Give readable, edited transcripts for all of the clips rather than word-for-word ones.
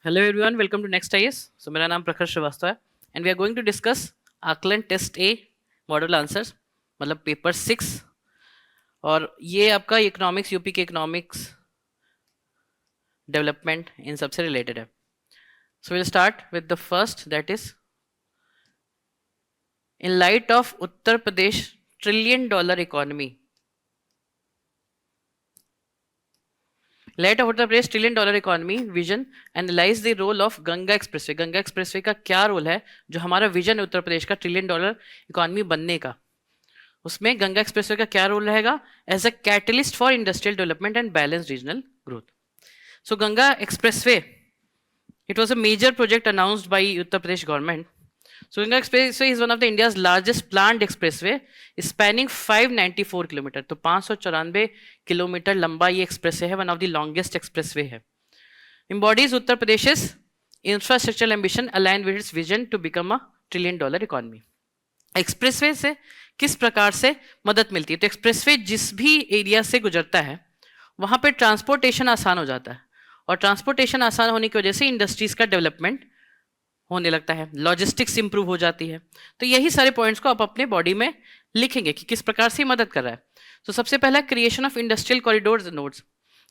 Hello everyone, welcome to Next IS. So मेरा नाम प्रखर श्रीवास्तव है and we are going to discuss आकलन टेस्ट ए मॉडल आंसर्स मतलब पेपर 6 और ये आपका इकोनॉमिक्स यूपी के इकोनॉमिक्स डेवलपमेंट इन सबसे रिलेटेड है. So we'll start with the first, that is in light of Uttar Pradesh $1 trillion economy. Light of Uttar Pradesh $1 trillion economy vision analyze the role of Ganga expressway. Ganga expressway का क्या role है जो हमारा vision है उत्तर प्रदेश का $1 trillion economy बनने का, उसमें गंगा एक्सप्रेसवे का क्या रोल रहेगा as a catalyst for industrial development and balance regional growth. So Ganga expressway, it was a major project announced by Uttar Pradesh government. So Ganga Expressway is one of the India's largest planned expressway, spanning 594 kilometre. तो 594 kilometre लंबा ये expressway है, one of the longest expressway है. Embodies Uttar प्रदेश's infrastructural ambition aligned with its vision to become a $1 trillion economy. Expressway से किस प्रकार से मदद मिलती है? तो एक्सप्रेसवे जिस भी एरिया से गुजरता है वहां पे ट्रांसपोर्टेशन आसान हो जाता है, और ट्रांसपोर्टेशन आसान होने की वजह से इंडस्ट्रीज का डेवलपमेंट होने लगता है, लॉजिस्टिक्स इंप्रूव हो जाती है. तो यही सारे पॉइंट्स को आप अपने बॉडी में लिखेंगे कि किस प्रकार से मदद कर रहा है. तो सबसे पहला creation of industrial corridors nodes.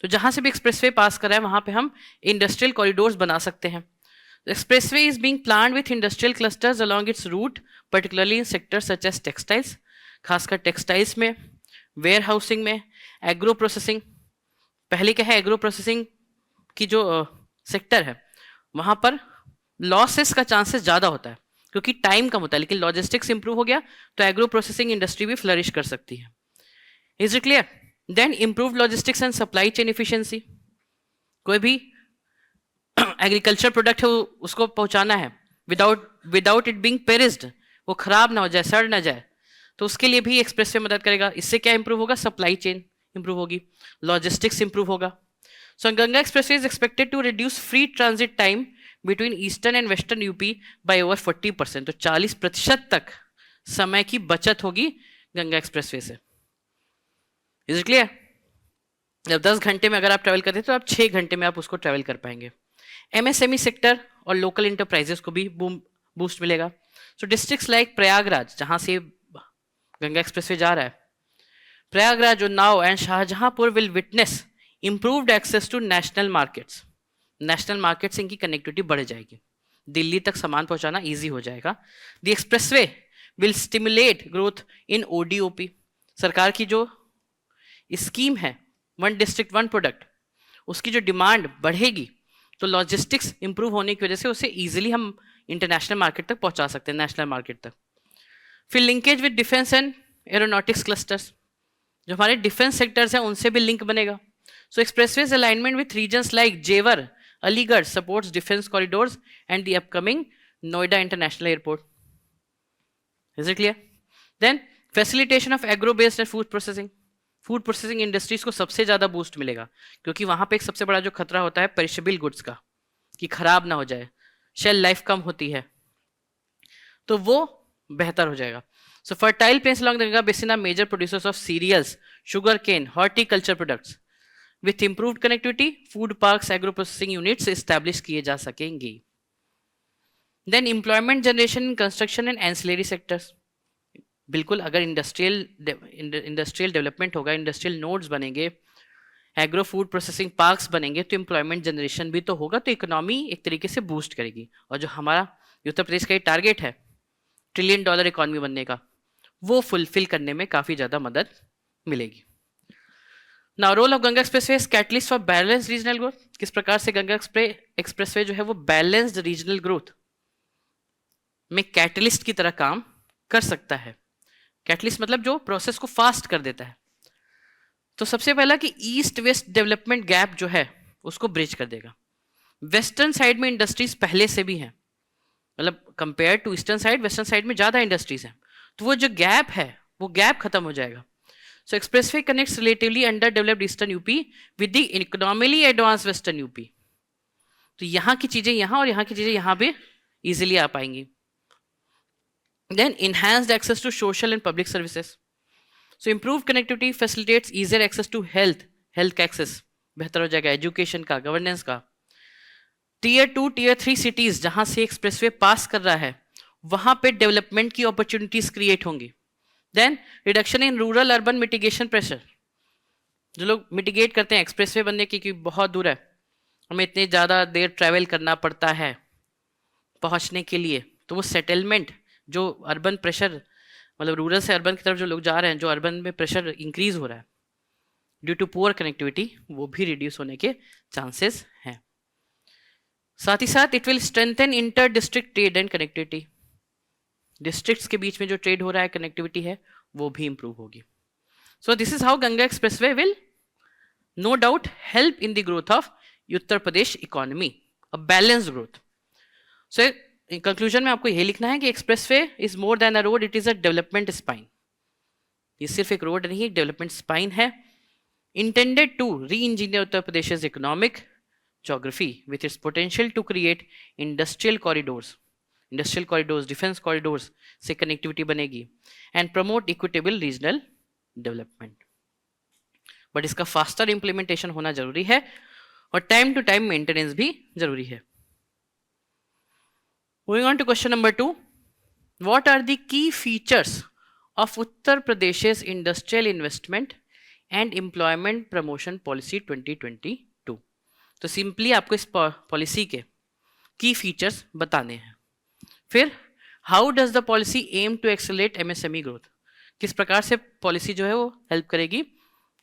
तो जहां से भी एक्सप्रेसवे पास कर रहा है वहां पे हम इंडस्ट्रियल कॉरिडोर्स बना सकते हैं. Expressway is being planned with industrial clusters along its route, particularly in sectors such as textiles, खासकर टेक्सटाइल्स में, वेयर हाउसिंग में, एग्रो प्रोसेसिंग. पहले क्या है, एग्रो प्रोसेसिंग की जो सेक्टर है वहां पर लॉसेस का चांसेस ज्यादा होता है क्योंकि टाइम कम होता है, लेकिन लॉजिस्टिक्स इंप्रूव हो गया तो एग्रो प्रोसेसिंग इंडस्ट्री भी फ्लरिश कर सकती है. Is it clear? Then improve logistics and supply chain efficiency. कोई भी एग्रीकल्चर प्रोडक्ट है उसको पहुंचाना है विदाउट इट बीइंग पेरिस्ड, वो खराब ना हो जाए, सड़ ना जाए, तो उसके लिए भी एक्सप्रेसवे मदद करेगा. इससे क्या इंप्रूव होगा? सप्लाई चेन इंप्रूव होगी, लॉजिस्टिक्स इंप्रूव होगा. So Ganga expressway is expected to reduce free transit time between eastern and western UP by over 40%. तो 40% तक समय की बचत होगी गंगा एक्सप्रेसवे से. Is it clear? जब 10 घंटे में अगर आप ट्रेवल करते हैं तो आप 6 घंटे में आप उसको ट्रेवल कर पाएंगे. एमएसएमई सेक्टर और लोकल इंटरप्राइजेस को भी बूस्ट मिलेगा. सो डिस्ट्रिक्ट्स लाइक प्रयागराज, जहां से गंगा एक्सप्रेसवे जा रहा है, Prayagraj, Unnao and Shahjahanpur will witness improved access to national markets. National market से इनकी कनेक्टिविटी बढ़ जाएगी, दिल्ली तक सामान पहुंचाना इजी हो जाएगा. The expressway will stimulate growth in ODOP. सरकार की जो स्कीम है वन डिस्ट्रिक्ट वन प्रोडक्ट, उसकी जो डिमांड बढ़ेगी तो लॉजिस्टिक्स इंप्रूव होने की वजह से उसे इजीली हम इंटरनेशनल मार्केट तक पहुंचा सकते हैं, नेशनल मार्केट तक. फिर linkage with defence and aeronautics clusters, जो हमारे डिफेंस सेक्टर्स हैं उनसे भी लिंक बनेगा. So expressways alignment with regions like Jewar, Aligarh supports defense corridors and the upcoming Noida International Airport. Is it clear? Then facilitation of agro-based and food processing. Food processing industries को सबसे ज्यादा boost मिलेगा क्योंकि वहां पे एक सबसे बड़ा जो खतरा होता है पेरिशेबल गुड्स का, कि खराब ना हो जाए, शेल लाइफ कम होती है, तो वो बेहतर हो जाएगा. So fertile plains along the Ganga basin are major producers of cereals, sugar cane, horticulture products. With improved connectivity food parks, agro processing units establish किए जा सकेंगे. Then employment generation in construction and ancillary sectors. बिल्कुल, अगर industrial development होगा, industrial nodes बनेंगे, agro food processing parks बनेंगे, तो employment generation भी तो होगा, तो इकोनॉमी एक तरीके से बूस्ट करेगी. और जो हमारा उत्तर प्रदेश का ये टारगेट है $1 trillion इकोनॉमी बनने का, वो फुलफिल करने में काफी ज्यादा मदद मिलेगी. Now role of Ganga expressway is catalyst for balance regional growth. किस प्रकार से गंगा एक्सप्रेसवे जो है वो बैलेंस्ड रीजनल ग्रोथ में कैटलिस्ट की तरह काम कर सकता है. कैटलिस्ट मतलब जो प्रोसेस को फास्ट कर देता है. तो सबसे पहला कि ईस्ट वेस्ट डेवलपमेंट गैप जो है उसको ब्रिज कर देगा. वेस्टर्न साइड में इंडस्ट्रीज पहले से भी हैं, मतलब compare to eastern side, western side में ज्यादा इंडस्ट्रीज हैं, तो वो जो गैप है वो गैप खत्म हो जाएगा. So expressway connects relatively underdeveloped eastern UP with the economically advanced western UP. तो यहाँ की चीजें यहाँ और यहाँ की चीजें यहाँ पे easily आ पाएंगी. Then enhanced access to social and public services. So improved connectivity facilitates easier access to health का access बेहतर हो जाएगा, education का, governance का. टीयर 2 टीयर 3 सिटीज जहां से एक्सप्रेसवे पास कर रहा है वहां पे डेवलपमेंट की अपॉर्चुनिटीज क्रिएट होंगी। Then reduction in rural urban mitigation pressure, जो लोग मिटिगेट करते हैं एक्सप्रेसवे बनने की, क्योंकि बहुत दूर है, हमें इतने ज़्यादा देर ट्रैवल करना पड़ता है पहुंचने के लिए, तो वो सेटलमेंट जो अर्बन प्रेशर, मतलब रूरल से अर्बन की तरफ जो लोग जा रहे हैं, जो अर्बन में प्रेशर इंक्रीज हो रहा है ड्यू टू पुअर कनेक्टिविटी, वो भी रिड्यूस होने के चांसेस हैं। साथ ही साथ it will strengthen inter district trade and connectivity, districts के बीच में जो ट्रेड हो रहा है, कनेक्टिविटी है, वो भी इंप्रूव होगी। So this is how Ganga expressway will no doubt help in the growth of Uttar Pradesh economy, a balanced growth. So conclusion में आपको यही लिखना है कि expressway is more than a road, it is a development spine. ये सिर्फ एक रोड नहीं, एक डेवलपमेंट स्पाइन है, intended to re-engineer Uttar Pradesh's economic geography with its potential to create industrial corridors, defense corridors से connectivity बनेगी and promote equitable regional development. But इसका faster implementation होना जरूरी है और time to time maintenance भी जरूरी है। Moving on to question number 2, what are the key features of Uttar Pradesh's industrial investment and employment promotion policy 2022? तो simply आपको इस पॉलिसी के की फीचर्स बताने हैं। फिर how does the policy aim to accelerate MSME growth, किस प्रकार से पॉलिसी जो है वो हेल्प करेगी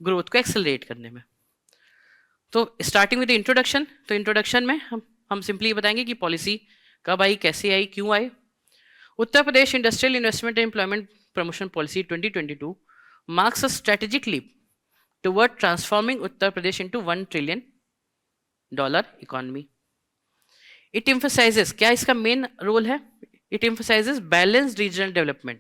ग्रोथ को एक्सेलरेट करने में। तो स्टार्टिंग विद इंट्रोडक्शन, तो इंट्रोडक्शन में हम सिंपली बताएंगे कि पॉलिसी कब आई, कैसे आई, क्यों आई। Uttar Pradesh industrial investment and employment promotion policy 2022 marks a strategic leap toward transforming Uttar Pradesh into $1 trillion economy. It emphasizes, क्या इसका मेन रोल है? It emphasizes balanced regional development.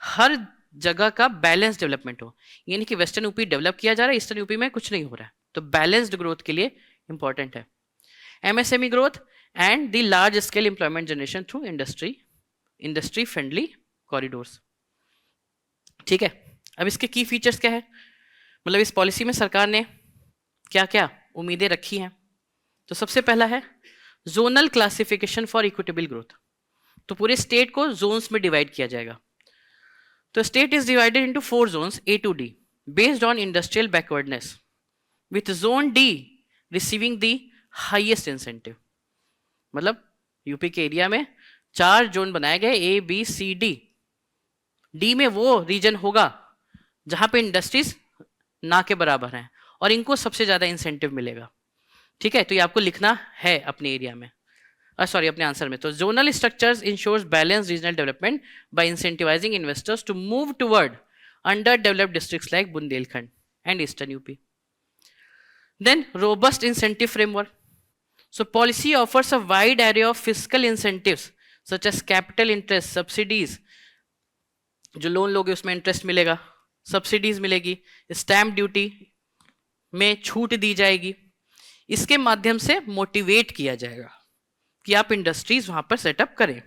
हर जगह का बैलेंस डेवलपमेंट हो, यानी कि वेस्टर्न यूपी डेवलप किया जा रहा है, ईस्टर्न यूपी में कुछ नहीं हो रहा है, तो बैलेंस्ड ग्रोथ के लिए इंपॉर्टेंट है। MSME growth and the large scale employment generation through industry friendly corridors. ठीक है, अब इसके की फीचर्स क्या है, मतलब इस पॉलिसी में सरकार ने क्या क्या उम्मीदें रखी हैं। तो सबसे पहला है zonal classification for equitable growth, तो पूरे स्टेट को जोन्स में डिवाइड किया जाएगा। तो state is divided into 4 zones A to D based on industrial backwardness, with zone D receiving the highest incentive. मतलब यूपी के एरिया में 4 जोन बनाए गए, A B C D। D में वो रीजन होगा जहां पे इंडस्ट्रीज ना के बराबर हैं और इनको सबसे ज्यादा इंसेंटिव मिलेगा। ठीक है, तो ये आपको लिखना है अपने एरिया में, अपने आंसर में। तो zonal structures ensures balance regional development by incentivising investors to move toward under developed districts like Bundelkhand and eastern UP. Then robust incentive framework, so policy offers a wide array of fiscal incentives such as capital interest, subsidies, जो loan लोगे उसमें interest मिलेगा, subsidies मिलेगी, stamp duty में छूट दी जाएगी। इसके माध्यम से मोटिवेट किया जाएगा कि आप इंडस्ट्रीज वहां पर सेटअप करें।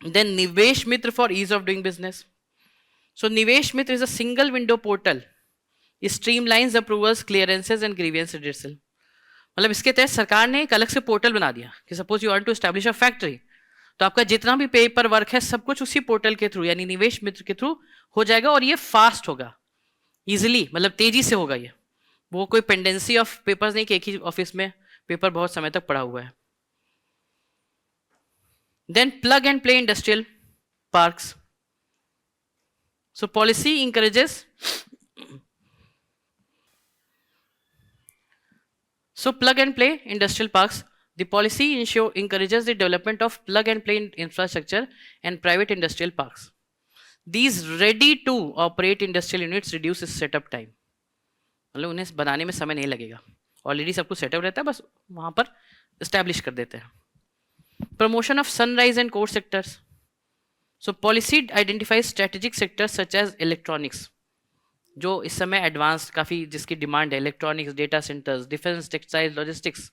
Then Nivesh Mitra for ease of doing business, so Nivesh Mitra is a single window portal, streamlines approvals, clearances and grievance redressal. मतलब इसके तहत सरकार ने एक अलग से पोर्टल बना दिया कि suppose you want to establish a factory, तो आपका जितना भी पेपर वर्क है सब कुछ उसी पोर्टल के थ्रू यानी निवेश मित्र के थ्रू हो जाएगा और ये फास्ट होगा, इजिली, मतलब तेजी से होगा। ये वो कोई पेंडेंसी ऑफ पेपर्स नहीं कि एक ही ऑफिस में पेपर बहुत समय तक पड़ा हुआ है। Then plug and play industrial parks, so policy encourages, so plug and play industrial parks, the policy encourages the development of plug and play infrastructure and private industrial parks. These ready to operate industrial units reduce setup time, मतलब उन्हें बनाने में समय नहीं लगेगा, already सब कुछ setup रहता है, बस वहां पर एस्टैब्लिश कर देते हैं। Promotion of sunrise and core sectors, so policy identifies strategic sectors such as electronics, जो इस समय एडवांस काफ़ी जिसकी डिमांड है, electronics, data centres, defence, textile, logistics,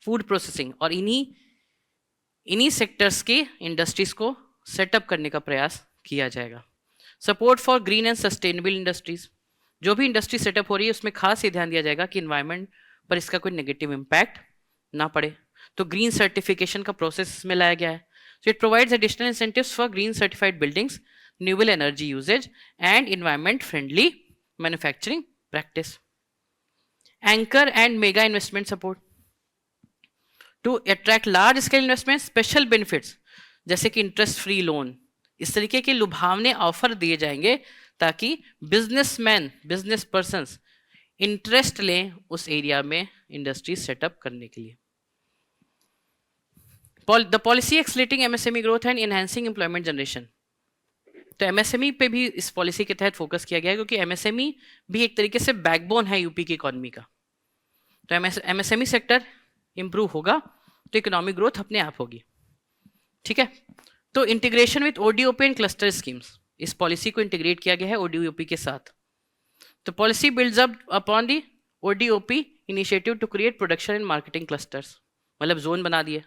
food processing, और इन्हीं सेक्टर्स के इंडस्ट्रीज को सेटअप करने का प्रयास किया जाएगा। Support for green and sustainable industries, जो भी इंडस्ट्री सेटअप हो रही है उसमें खास ये ध्यान दिया जाएगा कि इन्वायरमेंट पर इसका कोई नेगेटिव इम्पैक्ट ना पड़े, तो ग्रीन सर्टिफिकेशन का प्रोसेस इसमें लाया गया है. So it provides additional incentives for green certified buildings, renewable energy usage, and environment friendly manufacturing practice. Anchor and mega investment support to attract large scale investment, special benefits जैसे कि interest free loan, इस तरीके के लुभावने offer दिए जाएंगे ताकि businessman, business persons interest लें उस एरिया में इंडस्ट्री सेटअप करने के लिए. The policy accelerating MSME growth and enhancing employment generation. तो एमएसएमई पे भी इस पॉलिसी के तहत फोकस किया गया है क्योंकि एमएसएमई भी एक तरीके से बैकबोन है यूपी की इकोनॉमी का. तो एमएसएमई सेक्टर इंप्रूव होगा तो इकोनॉमिक ग्रोथ अपने आप होगी. ठीक है, तो integration with ODOP and cluster schemes, इस पॉलिसी को इंटीग्रेट किया गया है ओडीओपी के साथ. तो policy builds up upon the ODOP initiative to create production and marketing clusters. मतलब जोन बना दिए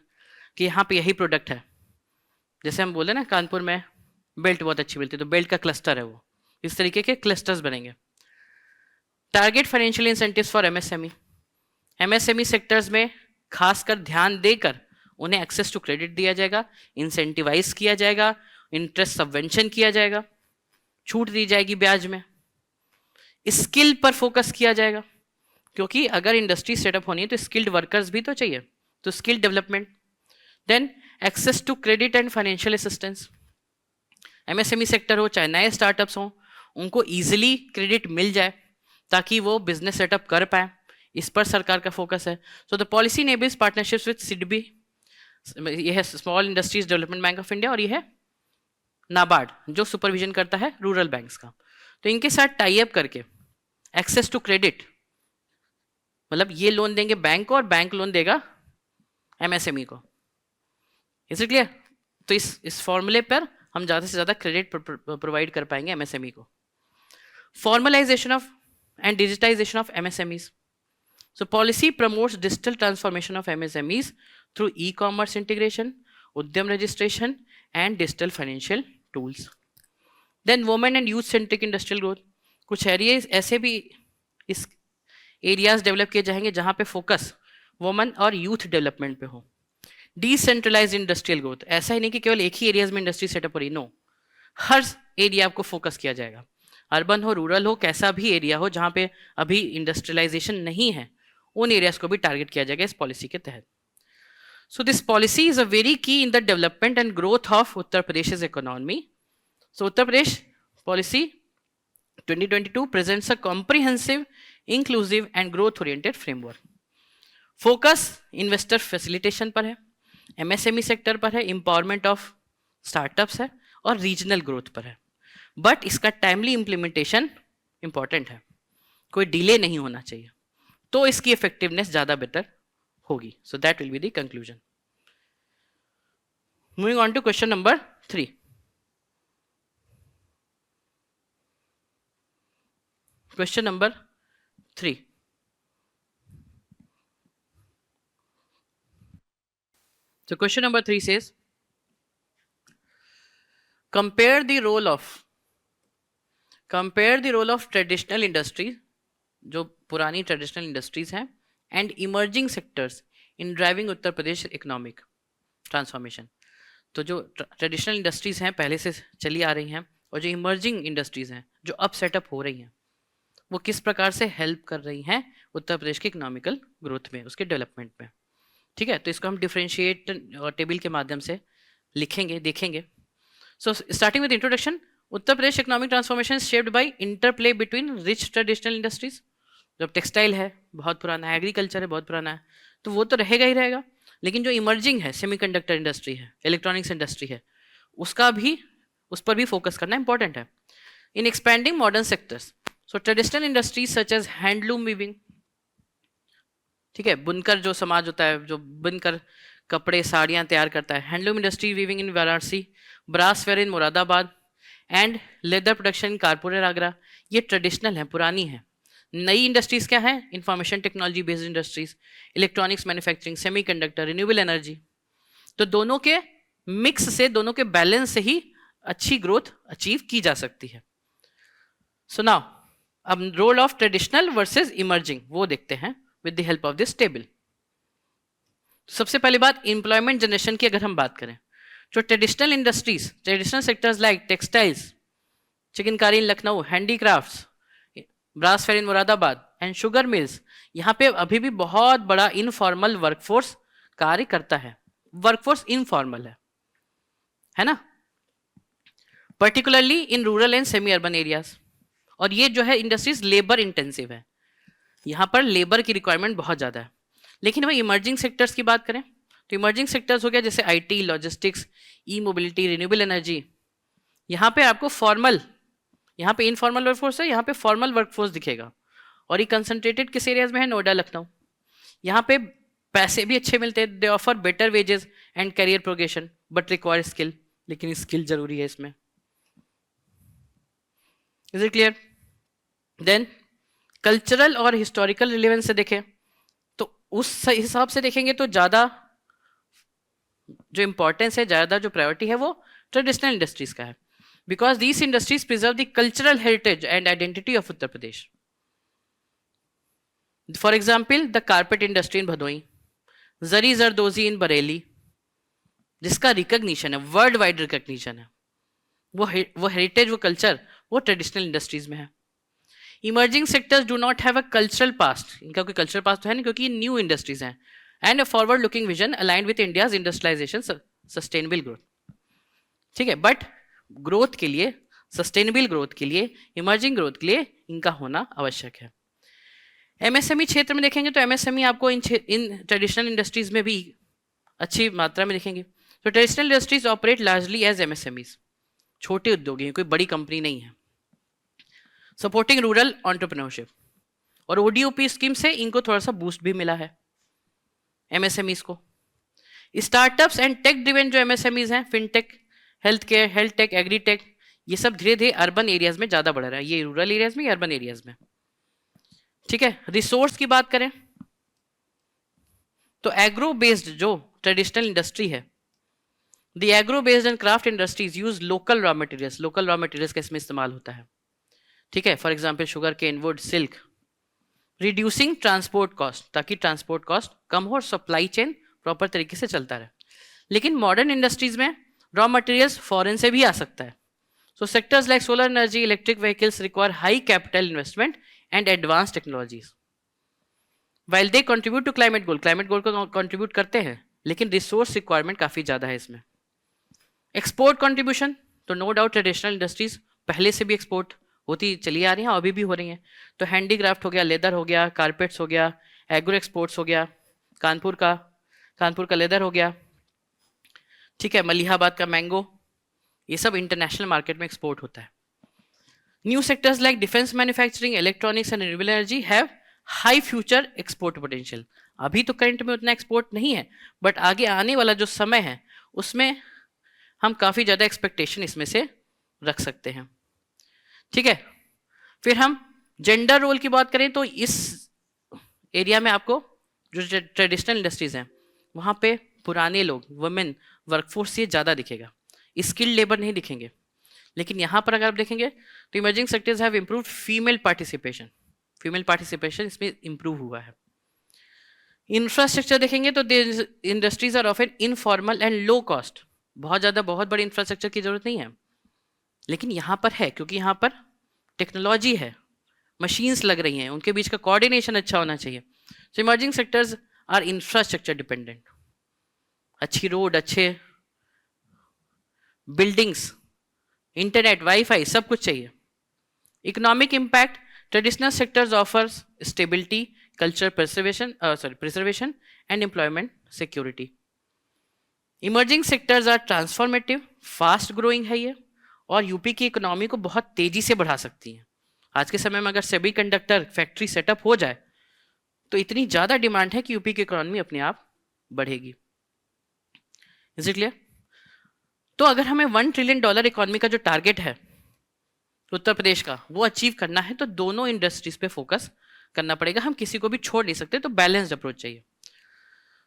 कि यहाँ पे यही प्रोडक्ट है. जैसे हम बोले ना कानपुर में बेल्ट बहुत अच्छी मिलती है, तो बेल्ट का क्लस्टर है वो, इस तरीके के क्लस्टर्स बनेंगे. Target financial incentives for MSME. MSME sectors में खासकर ध्यान देकर उन्हें एक्सेस टू क्रेडिट दिया जाएगा, इंसेंटिवाइज किया जाएगा, इंटरेस्ट सबवेंशन किया जाएगा, छूट दी जाएगी ब्याज में. स्किल पर फोकस किया जाएगा क्योंकि अगर इंडस्ट्री सेटअप होनी है तो स्किल्ड वर्कर्स भी तो चाहिए, तो skill development. Then access to credit and financial assistance. MSME sector हो चाहे नए स्टार्टअप्स हों, उनको ईजिली क्रेडिट मिल जाए ताकि वो बिजनेस सेटअप कर पाए, इस पर सरकार का फोकस है. So the policy enables partnerships with SIDBI, ये है small industries development bank of India, और ये है नाबार्ड जो सुपरविजन करता है रूरल बैंक्स का. तो इनके साथ टाई अप करके एक्सेस टू क्रेडिट, मतलब ये लोन देंगे बैंक को और बैंक लोन देगा एमएसएमई को. Is it clear? तो इस फॉर्मूले पर हम ज़्यादा से ज़्यादा क्रेडिट प्रोवाइड कर पाएंगे एमएसएमई को. Formalisation of and digitisation of MSMEs. So policy promotes digital transformation of MSMEs through e-commerce integration, उद्यम registration and digital financial tools. Then women and youth centric industrial growth. कुछ areas ऐसे भी इस areas develop किए जाएंगे जहां पे focus women और यूथ डेवलपमेंट पे हो. डिसेंट्रलाइज इंडस्ट्रियल ग्रोथ, ऐसा ही नहीं कि केवल एक ही एरियाज में इंडस्ट्री सेटअप हो रही, नो, हर एरिया आपको फोकस किया जाएगा. अर्बन हो, रूरल हो, कैसा भी एरिया हो जहां पे अभी इंडस्ट्रियलाइजेशन नहीं है, उन एरियाज को भी टारगेट किया जाएगा इस पॉलिसी के तहत. So this policy is a very key in the development and growth of Uttar Pradesh economy. So Uttar Pradesh policy 2022 presents a comprehensive, inclusive and growth oriented framework. Focus investor facilitation पर है, एमएसएमई सेक्टर पर है, empowerment of startups है और regional growth पर है. But इसका timely implementation important है, कोई डिले नहीं होना चाहिए, तो इसकी इफेक्टिवनेस ज़्यादा बेटर होगी. So that will be the conclusion. Moving on to question number 3. Question number 3. So question number 3 says, compare the role of traditional industries, जो पुरानी ट्रेडिशनल इंडस्ट्रीज हैं, and emerging sectors in driving Uttar Pradesh economic transformation. तो जो traditional industries हैं पहले से चली आ रही हैं और जो इमर्जिंग इंडस्ट्रीज हैं जो अब सेटअप हो रही हैं, वो किस प्रकार से हेल्प कर रही हैं उत्तर प्रदेश के इकोनॉमिकल ग्रोथ में, उसके डेवलपमेंट में. ठीक है, तो इसको हम डिफरेंशिएट टेबल के माध्यम से लिखेंगे, देखेंगे. So starting with introduction, Uttar Pradesh economic transformation shaped by interplay between rich traditional industries. जब टेक्सटाइल है बहुत पुराना है, एग्रीकल्चर है बहुत पुराना है, तो वो तो रहेगा ही रहेगा, लेकिन जो इमर्जिंग है, सेमीकंडक्टर इंडस्ट्री है, इलेक्ट्रॉनिक्स इंडस्ट्री है, उसका भी, उस पर भी फोकस करना इंपॉर्टेंट है. In expanding modern sectors, so traditional industries such as handloom weaving, ठीक है, बुनकर जो समाज होता है जो बुनकर कपड़े साड़ियाँ तैयार करता है, handloom industry weaving in Varanasi, brass fair in Moradabad and leather production in Kanpur और आगरा, ये ट्रेडिशनल है, पुरानी है. नई इंडस्ट्रीज क्या है? Information technology based industries, electronics manufacturing, semiconductor, renewable energy. तो दोनों के मिक्स से, दोनों के बैलेंस से ही अच्छी ग्रोथ अचीव की जा सकती है. सो नाउ अब role of traditional versus emerging वो देखते हैं with the help of this table. सबसे पहली बात एम्प्लॉयमेंट जनरेशन की अगर हम बात करें, जो traditional industries, traditional sectors like textiles, chikankari in Lucknow, handicrafts, brass fair in Moradabad and sugar mills, यहाँ पे अभी भी बहुत बड़ा इनफॉर्मल वर्कफोर्स कार्य करता है। वर्कफोर्स इनफॉर्मल है ना, particularly in rural and semi urban areas. और ये जो है इंडस्ट्रीज लेबर इंटेंसिव है, यहाँ पर लेबर की रिक्वायरमेंट बहुत ज़्यादा है। लेकिन वही इमर्जिंग सेक्टर्स की बात करें तो इमर्जिंग सेक्टर्स हो गया जैसे IT, logistics, E mobility, renewable energy. यहाँ पे आपको फॉर्मल, यहाँ पे इनफॉर्मल वर्कफोर्स है, यहाँ पे फॉर्मल वर्कफोर्स दिखेगा। और ये कंसंट्रेटेड किस एरियाज में है? नोएडा, लखनऊ। यहाँ पे पैसे भी अच्छे मिलते हैं, they offer better wages and career progression but require skill, लेकिन स्किल जरूरी है इसमें। Is it clear? Then cultural और हिस्टोरिकल रिलेवेंस से देखें तो उस हिसाब से देखेंगे तो ज़्यादा जो इंपॉर्टेंस है, ज़्यादा जो प्रायोरिटी है वो ट्रेडिशनल इंडस्ट्रीज का है, because these industries preserve the cultural heritage and identity of Uttar Pradesh. For example the carpet industry in Bhadohi, zari zardozi in Bareilly, जिसका रिकग्निशन है, वर्ल्ड वाइड रिकग्निशन है, वो हेरिटेज, वो कल्चर, वो ट्रेडिशनल इंडस्ट्रीज में है। Emerging sectors do not have a cultural past, इनका कोई कल्चरल पास्ट तो है नहीं क्योंकि ये न्यू इंडस्ट्रीज हैं, and a forward looking vision aligned with India's industrialisation sustainable growth. ठीक है, बट ग्रोथ के लिए, सस्टेनेबल ग्रोथ के लिए, इमर्जिंग ग्रोथ के लिए इनका होना आवश्यक है। एमएसएमई क्षेत्र में देखेंगे तो एमएसएमई आपको इन ट्रेडिशनल इंडस्ट्रीज में भी अच्छी मात्रा में देखेंगे। तो traditional industries operate largely as MSMEs, छोटे उद्योग हैं, कोई बड़ी कंपनी नहीं है। सपोर्टिंग रूरल एंटरप्रेन्योरशिप, और ओडीओपी स्कीम से इनको थोड़ा सा बूस्ट भी मिला है एमएसएमईज को। स्टार्टअप्स एंड टेक ड्रिवन जो एमएसएमईज हैं, fintech, health care, health take, agritech, ये सब धीरे धीरे अर्बन एरियाज में ज्यादा बढ़ रहा है, ये रूरल एरियाज में, अर्बन एरियाज में। ठीक है, रिसोर्स की बात करें तो एग्रो बेस्ड जो ट्रेडिशनल इंडस्ट्री है, the agro based and craft industries use local raw materials, local raw materials का इसमें इस्तेमाल होता है। ठीक है, for example sugar cane, wood, silk, reducing transport cost, ताकि ट्रांसपोर्ट कॉस्ट कम हो और सप्लाई चेन प्रॉपर तरीके से चलता रहे। लेकिन मॉडर्न इंडस्ट्रीज में रॉ मटेरियल्स फॉरेन से भी आ सकता है। So sectors like solar energy, electric vehicles require high capital investment and advance technologies. While they contribute to climate goal को कंट्रीब्यूट करते हैं, लेकिन रिसोर्स रिक्वायरमेंट काफी ज्यादा है इसमें। एक्सपोर्ट कंट्रीब्यूशन, तो नो डाउट ट्रेडिशनल इंडस्ट्रीज पहले से भी एक्सपोर्ट होती चली आ रही हैं, अभी भी हो रही हैं। तो हैंडीक्राफ्ट हो गया, लेदर हो गया, कारपेट्स हो गया, एग्रो एक्सपोर्ट्स हो गया, कानपुर का लेदर हो गया। ठीक है, मलिहाबाद का मैंगो, ये सब इंटरनेशनल मार्केट में एक्सपोर्ट होता है। New sectors like defence manufacturing, electronics and renewable energy have high future export potential. अभी तो करंट में उतना एक्सपोर्ट नहीं है, बट आगे आने वाला जो समय है उसमें हम काफी ज्यादा एक्सपेक्टेशन इसमें से रख सकते हैं। ठीक है, फिर हम जेंडर रोल की बात करें तो इस एरिया में आपको जो ट्रेडिशनल इंडस्ट्रीज हैं वहां पे पुराने लोग, वुमेन वर्कफोर्स ये ज्यादा दिखेगा, स्किल्ड लेबर नहीं दिखेंगे। लेकिन यहाँ पर अगर आप देखेंगे तो emerging sectors have improved female participation, female participation इसमें इंप्रूव हुआ है। इंफ्रास्ट्रक्चर देखेंगे तो industries are often informal and low cost, बहुत बड़ी इंफ्रास्ट्रक्चर की जरूरत नहीं है, लेकिन यहाँ पर है क्योंकि यहाँ पर टेक्नोलॉजी है, मशीन्स लग रही हैं, उनके बीच का कोऑर्डिनेशन अच्छा होना चाहिए। So emerging sectors are infrastructure dependent, अच्छी रोड, अच्छे बिल्डिंग्स, इंटरनेट, वाईफाई, सब कुछ चाहिए। Economic impact, traditional sectors offers stability, culture preservation and employment security. Emerging sectors are transformative, fast growing है ये, और यूपी की इकोनॉमी को बहुत तेजी से बढ़ा सकती है। आज के समय में अगर सेमीकंडक्टर फैक्ट्री सेटअप हो जाए तो इतनी ज्यादा डिमांड है कि यूपी की इकोनॉमी अपने आप बढ़ेगी। Is it clear? तो अगर हमें $1 ट्रिलियन इकोनॉमी का जो टारगेट है उत्तर प्रदेश का वो अचीव करना है तो दोनों इंडस्ट्रीज पे फोकस करना पड़ेगा, हम किसी को भी छोड़ नहीं सकते, तो बैलेंस्ड अप्रोच चाहिए।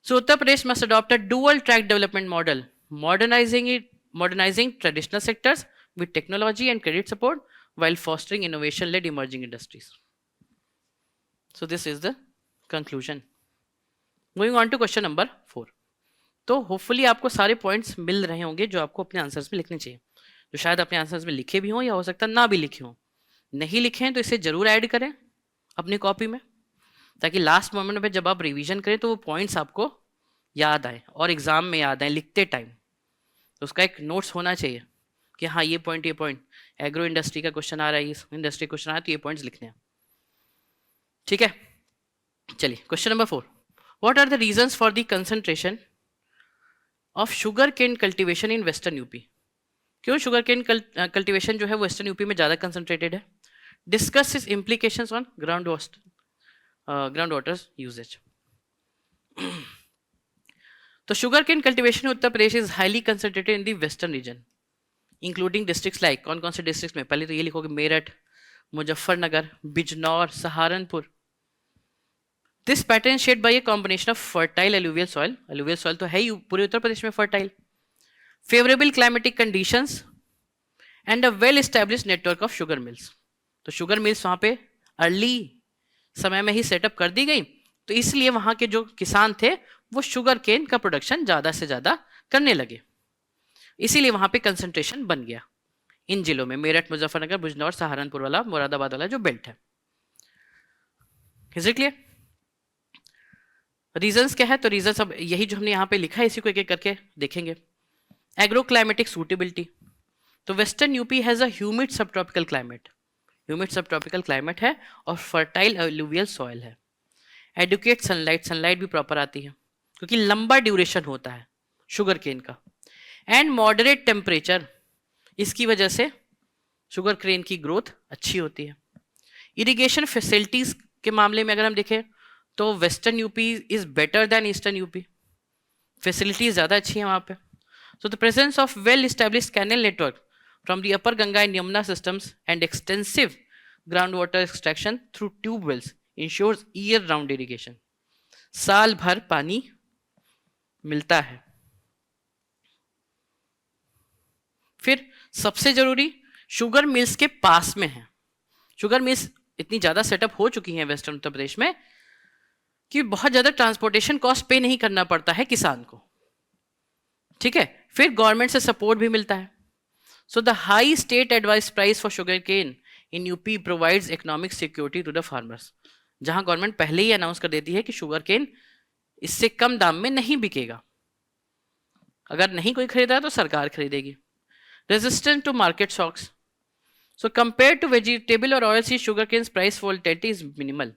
So Uttar Pradesh must adopt a dual track development model, modernising traditional sectors with technology and credit support while fostering innovation-led emerging industries. So this is the conclusion. Moving on to question number 4। तो hopefully आपको सारे points मिल रहे होंगे जो आपको अपने answers में लिखने चाहिए, जो शायद अपने आंसर्स में लिखे भी हों या हो सकता है ना भी लिखे हों। नहीं लिखे हैं तो इसे जरूर ऐड करें अपनी कॉपी में, ताकि लास्ट मोमेंट पे जब आप रिवीजन करें तो वो पॉइंट्स आपको याद आए और एग्जाम में याद आए लिखते टाइम। तो उसका एक नोट्स होना चाहिए कि हाँ ये पॉइंट एग्रो इंडस्ट्री का क्वेश्चन आ रहा है, इस इंडस्ट्री क्वेश्चन आ रहा है, तो ये पॉइंट्स लिखने हैं। ठीक है, चलिए question number 4। What are the reasons for the concentration of sugar cane cultivation in western UP? क्यों शुगर केन कल्टीवेशन जो है वो वेस्टर्न यूपी में ज़्यादा कंसंट्रेटेड है? Discuss is implications on ground water usage. तो sugar cane cultivation Uttar Pradesh is highly concentrated in the western region including districts like, कौन कौन से डिस्ट्रिक्ट्स में? पहले तो ये लिखोगे Meerut, Muzaffarnagar, Bijnor, Saharanpur. This pattern shaped by a combination of fertile alluvial soil, alluvial soil तो है ही पूरे उत्तर प्रदेश में fertile, favourable climatic conditions and a well established network of sugar mills. तो शुगर मिल्स वहां पे अर्ली समय में ही सेटअप कर दी गई, तो इसलिए वहां के जो किसान थे वो शुगर केन का प्रोडक्शन ज्यादा से ज्यादा करने लगे, इसीलिए वहां पे कंसंट्रेशन बन गया इन जिलों में, मेरठ, मुजफ्फरनगर, बिजनौर, सहारनपुर वाला, मुरादाबाद वाला जो बेल्ट है। Is it clear? रीजंस क्या है? तो रीजंस अब यही जो हमने यहाँ पे लिखा है इसी को एक एक करके देखेंगे। एग्रो क्लाइमेटिक सूटेबिलिटी, तो western UP has a humid सब ट्रॉपिकल क्लाइमेट, ह्यूमिड सब ट्रॉपिकल क्लाइमेट है और फर्टाइल एलुवियल सॉइल है। एडुकेट सनलाइट, सनलाइट भी प्रॉपर आती है क्योंकि लंबा ड्यूरेशन होता है शुगर केन का। एंड मॉडरेट टेम्परेचर, इसकी वजह से शुगर केन की ग्रोथ अच्छी होती है। इरिगेशन फैसिलिटीज के मामले में अगर हम देखें तो western UP is better than eastern UP, facilities ज़्यादा अच्छी हैं वहाँ पे। So the presence of well established canal network from the upper Ganga and Yamuna systems and extensive ground water extraction through tube wells ensures year round irrigation, साल भर पानी मिलता है। फिर सबसे जरूरी, शुगर मिल्स के पास में है। शुगर मिल्स इतनी ज्यादा सेटअप हो चुकी हैं वेस्टर्न उत्तर प्रदेश में कि बहुत ज्यादा ट्रांसपोर्टेशन कॉस्ट पे नहीं करना पड़ता है किसान को। ठीक है, फिर गवर्नमेंट से सपोर्ट भी मिलता है। So the high state advice price for sugar cane in UP provides economic security to the farmers, जहां गवर्नमेंट पहले ही अनाउंस कर देती है कि शुगर केन इससे कम दाम में नहीं बिकेगा, अगर नहीं कोई खरीदा तो सरकार खरीदेगी। Resistant to market shocks, so compare to vegetable और oil seed sugar cane price volatility is minimal.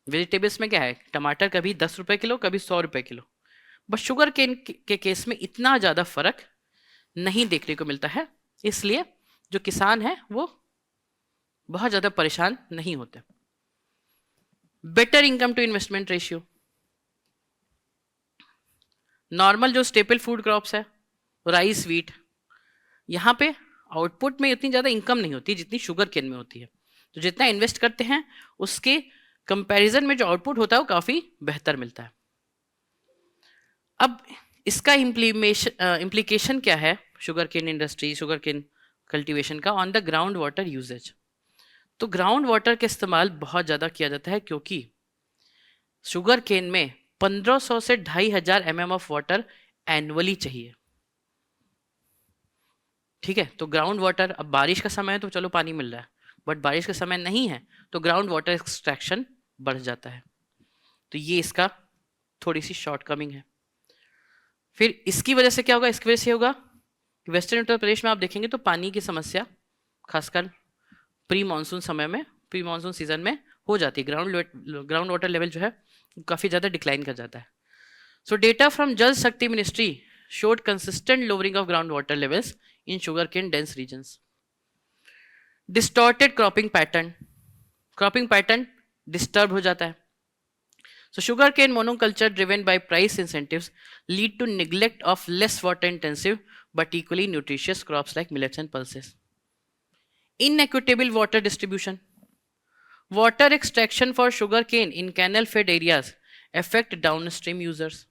Vegetables में क्या है, टमाटर कभी 10 रुपए किलो, कभी 100 रुपए किलो, बस शुगर केन के केस में इतना ज्यादा फर्क नहीं देखने को मिलता है, इसलिए जो किसान है वो बहुत ज्यादा परेशान नहीं होते। Better income to investment ratio, normal जो स्टेपल फूड क्रॉप्स है राइस, व्हीट, यहाँ पे आउटपुट में इतनी ज्यादा इनकम नहीं होती जितनी शुगर केन में होती है, तो जितना इन्वेस्ट करते हैं उसके कंपैरिजन में जो आउटपुट होता है वो काफी बेहतर मिलता है। अब इसका इम्प्लीकेशन क्या है sugar cane industry, sugar cane cultivation का on the ground water usage? तो ग्राउंड वाटर का इस्तेमाल बहुत ज़्यादा किया जाता है क्योंकि शुगर केन में 1500 से 2500 mm ऑफ वाटर एनुअली चाहिए। ठीक है, तो ग्राउंड वाटर, अब बारिश का समय है तो चलो पानी मिल रहा है, बट बारिश का समय नहीं है तो ग्राउंड वाटर एक्सट्रैक्शन बढ़ जाता है, तो ये इसका थोड़ी सी शॉर्टकमिंग है। फिर इसकी वजह से क्या होगा, इसकी वजह से होगा कि वेस्टर्न उत्तर प्रदेश में आप देखेंगे तो पानी की समस्या खासकर प्री मानसून समय में, प्री मानसून सीजन में हो जाती है, ग्राउंड वाटर लेवल जो है काफ़ी ज़्यादा डिक्लाइन कर जाता है। सो डेटा फ्रॉम जल शक्ति ministry showed consistent lowering of groundwater levels in sugarcane dense regions. Distorted cropping pattern disturb हो जाता है। So sugarcane monoculture driven by price incentives lead to neglect of less water intensive but equally nutritious crops like millets and pulses. Inequitable water distribution. Water extraction for sugarcane in canal fed areas affect downstream users.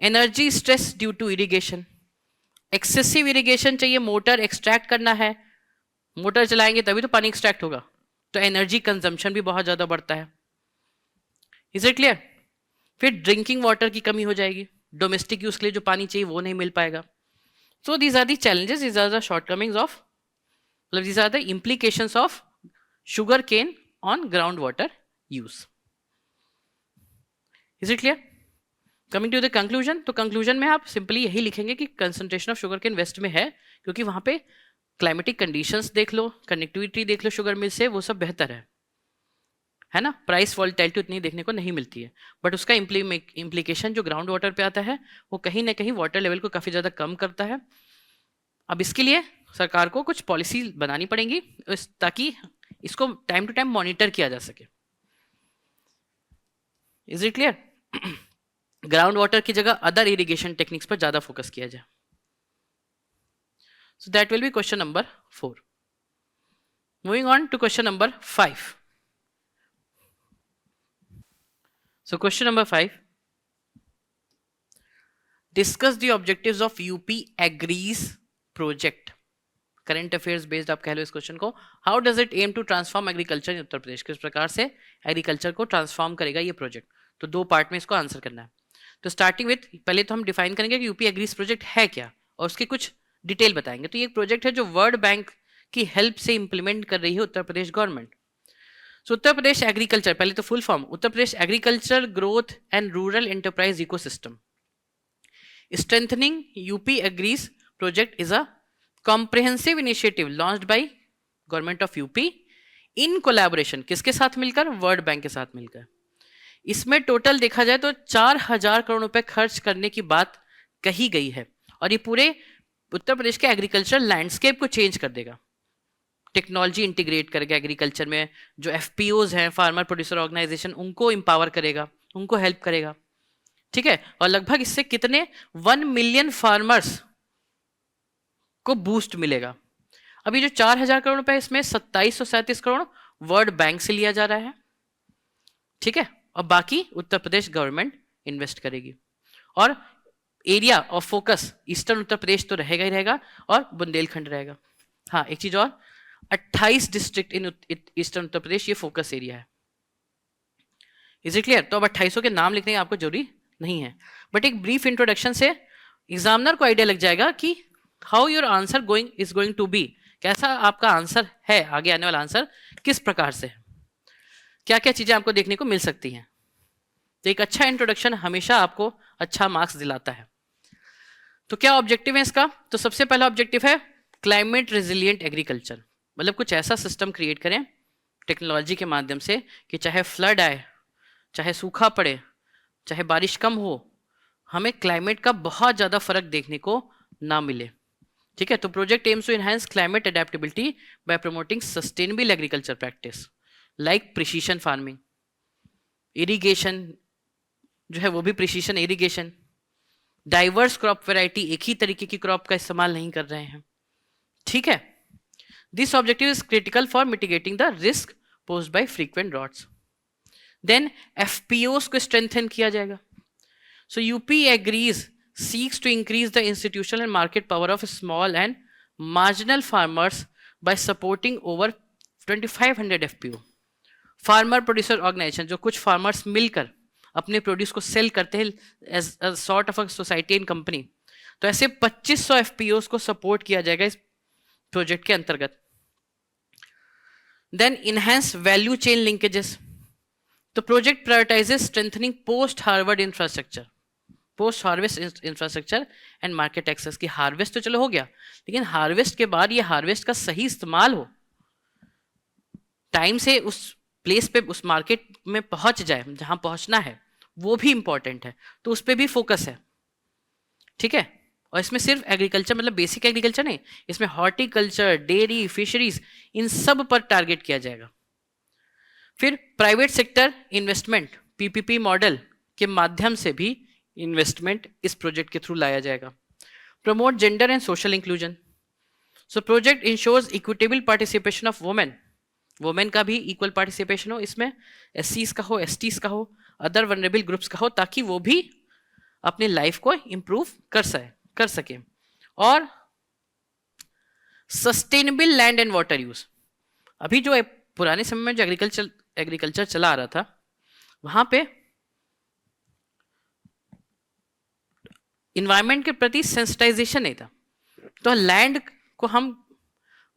Energy stress due to irrigation, excessive irrigation चाहिए, motor extract करना है, motor चलाएंगे तभी तो पानी extract होगा, तो energy consumption भी बहुत ज्यादा बढ़ता है। Is it clear? फिर ड्रिंकिंग वाटर की कमी हो जाएगी, डोमेस्टिक यूज के लिए जो पानी चाहिए वो नहीं मिल पाएगा. So these are the challenges, these are the shortcomings of, these are the implications of sugar cane on groundwater use. Is it clear? Coming to the conclusion, तो conclusion में आप सिंपली यही लिखेंगे कि concentration of sugar cane west में है क्योंकि वहां पे क्लाइमेटिक कंडीशंस देख लो, कनेक्टिविटी देख लो शुगर मिल से, वो सब बेहतर है ना. प्राइस वॉलेटिलिटी उतनी देखने को नहीं मिलती है, बट उसका इम्प्लीकेशन जो ग्राउंड वाटर पे आता है वो कहीं ना कहीं वाटर लेवल को काफी ज्यादा कम करता है. अब इसके लिए सरकार को कुछ पॉलिसी बनानी पड़ेंगी ताकि इसको टाइम टू टाइम मॉनिटर किया जा सके. Is it clear? Ground water की जगह अदर इरिगेशन टेक्निक्स पर ज्यादा फोकस किया जाए. So that will be question number 4. Moving on to question number 5. So question number 5. Discuss the objectives of UP Agri's project. Current affairs based आप कह लो इस question को. How does it aim to transform agriculture in Uttar Pradesh? किस प्रकार से agriculture को transform करेगा ये प्रोजेक्ट? तो 2 पार्ट में इसको आंसर करना है. तो स्टार्टिंग विथ, पहले तो हम डिफाइन करेंगे कि यूपी एग्रीज प्रोजेक्ट है क्या और उसके कुछ डिटेल बताएंगे. तो ये एक प्रोजेक्ट है जो वर्ल्ड बैंक की हेल्प से इंप्लीमेंट कर रही है उत्तर प्रदेश गवर्नमेंट. सो उत्तर प्रदेश एग्रीकल्चर, पहले तो full form, Uttar Pradesh agriculture growth and rural enterprise ecosystem. Strengthening UP agrees project is a comprehensive initiative launched by government of UP in collaboration, किसके साथ मिलकर? वर्ल्ड बैंक के साथ मिलकर. इसमें टोटल देखा जाए तो 4000 करोड़ रुपए खर्च करने की बात कही गई है और ये पूरे उत्तर प्रदेश के एग्रीकल्चर लैंडस्केप को चेंज कर देगा. टेक्नोलॉजी इंटीग्रेट करेगा एग्रीकल्चर में, जो एफपीओज हैं, फार्मर प्रोड्यूसर ऑर्गेनाइजेशन, उनको एम्पावर करेगा, उनको हेल्प करेगा. ठीक है, और लगभग इससे कितने 1 मिलियन फार्मर्स को बूस्ट मिलेगा. अभी जो 4000 करोड़ रुपए, इसमें 2737 करोड़ वर्ल्ड बैंक से लिया जा रहा है. ठीक है, और बाकी उत्तर प्रदेश गवर्नमेंट इन्वेस्ट करेगी. और area of focus eastern Uttar Pradesh तो रहेगा ही रहेगा और बुंदेलखंड रहेगा. हाँ, एक चीज और, 28 district in eastern Uttar Pradesh ये फोकस एरिया है. Is it clear? तो अब 2800 के नाम लिखने की आपको जरूरी नहीं है, बट एक ब्रीफ इंट्रोडक्शन से एग्जामिनर को आइडिया लग जाएगा कि how your answer going to be, कैसा आपका आंसर है, आगे आने वाला आंसर किस प्रकार से है, क्या क्या चीजें आपको देखने को मिल सकती हैं. तो एक अच्छा इंट्रोडक्शन हमेशा आपको अच्छा मार्क्स दिलाता है. तो क्या ऑब्जेक्टिव है इसका? तो सबसे पहला ऑब्जेक्टिव है क्लाइमेट रेजिलिएंट एग्रीकल्चर, मतलब कुछ ऐसा सिस्टम क्रिएट करें टेक्नोलॉजी के माध्यम से कि चाहे फ्लड आए, चाहे सूखा पड़े, चाहे बारिश कम हो, हमें क्लाइमेट का बहुत ज्यादा फर्क देखने को ना मिले. ठीक है, तो project aims to enhance climate adaptability by promoting sustainable agriculture practice like precision farming, irrigation जो है वो भी precision irrigation, diverse crop variety, एक ही तरीके की क्रॉप का इस्तेमाल नहीं कर रहे हैं. ठीक है, this objective is critical for mitigating the risk posed by frequent droughts. Then FPOs को स्ट्रेंथन किया जाएगा. So UP agrees seeks to increase the institutional and market power of small and marginal farmers by supporting over 2500 FPO. Farmer producer organisation, जो कुछ farmers मिलकर अपने produce को sell करते हैं as a sort of a society and company. तो ऐसे 2500 FPOs को सपोर्ट किया जाएगा इस प्रोजेक्ट के अंतर्गत. Then enhance value chain linkages. तो project prioritises strengthening post harvest infrastructure, post harvest infrastructure and market access. Key harvest तो चलो हो गया, लेकिन हार्वेस्ट के बाद ये हार्वेस्ट का सही इस्तेमाल हो, टाइम से उस प्लेस पे, उस मार्केट में पहुंच जाए जहां पहुंचना है, वो भी इंपॉर्टेंट है. तो उस पर भी फोकस है. ठीक है, और इसमें सिर्फ एग्रीकल्चर मतलब बेसिक एग्रीकल्चर नहीं, इसमें हॉर्टिकल्चर, डेयरी, फिशरीज, इन सब पर टारगेट किया जाएगा. फिर private sector investment PPP model के माध्यम से भी इन्वेस्टमेंट इस प्रोजेक्ट के थ्रू लाया जाएगा. Promote gender and social inclusion. So project ensures equitable participation of women, women का भी इक्वल पार्टिसिपेशन हो इसमें, एससीज का हो, एसटीज का हो, अदर वनरेबल ग्रुप्स का हो, ताकि वो भी अपनी लाइफ को इंप्रूव कर सके. और sustainable land and water use. अभी जो पुराने समय में जो एग्रीकल्चर चला आ रहा था, वहां पे इन्वायरमेंट के प्रति सेंसिटाइजेशन नहीं था, तो लैंड को हम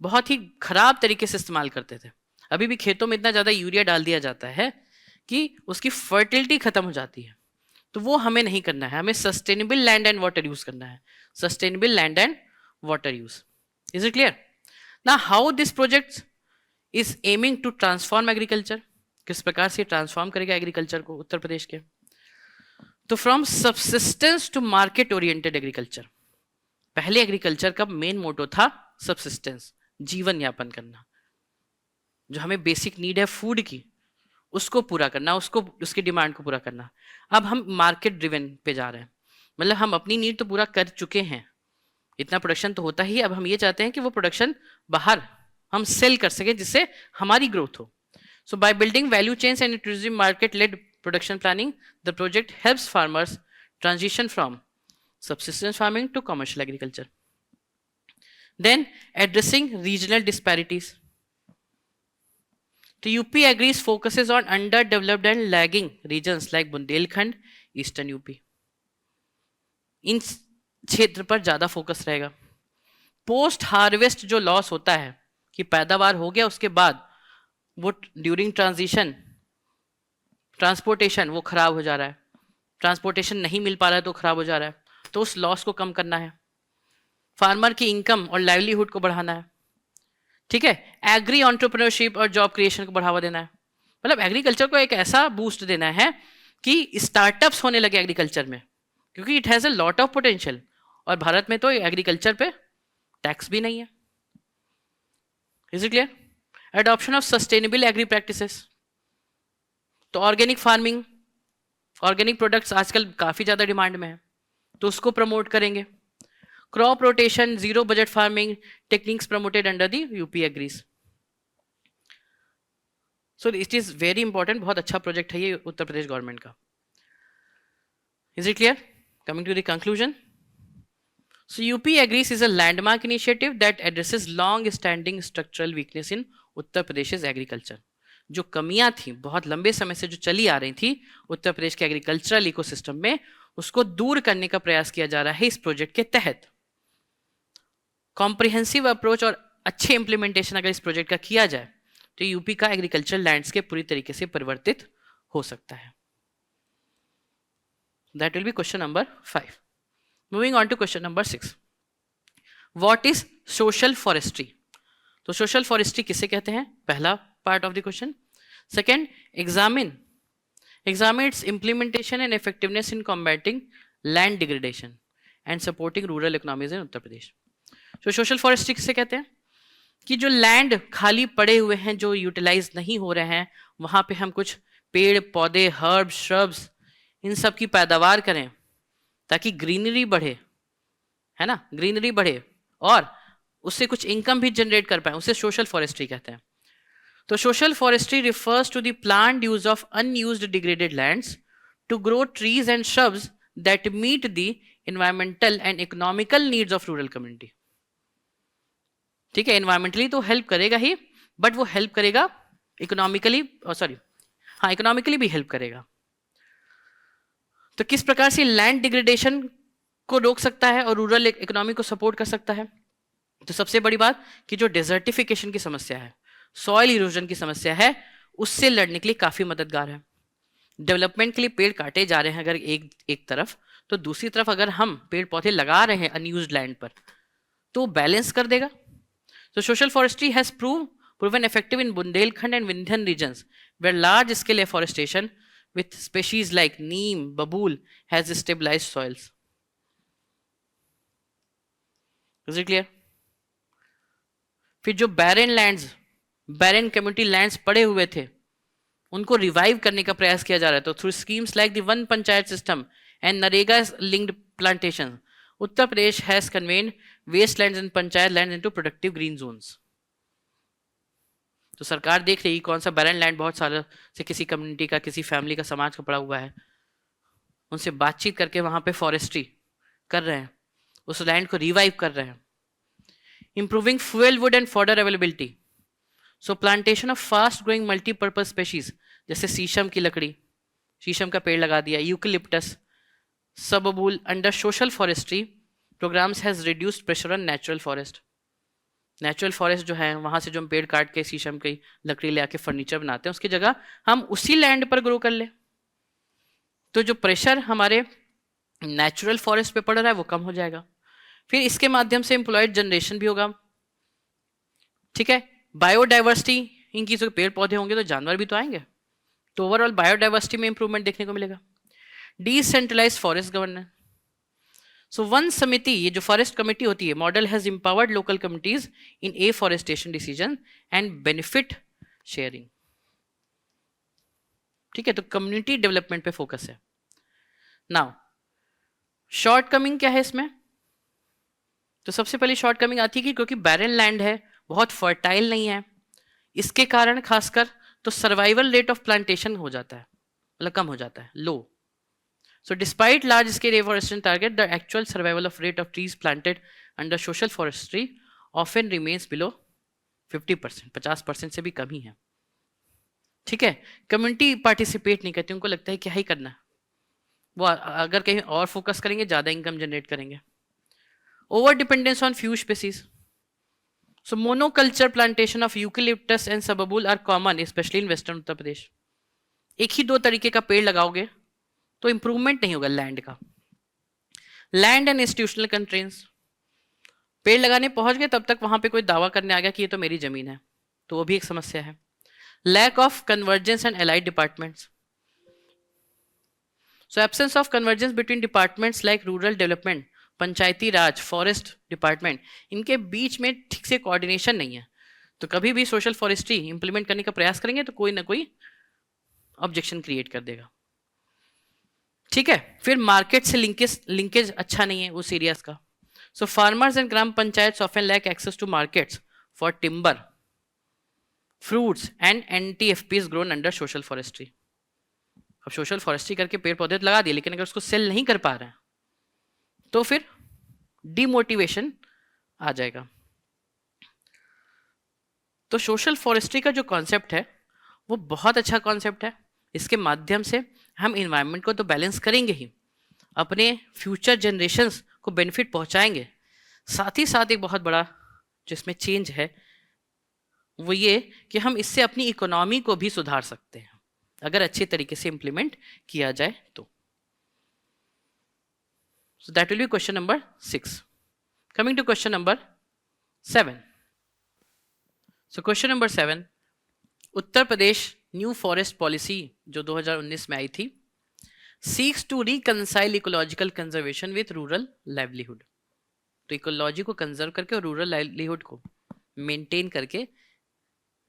बहुत ही खराब तरीके से इस्तेमाल करते थे। अभी भी खेतों में इतना ज़्यादा यूरिया डाल दिया जाता है कि उसकी फर्टिलिटी खत्म हो जाती है, तो वो हमें नहीं करना है। हमें sustainable land and water use करना है, sustainable land and water use. Is it clear? ना how this project is aiming to transform agriculture, किस प्रकार से ट्रांसफॉर्म करेगा एग्रीकल्चर को उत्तर प्रदेश के। तो from subsistence to market oriented agriculture, पहले एग्रीकल्चर का मेन मोटो था सबसिस्टेंस, जीवन यापन करना, जो हमें बेसिक नीड है फूड की उसको पूरा करना, उसको उसकी डिमांड को पूरा करना। अब हम मार्केट ड्रिवन पे जा रहे हैं, मतलब हम अपनी नीड तो पूरा कर चुके हैं, इतना प्रोडक्शन तो होता ही, अब हम ये चाहते हैं कि वो प्रोडक्शन बाहर हम सेल कर सकें जिससे हमारी ग्रोथ हो। So by building value chains and introducing market led production planning, the project helps farmers transition from subsistence farming to commercial agriculture. Then addressing regional disparities. The UP Agris focuses on underdeveloped and lagging regions like Bundelkhand, Eastern UP. इन क्षेत्र पर ज्यादा focus रहेगा। Post harvest जो loss होता है कि पैदावार हो गया उसके बाद वो ड्यूरिंग ट्रांजिशन ट्रांसपोर्टेशन वो खराब हो जा रहा है, ट्रांसपोर्टेशन नहीं मिल पा रहा है तो खराब हो जा रहा है, तो उस लॉस को कम करना है, फार्मर की इनकम और लाइवलीहुड को बढ़ाना है। ठीक है, एग्री एंटरप्रेन्योरशिप और जॉब क्रिएशन को बढ़ावा देना है, मतलब एग्रीकल्चर को एक ऐसा बूस्ट देना है कि स्टार्टअप्स होने लगे एग्रीकल्चर में, क्योंकि it has a lot of potential, और भारत में तो एग्रीकल्चर पे टैक्स भी नहीं है। Is it clear? Adoption of sustainable agri practices, तो ऑर्गेनिक फार्मिंग, ऑर्गेनिक प्रोडक्ट्स आजकल काफी ज्यादा डिमांड में है, तो उसको प्रमोट करेंगे। Crop rotation, zero budget farming techniques promoted under the UP AGREES. So it is very important, बहुत अच्छा प्रोजेक्ट है ये उत्तर प्रदेश गवर्नमेंट का। Is it clear? Coming to the conclusion, so UP AGREES is a landmark initiative that addresses long standing structural weakness in Uttar Pradesh agriculture. जो कमियां थी बहुत लंबे समय से जो चली आ रही थी उत्तर प्रदेश के एग्रीकल्चरल इकोसिस्टम में, उसको दूर करने का प्रयास किया जा रहा है इस प्रोजेक्ट के तहत। कॉम्प्रिहेंसिव अप्रोच और अच्छे इंप्लीमेंटेशन अगर इस प्रोजेक्ट का किया जाए तो यूपी का एग्रीकल्चरल लैंडस्केप पूरी तरीके से परिवर्तित हो सकता है। That will be question number 5। Moving on to question number 6, what is social forestry? तो सोशल फॉरेस्ट्री किसे कहते हैं, पहला part of the question. Second, examine its implementation and effectiveness in combating land degradation and supporting rural economies in Uttar Pradesh. तो social forestry किसे कहते हैं कि जो लैंड खाली पड़े हुए हैं, जो यूटिलाइज नहीं हो रहे हैं, वहां पे हम कुछ पेड़ पौधे, हर्ब, श्रब्स, इन सब की पैदावार करें ताकि ग्रीनरी बढ़े, है ना, ग्रीनरी बढ़े और उससे कुछ इनकम भी जनरेट कर पाए, उसे सोशल फॉरेस्ट्री कहते हैं। तो social forestry refers to the planned use of unused degraded lands to grow trees and shrubs that meet the environmental and economical needs of rural community। ठीक है, एनवायरमेंटली तो हेल्प करेगा ही, बट वो help करेगा economically, economically भी help करेगा। तो किस प्रकार से लैंड डिग्रेडेशन को रोक सकता है और रूरल इकोनॉमी को सपोर्ट कर सकता है? तो सबसे बड़ी बात कि जो डेजर्टिफिकेशन की समस्या है, सॉइल इरोजन की समस्या है, उससे लड़ने के लिए काफी मददगार है। डेवलपमेंट के लिए पेड़ काटे जा रहे हैं अगर एक तरफ, तो दूसरी तरफ अगर हम पेड़ पौधे लगा रहे हैं अनयूज्ड लैंड पर, तो बैलेंस कर देगा। तो social forestry has proven effective in Bundelkhand and Vindhyan regions where large scale afforestation with species like neem, babool has stabilized soils। Is it clear? फिर जो बैरन कम्युनिटी लैंड्स पड़े हुए थे उनको रिवाइव करने का प्रयास किया जा रहा है। तो through schemes like the one panchayat system and NREGA linked plantation, Uttar Pradesh has convened waste lands and panchayat lands into productive green zones. तो सरकार देख रही कौन सा बैरन लैंड बहुत सालों से किसी कम्युनिटी का, किसी फैमिली का, समाज का पड़ा हुआ है, उनसे बातचीत करके वहां पे फॉरेस्ट्री कर रहे हैं, उस लैंड को रिवाइव कर रहे हैं। Improving fuel wood and fodder availability, so plantation of fast growing multipurpose species, जैसे शीशम की लकड़ी, शीशम का पेड़ लगा दिया, eucalyptus, Sababul under social forestry programs has reduced pressure on natural forest. Natural forest जो है वहां से जो हम पेड़ काट के शीशम की लकड़ी ले आके फर्नीचर बनाते हैं, उसकी जगह हम उसी लैंड पर ग्रो कर ले, तो जो प्रेशर हमारे नेचुरल फॉरेस्ट पे पड़ रहा है वो कम हो जाएगा। फिर इसके माध्यम से एम्प्लॉयड जनरेशन भी होगा। ठीक है, बायोडाइवर्सिटी, इनकी जो पेड़ पौधे होंगे तो जानवर भी तो आएंगे, तो ओवरऑल बायोडाइवर्सिटी में इंप्रूवमेंट देखने को मिलेगा। डिसेंट्रलाइज फॉरेस्ट गवर्नेंस, सो वन समिति, ये जो फॉरेस्ट कमेटी होती है, model has empowered local committees in afforestation decision and benefit sharing. ठीक है, तो कम्युनिटी डेवलपमेंट पे फोकस है। नाउ शॉर्टकमिंग क्या है इसमें? तो सबसे पहले शॉर्टकमिंग आती है कि क्योंकि बैरन लैंड है, बहुत फर्टाइल नहीं है, इसके कारण खासकर तो सर्वाइवल रेट ऑफ प्लांटेशन हो जाता है, मतलब कम हो जाता है, लो। So despite large scale afforestation target, the actual survival of rate of trees planted under social forestry often remains below 50%, 50% से भी कम ही है। ठीक है, कम्युनिटी पार्टिसिपेट नहीं करती, उनको लगता है क्या ही करना है, वो अगर कहीं और फोकस करेंगे ज़्यादा इनकम जनरेट करेंगे। Over dependence on few species, so monoculture plantation of eucalyptus and subabul are common especially in western Uttar Pradesh. एक ही दो तरीके का पेड़ लगाओगे तो इंप्रूवमेंट नहीं होगा लैंड का। लैंड एंड इंस्टीट्यूशनल कंस्ट्रेंट्स, पेड़ लगाने पहुंच गए तब तक वहां पे कोई दावा करने आ गया कि ये तो मेरी जमीन है, तो वो भी एक समस्या है। Lack of convergence and allied departments, so absence of convergence between departments like rural development, Panchayati Raj, forest department, इनके बीच में ठीक से कोऑर्डिनेशन नहीं है, तो कभी भी सोशल फॉरेस्ट्री इंप्लीमेंट करने का प्रयास करेंगे तो कोई ना कोई ऑब्जेक्शन क्रिएट कर देगा। ठीक है, फिर मार्केट से लिंकेज अच्छा नहीं है उस एरियाज का। So farmers and gram panchayat often lack access to markets for timber, fruits and NTFPs grown under social forestry. अब सोशल फॉरेस्ट्री करके पेड़ पौधे लगा दिए, लेकिन अगर उसको सेल नहीं कर पा रहे हैं तो फिर डिमोटिवेशन आ जाएगा। तो सोशल फॉरेस्ट्री का जो कॉन्सेप्ट है वो बहुत अच्छा कॉन्सेप्ट है, इसके माध्यम से हम इन्वायरमेंट को तो बैलेंस करेंगे ही, अपने फ्यूचर जनरेशन्स को बेनिफिट पहुंचाएंगे, साथ ही साथ एक बहुत बड़ा जिसमें चेंज है वो ये कि हम इससे अपनी इकोनॉमी को भी सुधार सकते हैं अगर अच्छे तरीके से इंप्लीमेंट किया जाए तो। So that will be question number 6। Coming to question number 7। So question number 7, Uttar Pradesh new forest policy जो 2019 में आई थी seeks to reconcile ecological conservation with rural livelihood. तो इकोलॉजी को कंजर्व करके और रूरल लाइवलीहुड को मेंटेन करके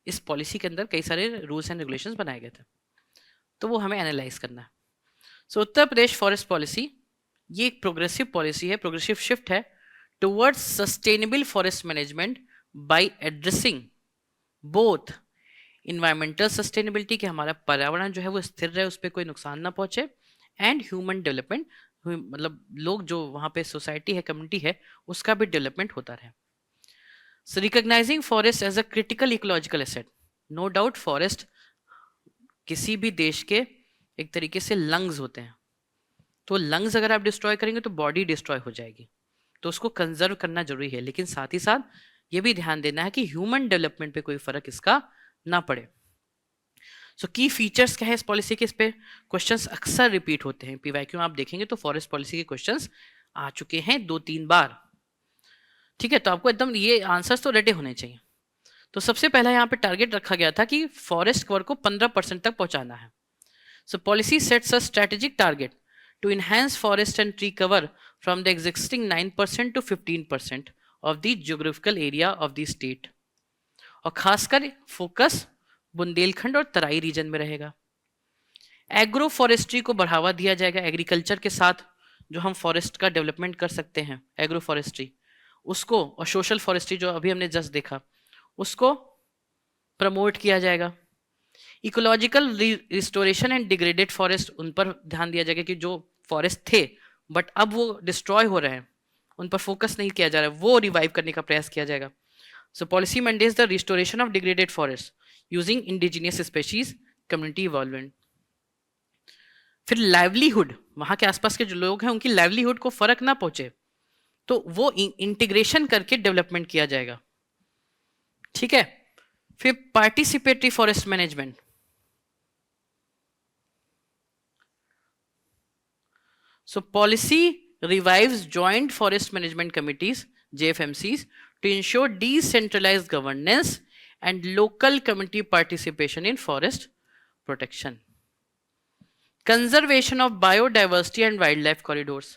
इस पॉलिसी के अंदर कई सारे रूल्स एंड रेगुलेशंस बनाए गए थे, तो वो हमें एनालाइज करना है। सो उत्तर प्रदेश फॉरेस्ट पॉलिसी ये एक प्रोग्रेसिव पॉलिसी है, प्रोग्रेसिव शिफ्ट है towards sustainable forest management by addressing both environmental sustainability, कि हमारा पर्यावरण जो है वो स्थिर रहे, उस पर कोई नुकसान ना पहुंचे, एंड ह्यूमन डेवलपमेंट, मतलब लोग जो वहाँ पे सोसाइटी है, कम्युनिटी है, उसका भी डेवलपमेंट होता रहे। So recognising forest as a critical ecological asset, no doubt forest किसी भी देश के एक तरीके से लंग्स होते हैं, तो लंग्स अगर आप डिस्ट्रॉय करेंगे तो बॉडी डिस्ट्रॉय हो जाएगी, तो उसको कंजर्व करना जरूरी है, लेकिन साथ ही साथ ये भी ध्यान देना है कि ह्यूमन डेवलपमेंट पे कोई फर्क इसका ना पड़े। सो की फीचर्स क्या है इस पॉलिसी के, इस पे क्वेश्चंस अक्सर रिपीट होते हैं, PYQ आप देखेंगे तो फॉरेस्ट पॉलिसी के क्वेश्चंस आ चुके हैं 2-3 बार। ठीक है, तो आपको एकदम ये आंसर्स तो रेडी होने चाहिए। तो सबसे पहला यहाँ पे टारगेट रखा गया था कि फॉरेस्ट कवर को 15% तक पहुंचाना है। So policy sets a strategic target to enhance forest and tree cover from the existing 9% to 15% of the geographical area of the state, और खासकर फोकस बुंदेलखंड और तराई रीजन में रहेगा। एग्रो फॉरेस्ट्री को बढ़ावा दिया जाएगा, एग्रीकल्चर के साथ जो हम फॉरेस्ट का डेवलपमेंट कर सकते हैं एग्रो फॉरेस्ट्री उसको, और सोशल फॉरेस्ट्री जो अभी हमने जस्ट देखा उसको प्रमोट किया जाएगा। Ecological restoration and degraded forest, उन पर ध्यान दिया जाएगा कि जो फॉरेस्ट थे बट अब वो डिस्ट्रॉय हो रहे हैं, उन पर फोकस नहीं किया जा रहा है, वो रिवाइव करने का प्रयास किया जाएगा। So policy mandates the restoration of degraded forests using indigenous species, community involvement. फिर लाइवलीहुड, वहां के आसपास के जो लोग हैं उनकी लाइवलीहुड को फर्क ना पहुंचे, तो वो इंटीग्रेशन करके डेवलपमेंट किया जाएगा। ठीक है। फिर participatory forest management, so policy revives joint forest management committees, JFMCs, to ensure decentralized governance and local community participation in forest protection. Conservation of biodiversity and wildlife corridors.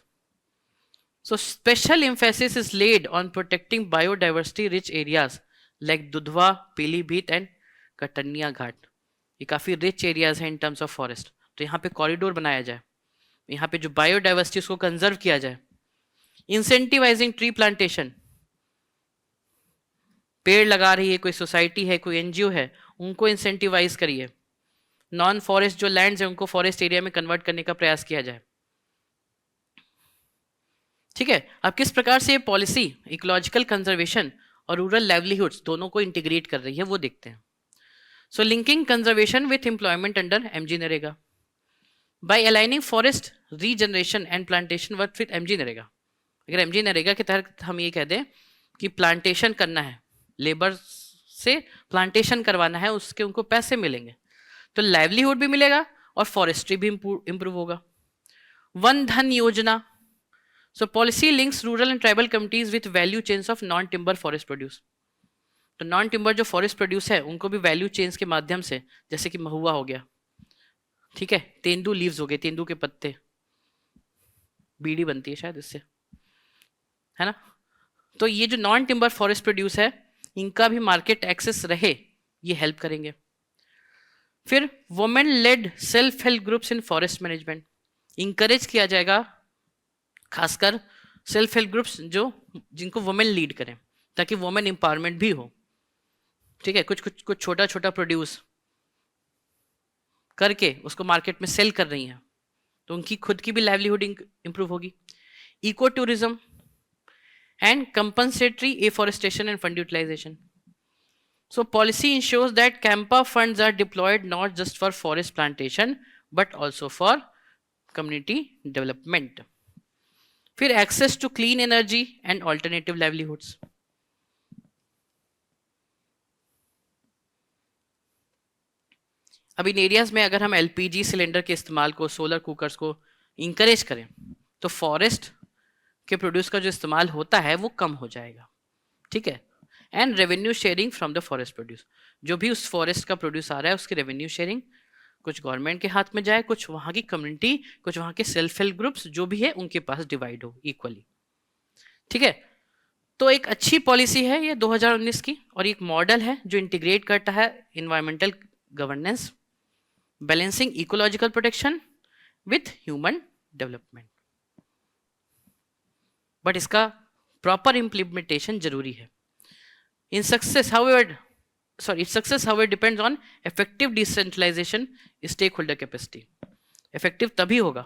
So special emphasis is laid on protecting biodiversity rich areas like Dudhwa, Pilibhit and Katania Ghat. ये काफी rich areas हैं in terms of forest, तो यहाँ पे corridor बनाया जाए, यहाँ पे जो बायोडाइवर्सिटी उसको कंजर्व किया जाए। इंसेंटिवाइजिंग ट्री प्लांटेशन, पेड़ लगा रही है कोई सोसाइटी है, कोई एनजीओ है, उनको इंसेंटिवाइज करिए। नॉन फॉरेस्ट जो लैंड्स है उनको फॉरेस्ट एरिया में कन्वर्ट करने का प्रयास किया जाए। ठीक है। अब किस प्रकार से ये पॉलिसी इकोलॉजिकल कंजर्वेशन और रूरल लाइवलीहुड्स दोनों को इंटीग्रेट कर रही है वो देखते हैं। So linking conservation with employment under MG NREGA by aligning forest regeneration and plantation work with MG NREGA. अगर एमजी नरेगा के तहत हम ये कह दें कि प्लांटेशन करना है, लेबर से प्लांटेशन करवाना है, उसके उनको पैसे मिलेंगे, तो लाइवलीहुड भी मिलेगा और फॉरेस्ट्री भी इंप्रूव होगा। वन धन योजना, so policy links rural and tribal communities with value chains of non timber forest produce। तो नॉन टिम्बर जो फॉरेस्ट प्रोड्यूस है उनको भी वैल्यू चेन्स के माध्यम से, जैसे कि महुआ हो गया, ठीक है, तेंदू लीव्स हो गए, तेंदू के पत्ते, बीड़ी बनती है शायद इससे, है ना। तो ये जो नॉन टिम्बर फॉरेस्ट प्रोड्यूस है इनका भी मार्केट एक्सेस रहे, ये हेल्प करेंगे। फिर women lead self help groups in forest management encourage किया जाएगा, खासकर सेल्फ हेल्प ग्रुप्स जो जिनको वुमेन लीड करें, ताकि वुमेन एम्पावरमेंट भी हो। ठीक है, कुछ छोटा छोटा प्रोड्यूस करके उसको मार्केट में सेल कर रही हैं, तो उनकी खुद की भी लाइवलीहुड इंप्रूव होगी। Eco tourism and compensatory afforestation and fund utilisation. So policy ensures that CAMPA funds are deployed not just for forest plantation but also for community development. फिर access to clean energy and alternative livelihoods. अब इन areas में अगर हम LPG cylinder के इस्तेमाल को, solar cookers को इंकरेज करें तो फॉरेस्ट के प्रोड्यूस का जो इस्तेमाल होता है वो कम हो जाएगा। ठीक है। And revenue sharing from the forest produce, जो भी उस फॉरेस्ट का प्रोड्यूस आ रहा है उसकी रेवेन्यू शेयरिंग कुछ गवर्नमेंट के हाथ में जाए, कुछ वहां की कम्युनिटी, कुछ वहां के सेल्फ हेल्प ग्रुप्स जो भी है उनके पास डिवाइड हो इक्वली। ठीक है। तो एक अच्छी पॉलिसी है ये 2019 की, और एक मॉडल है जो इंटीग्रेट करता है environmental governance, balancing ecological protection with human development. But इसका प्रॉपर इंप्लीमेंटेशन जरूरी है। In success however its success however depends on effective decentralization, stakeholder capacity। Effective तभी होगा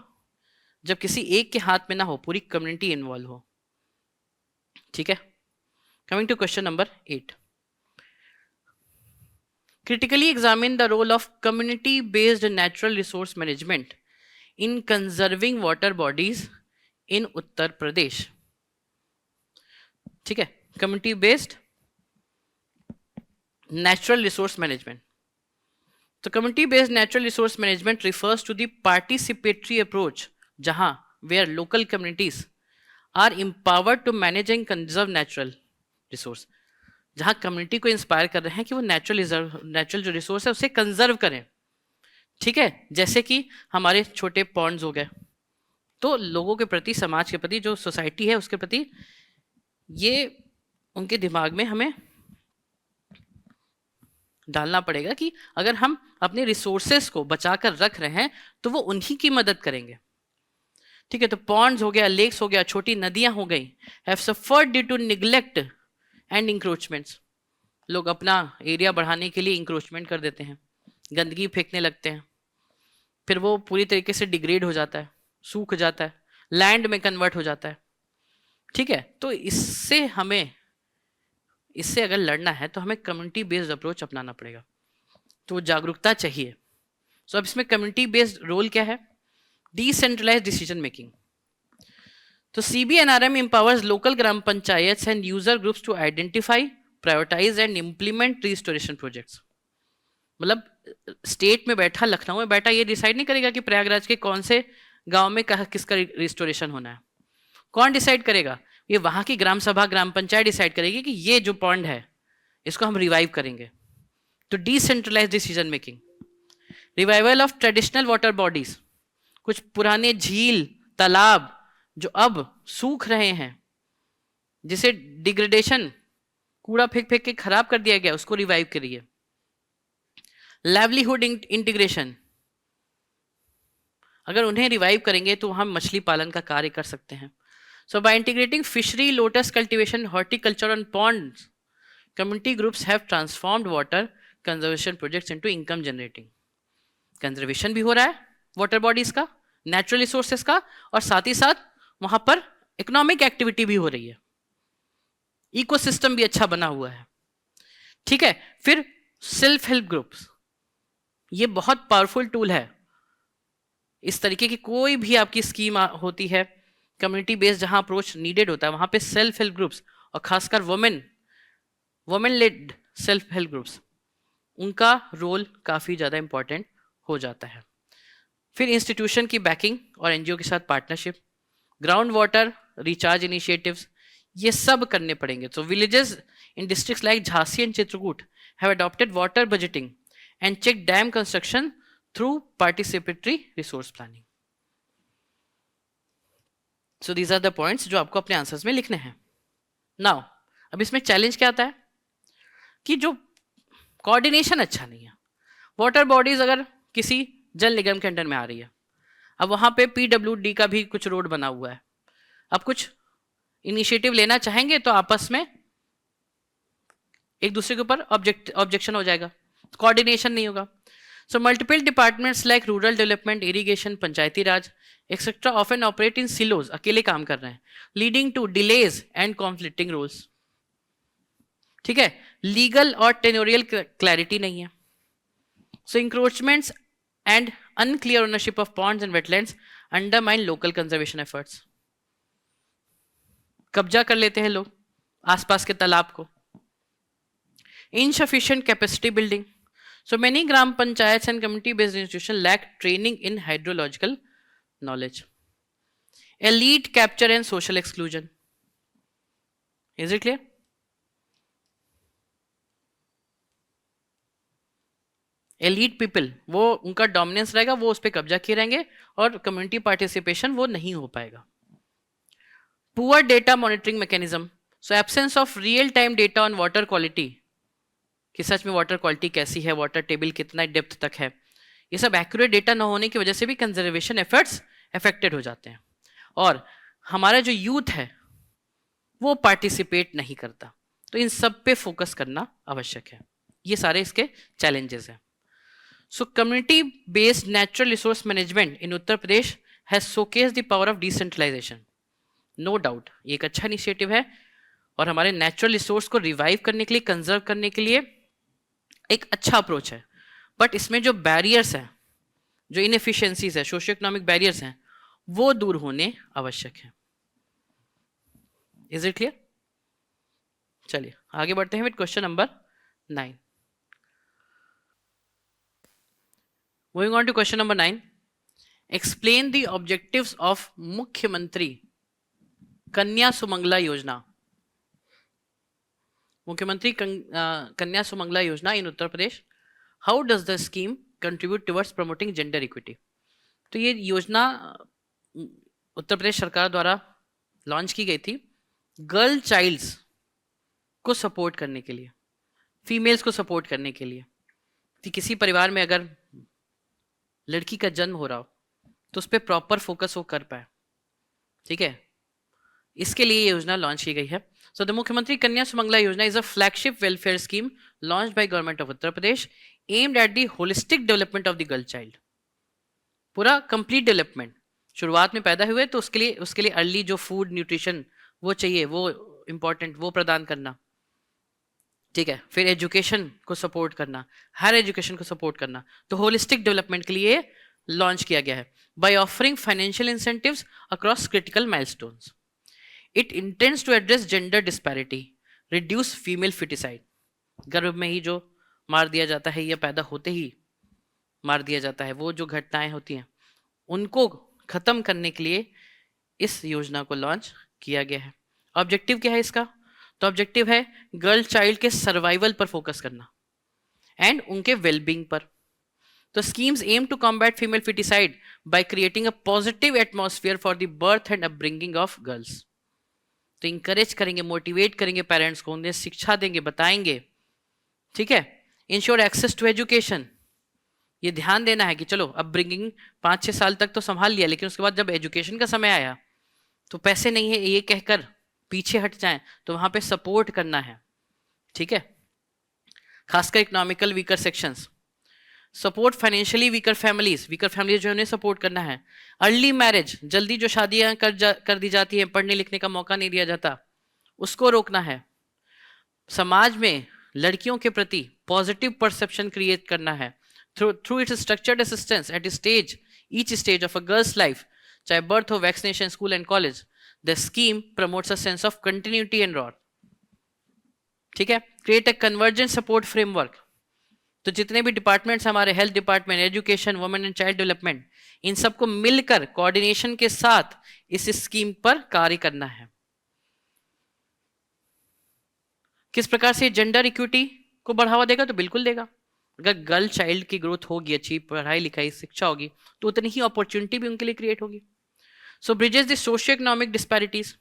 जब किसी एक के हाथ में ना हो, पूरी कम्युनिटी इन्वॉल्व हो। ठीक है। Coming to question number 8, critically examine the role of community based natural resource management in conserving water bodies in Uttar Pradesh. ठीक है, community based natural resource management. So community based natural resource management refers to the participatory approach jahan where local communities are empowered to manage and conserve natural resource। जहां community को inspire कर रहे हैं कि वो natural जो resource है उसे कंजर्व करें। ठीक है, जैसे कि हमारे छोटे पॉन्ड्स हो गए, तो लोगों के प्रति, समाज के प्रति, जो सोसाइटी है उसके प्रति, ये उनके दिमाग में हमें डालना पड़ेगा कि अगर हम अपने रिसोर्सेस को बचाकर रख रहे हैं तो वो उन्हीं की मदद करेंगे। ठीक है, तो पॉन्ड्स हो गया, लेक्स हो गया, छोटी नदियां हो गई, have suffered due to neglect and encroachments. लोग अपना एरिया बढ़ाने के लिए इंक्रोचमेंट कर देते हैं, गंदगी फेंकने लगते हैं, फिर वो पूरी तरीके से डिग्रेड हो जाता है, सूख जाता है, लैंड में कन्वर्ट हो जाता है। ठीक है, तो इससे अगर लड़ना है तो हमें कम्युनिटी बेस्ड अप्रोच अपनाना पड़ेगा, तो जागरूकता चाहिए। सो अब इसमें कम्युनिटी बेस्ड रोल क्या है? Decentralise decision making. तो CBNRM empowers local gram panchayats and user groups to identify, prioritize and implement restoration projects। मतलब स्टेट में बैठा, लखनऊ में बैठा, ये डिसाइड नहीं करेगा कि प्रयागराज के कौन से गांव में कहा किसका रिस्टोरेशन होना है। कौन डिसाइड करेगा? ये वहां की ग्राम सभा, ग्राम पंचायत डिसाइड करेगी कि ये जो पॉन्ड है इसको हम रिवाइव करेंगे। तो decentralise decision making. Revival of traditional water bodies, कुछ पुराने झील, तालाब जो अब सूख रहे हैं, जिसे डिग्रेडेशन, कूड़ा फेंक फेंक के खराब कर दिया गया, उसको रिवाइव करिए। लाइवलीहुड इंटीग्रेशन, अगर उन्हें रिवाइव करेंगे तो हम मछली पालन का कार्य कर सकते हैं। So by integrating fishery, lotus cultivation, horticulture and ponds, community groups have transformed water conservation projects into income generating. Conservation भी हो रहा है वाटर बॉडीज का, नेचुरल रिसोर्सेस का, और साथ ही साथ वहां पर इकोनॉमिक एक्टिविटी भी हो रही है, इकोसिस्टम भी अच्छा बना हुआ है। ठीक है, फिर सेल्फ हेल्प ग्रुप्स, ये बहुत पावरफुल टूल है। इस तरीके की कोई भी आपकी स्कीम होती है कम्युनिटी बेस्ड, जहां अप्रोच नीडेड होता है, वहां पे सेल्फ हेल्प ग्रुप्स, और खासकर women lead self help groups, उनका रोल काफी ज्यादा इंपॉर्टेंट हो जाता है। फिर इंस्टीट्यूशन की बैकिंग और एनजीओ के साथ partnership, ground water recharge initiatives, ये सब करने पड़ेंगे। तो villages in districts like Jhansi and Chitrakoot have adopted water budgeting and check dam construction through participatory resource planning. So these are the points जो आपको अपने आंसर्स में लिखने हैं। नाउ अब इसमें चैलेंज क्या आता है कि जो कोऑर्डिनेशन अच्छा नहीं है। वाटर बॉडीज अगर किसी जल निगम के अंडर में आ रही है, अब वहां पे PWD का भी कुछ रोड बना हुआ है, अब कुछ इनिशिएटिव लेना चाहेंगे तो आपस में एक दूसरे के ऊपर ऑब्जेक्शन हो जाएगा, कोऑर्डिनेशन नहीं होगा। So multiple departments like rural development, irrigation, Panchayati Raj etcetera often operate in silos, अकेले काम कर रहे हैं, leading to delays and conflicting rules. ठीक है, लीगल और टेनोरियल क्लैरिटी नहीं है। So encroachments and unclear ownership of ponds and wetlands undermine local conservation efforts। कब्जा कर लेते हैं लोग आसपास के तालाब को। Insufficient capacity building, so many gram panchayats and community based institutions lack training in hydrological knowledge। Elite capture and social exclusion, is it clear? Elite people, वो उनका डोमिनेंस रहेगा, वो उस पर कब्जा किए रहेंगे और कम्युनिटी पार्टिसिपेशन वो नहीं हो पाएगा। Poor data monitoring mechanism, so absence of real time data on water quality, कि सच में वाटर क्वालिटी कैसी है, वाटर टेबल कितना डेप्थ तक है, ये सब एक्यूरेट डेटा न होने की वजह से भी कंजर्वेशन एफर्ट्स अफेक्टेड हो जाते हैं। और हमारा जो यूथ है वो पार्टिसिपेट नहीं करता, तो इन सब पे फोकस करना आवश्यक है। ये सारे इसके चैलेंजेस हैं। So community-based natural resource management in Uttar Pradesh has showcased the power of decentralization. No doubt, ये एक अच्छा इनिशिएटिव है और हमारे नेचुरल रिसोर्स को रिवाइव करने के लिए, कंजर्व करने के लिए एक अच्छा अप्रोच है। बट इसमें जो बैरियर्स हैं, जो इनएफिशिएंसीज है, सोशियो इकोनॉमिक बैरियर्स हैं, वो दूर होने आवश्यक है। Is it clear? चलिए आगे बढ़ते हैं with question number 9। Moving on to question number 9. Explain the objectives of Mukhyamantri Kanya Sumangla Yojana. Mukhyamantri Kanya Sumangla Yojana in Uttar Pradesh. How does the scheme contribute towards promoting gender equity? तो ये योजना उत्तर प्रदेश सरकार द्वारा launch की गई थी girl child's को support करने के लिए, फीमेल्स को सपोर्ट करने के लिए, कि किसी परिवार में अगर लड़की का जन्म हो रहा हो तो उस पर प्रॉपर फोकस वो कर पाए। ठीक है, इसके लिए ये योजना लॉन्च की गई है। सो द मुख्यमंत्री Kanya Sumangala Yojana is a flagship welfare scheme launch by government of Uttar Pradesh aimed at the holistic development of the girl child. पूरा कंप्लीट डेवलपमेंट, शुरुआत में पैदा हुए तो उसके लिए अर्ली जो फूड न्यूट्रिशन वो चाहिए, वो इंपॉर्टेंट, वो प्रदान करना। ठीक है, फिर एजुकेशन को सपोर्ट करना, हायर एजुकेशन को सपोर्ट करना। तो होलिस्टिक डेवलपमेंट के लिए लॉन्च किया गया है by offering financial incentives across critical milestones. It intends to address gender disparity, reduce female foeticide. गर्भ में ही जो मार दिया जाता है या पैदा होते ही मार दिया जाता है, वो जो घटनाएं होती हैं उनको खत्म करने के लिए इस योजना को लॉन्च किया गया है. ऑब्जेक्टिव क्या है इसका? तो ऑब्जेक्टिव है गर्ल चाइल्ड के सर्वाइवल पर फोकस करना एंड उनके वेलबींग पर. तो schemes aim to combat female foeticide by creating a positive atmosphere for the birth and upbringing of girls. तो इंकरेज करेंगे, मोटिवेट करेंगे पेरेंट्स को, उन्हें शिक्षा देंगे, बताएंगे. ठीक है. इंश्योर एक्सेस टू एजुकेशन, ये ध्यान देना है कि चलो अपब्रिंगिंग 5-6 साल तक तो संभाल लिया, लेकिन उसके बाद जब एजुकेशन का समय आया तो पैसे नहीं है ये कहकर पीछे हट जाएं, तो वहां पे सपोर्ट करना है. ठीक है. खासकर economical weaker sections, support financially weaker families जो उन्हें सपोर्ट करना है. अर्ली मैरिज, जल्दी जो शादियां कर दी जाती है, पढ़ने लिखने का मौका नहीं दिया जाता, उसको रोकना है. समाज में लड़कियों के प्रति पॉजिटिव परसेप्शन क्रिएट करना है through its structured assistance at each stage of a girl's life, चाहे बर्थ हो, vaccination, school and college. The scheme promotes a sense of continuity and road. ठीक है. Create a convergent support framework. तो जितने भी departments हमारे, health department, education, women and child development, इन सबको मिलकर कोऑर्डिनेशन के साथ इस स्कीम पर कार्य करना है. किस प्रकार से जेंडर इक्विटी को बढ़ावा देगा? तो बिल्कुल देगा. अगर गर्ल चाइल्ड की ग्रोथ होगी, अच्छी पढ़ाई लिखाई शिक्षा होगी, तो उतनी ही अपॉर्चुनिटी भी उनके लिए क्रिएट होगी. So bridges the socio economic disparities.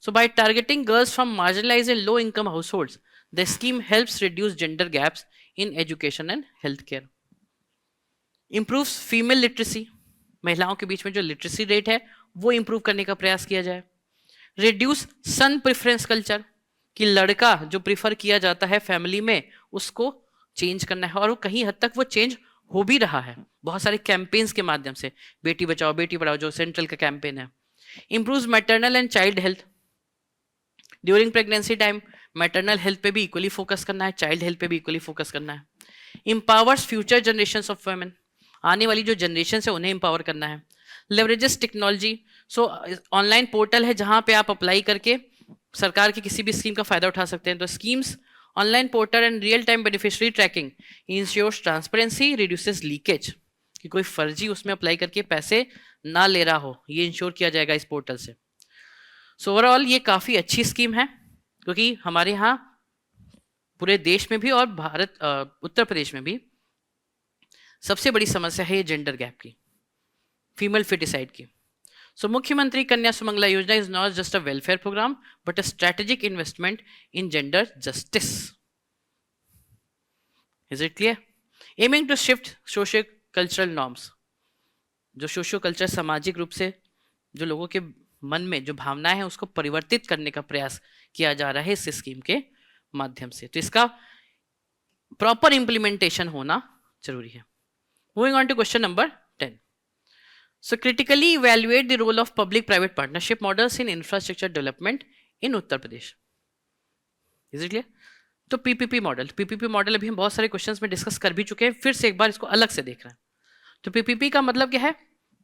So by targeting girls from marginalized and low income households, the scheme helps reduce gender gaps in education and healthcare. Improves female literacy. महिलाओं के बीच में जो literacy rate है वो improve करने का प्रयास किया जाए. Reduce son preference culture, कि लड़का जो प्रिफर किया जाता है फैमिली में उसको चेंज करना है, और वो कहीं हद तक वो चेंज हो भी रहा है बहुत सारे कैंपेन्स के माध्यम से. बेटी बचाओ बेटी पढ़ाओ जो सेंट्रल का कैंपेन है. Improves maternal and child health. During pregnancy time maternal health पे भी इक्वली फोकस करना है, चाइल्ड हेल्थ पे भी इक्वली फोकस करना है. इंपावर्स फ्यूचर जनरेशंस ऑफ वुमेन, आने वाली जो जनरेशन है उन्हें इंपावर करना है. Leverages technology. सो ऑनलाइन पोर्टल है जहां पे आप अप्लाई करके सरकार की किसी भी स्कीम का फायदा उठा सकते हैं. तो schemes online portal and real time beneficiary tracking ensures transparency, reduces leakage, कि कोई फर्जी उसमें अप्लाई करके पैसे ना ले रहा हो, ये इंश्योर किया जाएगा इस पोर्टल से. सो ओवरऑल ये काफ़ी अच्छी स्कीम है, क्योंकि हमारे यहाँ पूरे देश में भी और भारत उत्तर प्रदेश में भी सबसे बड़ी समस्या है ये जेंडर गैप की, फीमेल फिटिसाइड की. So Mukhyamantri Kanya Sumangala Yojana is not just a welfare programme but a strategic investment in gender justice. Is it clear? Aiming to shift socio cultural norms, जो सोशियो कल्चर सामाजिक रूप से जो लोगों के मन में जो भावनाएं हैं उसको परिवर्तित करने का प्रयास किया जा रहा है इस स्कीम के माध्यम से. तो इसका प्रॉपर इंप्लीमेंटेशन होना जरूरी है. Moving on to question number 10. So critically evaluate the role of public private partnership models in infrastructure development in Uttar Pradesh. Is it clear? तो पीपीपी मॉडल अभी हम बहुत सारे क्वेश्चंस में डिस्कस कर भी चुके हैं, फिर से एक बार इसको अलग से देख रहे हैं. तो पीपीपी का मतलब क्या है?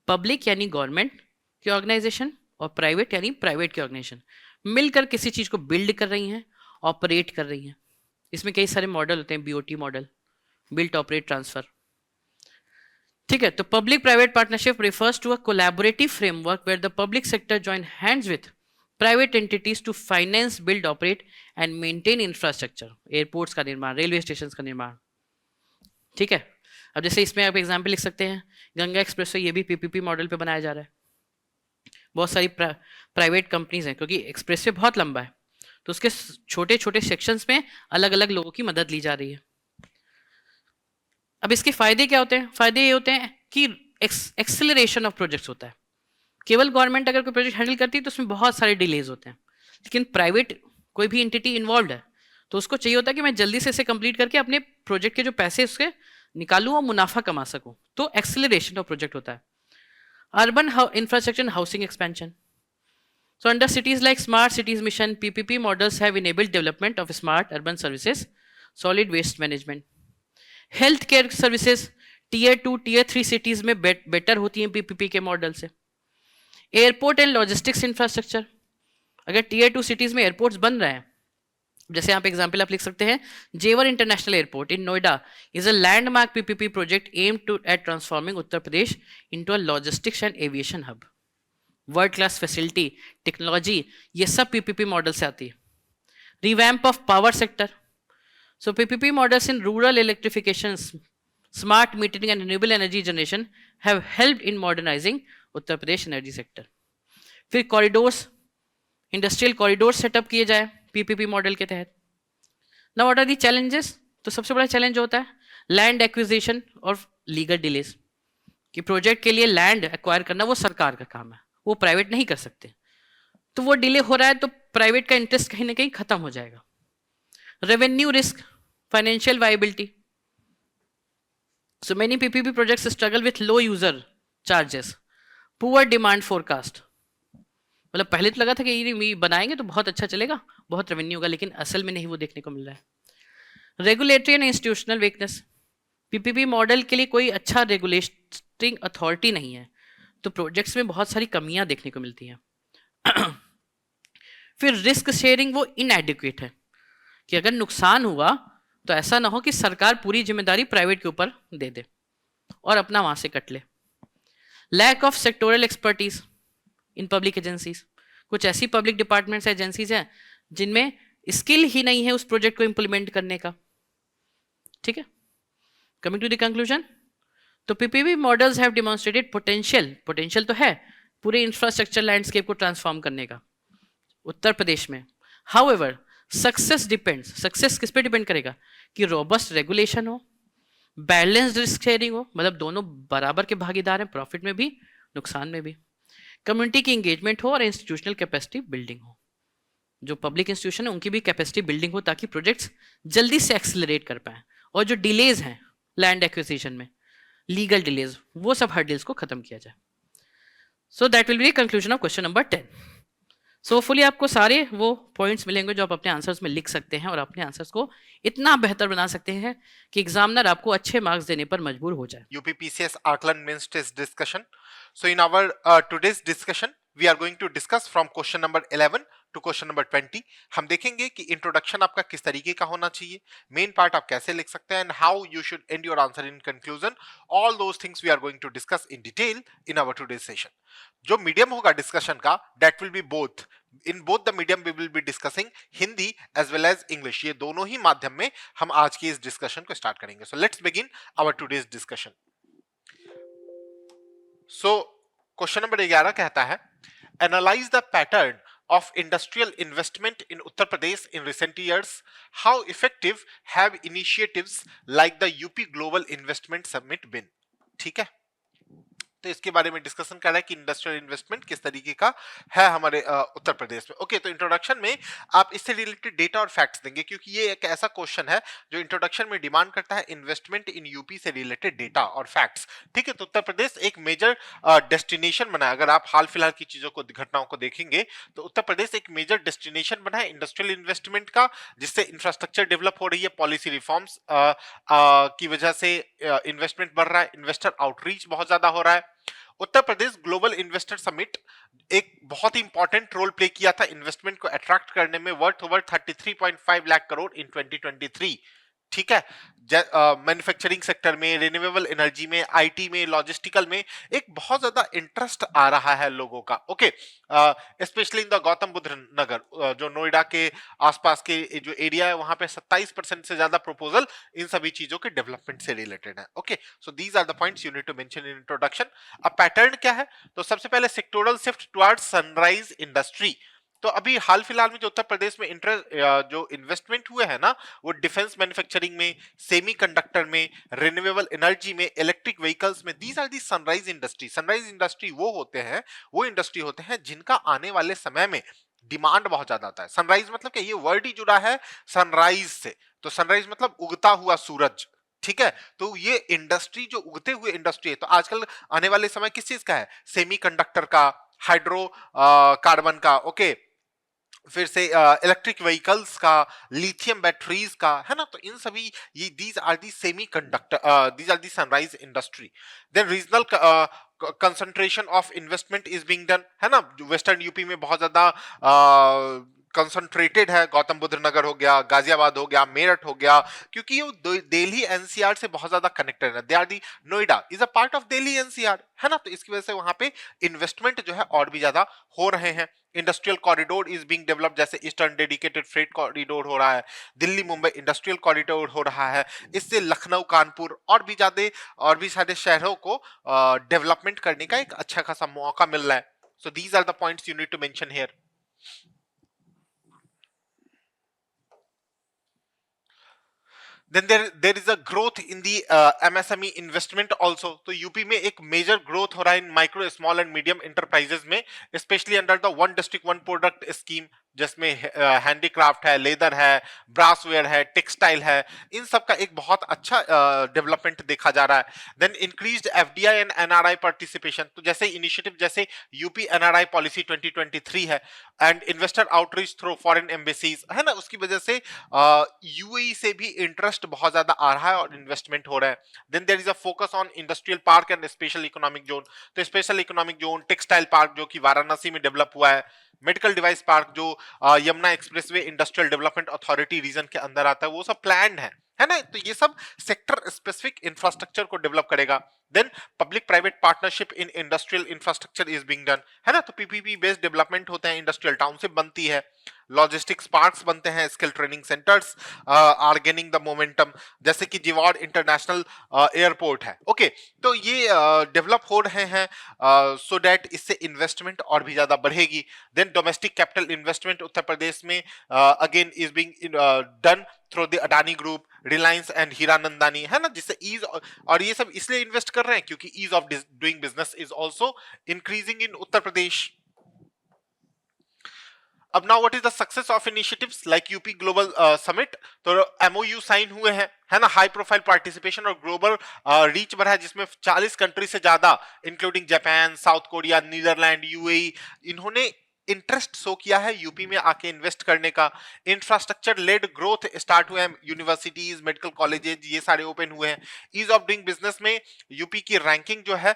पब्लिक यानी गवर्नमेंट की ऑर्गेनाइजेशन और प्राइवेट यानी प्राइवेट की ऑर्गेनाइजेशन मिलकर किसी चीज को बिल्ड कर रही हैं, ऑपरेट कर रही हैं. इसमें कई सारे मॉडल होते हैं, BOT model, built operate transfer. ठीक है. तो public private partnership refers to a collaborative framework where the public sector join hands with private entities to finance, build, operate and maintain infrastructure, airports का निर्माण, railway station का निर्माण. ठीक है. अब जैसे इसमें आप एग्जाम्पल लिख सकते हैं, गंगा एक्सप्रेसवे, ये भी पीपीपी मॉडल पे बनाया जा रहा है. बहुत सारी प्राइवेट कंपनीज हैं, क्योंकि एक्सप्रेसवे बहुत लंबा है तो उसके छोटे छोटे सेक्शंस में अलग अलग लोगों की मदद ली जा रही है. अब इसके फायदे क्या होते हैं? फायदे ये होते हैं कि एक्सेलरेशन ऑफ प्रोजेक्ट्स होता है. केवल गवर्नमेंट अगर कोई प्रोजेक्ट हैंडल करती है तो उसमें बहुत सारे डिलेज होते हैं, लेकिन प्राइवेट कोई भी एंटिटी इन्वॉल्व है तो उसको चाहिए होता है कि मैं जल्दी से इसे कंप्लीट करके अपने प्रोजेक्ट के जो पैसे उसके निकालूं और मुनाफा कमा सकूं. तो एक्सेलरेशन ऑफ प्रोजेक्ट होता है. Urban infrastructure and housing expansion. So under cities like Smart Cities Mission, PPP models have enabled development of smart urban services, solid waste management, healthcare services, tier 2 tier 3 cities में better होती हैं PPP के model से। Airport and logistics infrastructure, अगर tier 2 cities में airports बन रहे हैं, जैसे यहाँ पे एग्जाम्पल आप लिख सकते हैं, Jewar international airport in Noida is a landmark PPP project aim to at transforming Uttar Pradesh into a logistics and aviation hub. World class facility, technology, ये सब पीपीपी मॉडल से आती है। Revamp of power sector, so PPP models in rural electrification, smart metering and renewable energy generation have helped in modernising Uttar Pradesh energy sector. फिर corridors, industrial corridor setup किए जाए PPP model के तहत। Now what are the challenges, तो सबसे बड़ा challenge होता है लैंड एक्विजिशन और लीगल डिलेज, कि प्रोजेक्ट के लिए लैंड एक्वायर करना वो सरकार का काम है, वो प्राइवेट नहीं कर सकते, तो वो डिले हो रहा है तो प्राइवेट का इंटरेस्ट कहीं ना कहीं खत्म हो जाएगा। Revenue risk, financial viability, so many PPP projects struggle with low user charges, poor demand forecast, मतलब पहले तो लगा था कि ये बनाएंगे तो बहुत अच्छा चलेगा, बहुत रेवेन्यू होगा, लेकिन असल में नहीं वो देखने को मिल रहा है। Regulatory and institutional weakness, PPP model के लिए कोई अच्छा रेगुलेटिंग अथॉरिटी नहीं है, तो प्रोजेक्ट्स में बहुत सारी कमियां देखने को मिलती हैं। फिर रिस्क शेयरिंग वो इनएडिक्वेट है, कि अगर नुकसान हुआ तो ऐसा ना हो कि सरकार पूरी जिम्मेदारी प्राइवेट के ऊपर दे दे और अपना वहां से कट ले। Lack of sectoral expertise in public agencies, कुछ ऐसी पब्लिक डिपार्टमेंट्स एजेंसीज हैं जिनमें स्किल ही नहीं है उस प्रोजेक्ट को इंप्लीमेंट करने का। ठीक है, कमिंग टू द कंक्लूजन, तो PPP models have demonstrated potential तो है पूरे इंफ्रास्ट्रक्चर लैंडस्केप को ट्रांसफॉर्म करने का उत्तर प्रदेश में। हाउएवर सक्सेस किस पे डिपेंड करेगा, कि रोबस्ट रेगुलेशन हो, बैलेंस्ड रिस्क शेयरिंग हो, मतलब दोनों बराबर के भागीदार हैं, प्रॉफिट में भी नुकसान में भी, कम्युनिटी की एंगेजमेंट हो और इंस्टीट्यूशनल कैपेसिटी बिल्डिंग हो, जो पब्लिक इंस्टीट्यूशन है उनकी भी कैपेसिटी बिल्डिंग हो ताकि प्रोजेक्ट्स जल्दी से एक्सेलरेट कर पाए, और जो डिलेज हैं लैंड एक्विजिशन में, लीगल डिलेज, वो सब हर्डल्स को खत्म किया जाए। सो that will B conclusion of question number 10। So hopefully आपको सारे वो पॉइंट्स मिलेंगे जो आप अपने आंसर्स में लिख सकते हैं और अपने आंसर्स को इतना बेहतर बना सकते हैं कि एग्जामिनर आपको अच्छे मार्क्स देने पर मजबूर हो जाए। UPPCS आकलन mains test discussion. So in our today's discussion we are going to discuss from question number 11 to question number 20। हम देखेंगे कि इंट्रोडक्शन आपका किस तरीके का होना चाहिए, मेन पार्ट आप कैसे लिख सकते हैं, and how you should end your answer in conclusion. All those things we are going to discuss in detail in our today's session. जो मीडियम होगा डिस्कशन का, that will be both, in both the medium we will be discussing Hindi as well as English. ये दोनों ही माध्यम में हम आज की इस डिस्कशन को स्टार्ट करेंगे। So let's begin our today's discussion. So question number 11 कहता है, analyse the pattern of industrial investment in Uttar Pradesh in recent years. How effective have initiatives like the UP Global Investment Summit been? ठीक है, तो इसके बारे में discussion कर रहा है कि इंडस्ट्रियल इन्वेस्टमेंट किस तरीके का है हमारे उत्तर प्रदेश में। ओके, तो इंट्रोडक्शन में आप इससे रिलेटेड डेटा और फैक्ट्स देंगे, क्योंकि ये एक ऐसा क्वेश्चन है जो इंट्रोडक्शन में डिमांड करता है इन्वेस्टमेंट इन यूपी से रिलेटेड डेटा और फैक्ट्स। ठीक है, तो उत्तर प्रदेश एक मेजर डेस्टिनेशन बना है। अगर आप हाल फिलहाल की चीजों को, घटनाओं को देखेंगे तो उत्तर प्रदेश एक मेजर डेस्टिनेशन बना है इंडस्ट्रियल इन्वेस्टमेंट का, जिससे इंफ्रास्ट्रक्चर डेवलप हो रही है, पॉलिसी रिफॉर्म्स की वजह से इन्वेस्टमेंट बढ़ रहा है, इन्वेस्टर आउटरीच बहुत ज्यादा हो रहा है। उत्तर प्रदेश ग्लोबल इन्वेस्टर समिट एक बहुत ही इंपॉर्टेंट रोल प्ले किया था इन्वेस्टमेंट को अट्रैक्ट करने में, वर्थ ओवर 33.5 लाख करोड़ इन 2023। ठीक है, मैन्युफैक्चरिंग सेक्टर में, रिन्यूएबल एनर्जी में, आईटी में, लॉजिस्टिकल में एक बहुत ज्यादा इंटरेस्ट आ रहा है लोगों का। Okay, especially in the Gautam Buddh Nagar, जो नोएडा के आसपास के जो एरिया है, वहां पे 27% से ज्यादा प्रपोजल इन सभी चीजों के डेवलपमेंट से रिलेटेड है। Okay, so these are the points you need to mention in introduction. अब पैटर्न क्या है, तो सबसे पहले sectoral shift towards sunrise industry. तो अभी हाल फिलहाल में जो उत्तर प्रदेश में जो इन्वेस्टमेंट हुए हैं ना, वो डिफेंस मैन्युफैक्चरिंग में, सेमीकंडक्टर में, रिन्यूएबल एनर्जी में, इलेक्ट्रिक व्हीकल्स में। These are the sunrise industry. Sunrise industry वो इंडस्ट्री होते हैं जिनका आने वाले समय में डिमांड बहुत ज्यादा आता है। सनराइज मतलब क्या, ये वर्ड ही जुड़ा है सनराइज से, तो सनराइज मतलब उगता हुआ सूरज। ठीक है, तो ये इंडस्ट्री जो उगते हुए इंडस्ट्री है, तो आजकल आने वाले समय किस चीज का है, सेमीकंडक्टर का, हाइड्रो कार्बन का। ओके, फिर से इलेक्ट्रिक व्हीकल्स का, लिथियम बैटरीज का, है ना। तो इन सभी ये these are the semiconductor, these are the sunrise industry. Then regional concentration of investment is being done, है ना। वेस्टर्न यूपी में बहुत ज्यादा कंसंट्रेटेड है, गौतम बुद्ध नगर हो गया, गाजियाबाद हो गया, मेरठ हो गया, क्योंकि ये दिल्ली एनसीआर से बहुत ज्यादा कनेक्टेड है। They are the, Noida is a part of Delhi NCR, है ना। तो इसकी वजह से वहां पे इन्वेस्टमेंट जो है और भी ज्यादा हो रहे हैं। Industrial corridor is being developed, जैसे ईस्टर्न डेडिकेटेड फ्रेट कॉरिडोर हो रहा है, दिल्ली मुंबई इंडस्ट्रियल कॉरिडोर हो रहा है। इससे लखनऊ, कानपुर और भी सारे शहरों को डेवलपमेंट करने का एक अच्छा खासा मौका मिल रहा है। So these are the points you need to mention here. Then there is a growth in the MSME investment also. तो यूपी में एक मेजर ग्रोथ हो रहा है इन micro small and medium enterprises में, especially under the one district one product scheme, जिसमें handicraft है, लेदर है, ब्रासवेयर है, टेक्सटाइल है, इन सब का एक बहुत अच्छा डेवलपमेंट देखा जा रहा है। Then increased FDI and NRI participation, तो जैसे इनिशिएटिव जैसे यूपी एनआरआई पॉलिसी 2023 है, and investor outreach through foreign embassies, है ना, उसकी वजह से यूएई से भी इंटरेस्ट बहुत ज्यादा आ रहा है और इन्वेस्टमेंट हो रहा है। Then there is a focus on industrial park and special economic zone, तो special economic zone, textile park जो कि वाराणसी में डेवलप हुआ है, मेडिकल डिवाइस पार्क जो Yamuna expressway industrial development authority region के अंदर आता है, वो सब प्लान्ड है ना। तो ये सब सेक्टर स्पेसिफिक इंफ्रास्ट्रक्चर को डेवलप करेगा। Then public private partnership in industrial infrastructure is being done, है ना। तो पीपीपी बेस्ड डेवलपमेंट होते हैं, इंडस्ट्रियल टाउनशिप बनती है, लॉजिस्टिक्स पार्क्स बनते हैं, skill training centres are gaining the momentum, जैसे कि जिवाड़ इंटरनेशनल एयरपोर्ट है। ओके, तो ये डेवलप हो रहे हैं सो दैट इससे इन्वेस्टमेंट और भी ज्यादा बढ़ेगी। Then domestic capital investment Uttar Pradesh में again is being done through the Adani group, Reliance and Hiranandani, है ना, जिससे ईज, और ये सब इसलिए इन्वेस्ट कर रहे हैं क्योंकि ease of doing business is also increasing in Uttar Pradesh. अब now what is the success of initiatives like UP global summit, तो एमओयू साइन हुए हैं, है ना, हाई प्रोफाइल पार्टिसिपेशन और ग्लोबल रीच बढ़ा है, जिसमें 40 कंट्री से ज्यादा including Japan, South Korea, Netherland, UAE, इन्होंने इंटरेस्ट शो किया है यूपी में आके इन्वेस्ट करने का। इंफ्रास्ट्रक्चर लेड ग्रोथ स्टार्ट हुए हैं, यूनिवर्सिटीज, मेडिकल कॉलेजेस, ये सारे ओपन हुए हैं। ईज ऑफ डूइंग बिजनेस में यूपी की रैंकिंग जो है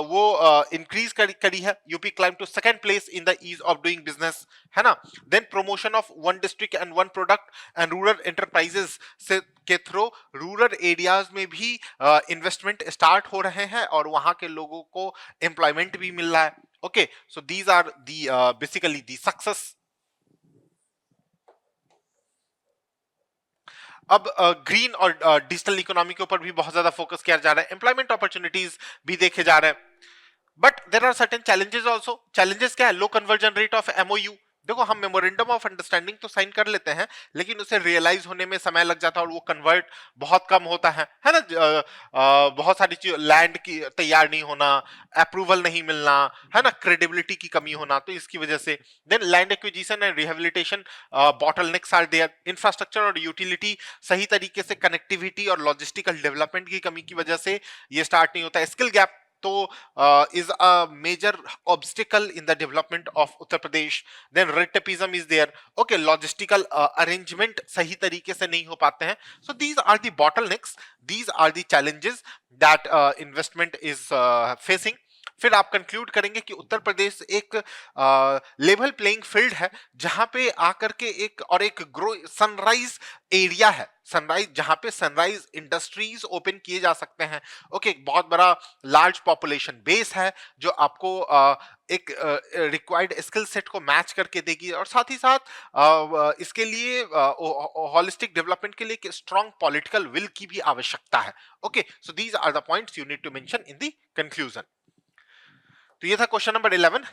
वो इंक्रीज करी है, UP climb to second place in the ease of doing business, है ना। Then promotion of one district and one product and rural enterprises से के थ्रू रूरल एरियाज में भी इन्वेस्टमेंट स्टार्ट हो रहे हैं और वहां के लोगों को एम्प्लॉयमेंट भी मिल रहा है। Okay, so these are the basically the success. अब ग्रीन और डिजिटल इकोनॉमी के ऊपर भी बहुत ज्यादा फोकस किया जा रहा है, एम्प्लॉयमेंट अपॉर्चुनिटीज भी देखे जा रहे हैं, but there are certain challenges also. Challenges क्या है? Low conversion rate of MoU. देखो, हम मेमोरेंडम ऑफ अंडरस्टैंडिंग तो साइन कर लेते हैं, लेकिन उसे रियलाइज होने में समय लग जाता है और वो कन्वर्ट बहुत कम होता है ना। बहुत सारी चीज, लैंड की तैयार नहीं होना, अप्रूवल नहीं मिलना, है ना, क्रेडिबिलिटी की कमी होना, तो इसकी वजह से। Then land acquisition and rehabilitation bottlenecks are there. Infrastructure और यूटिलिटी सही तरीके से कनेक्टिविटी और लॉजिस्टिकल डेवलपमेंट की कमी की वजह से ये स्टार्ट नहीं होता। स्किल गैप तो is a major obstacle in the development of Uttar Pradesh. Then retipism is there. Okay, logistical arrangement सही तरीके से नहीं हो पाते हैं. So these are the bottlenecks. These are the challenges that investment is facing. फिर आप कंक्लूड करेंगे कि उत्तर प्रदेश एक लेवल प्लेइंग फील्ड है, जहां पे आकर के एक ग्रो सनराइज एरिया है, सनराइज, जहां पे सनराइज इंडस्ट्रीज ओपन किए जा सकते हैं। ओके, बहुत बड़ा लार्ज पॉपुलेशन बेस है जो आपको एक रिक्वायर्ड स्किल सेट को मैच करके देगी, और साथ ही साथ इसके लिए होलिस्टिक डेवलपमेंट के लिए एक स्ट्रॉन्ग पॉलिटिकल विल की भी आवश्यकता है। Okay, so these are the points you need to mention in the conclusion. तो ये था क्वेश्चन नंबर 11।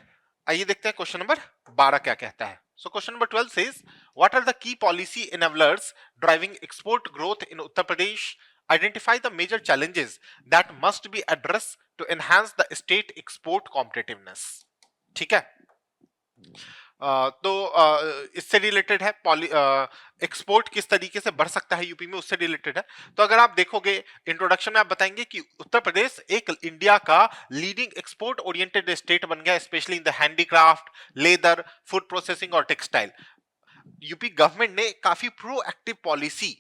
आइए देखते हैं क्वेश्चन नंबर 12 क्या कहता है। So question number 12 says, what are the key policy enablers driving export growth in Uttar Pradesh? Identify the major challenges that must be addressed to enhance the state export competitiveness. ठीक है, तो इससे related है export किस तरीके से बढ़ सकता है यूपी में, उससे रिलेटेड है। तो अगर आप देखोगे इंट्रोडक्शन में, आप बताएंगे कि उत्तर प्रदेश एक इंडिया का लीडिंग एक्सपोर्ट ओरिएंटेड स्टेट बन गया, specially in the handicraft, leather, food processing और टेक्सटाइल। यूपी गवर्नमेंट ने काफी प्रोएक्टिव पॉलिसी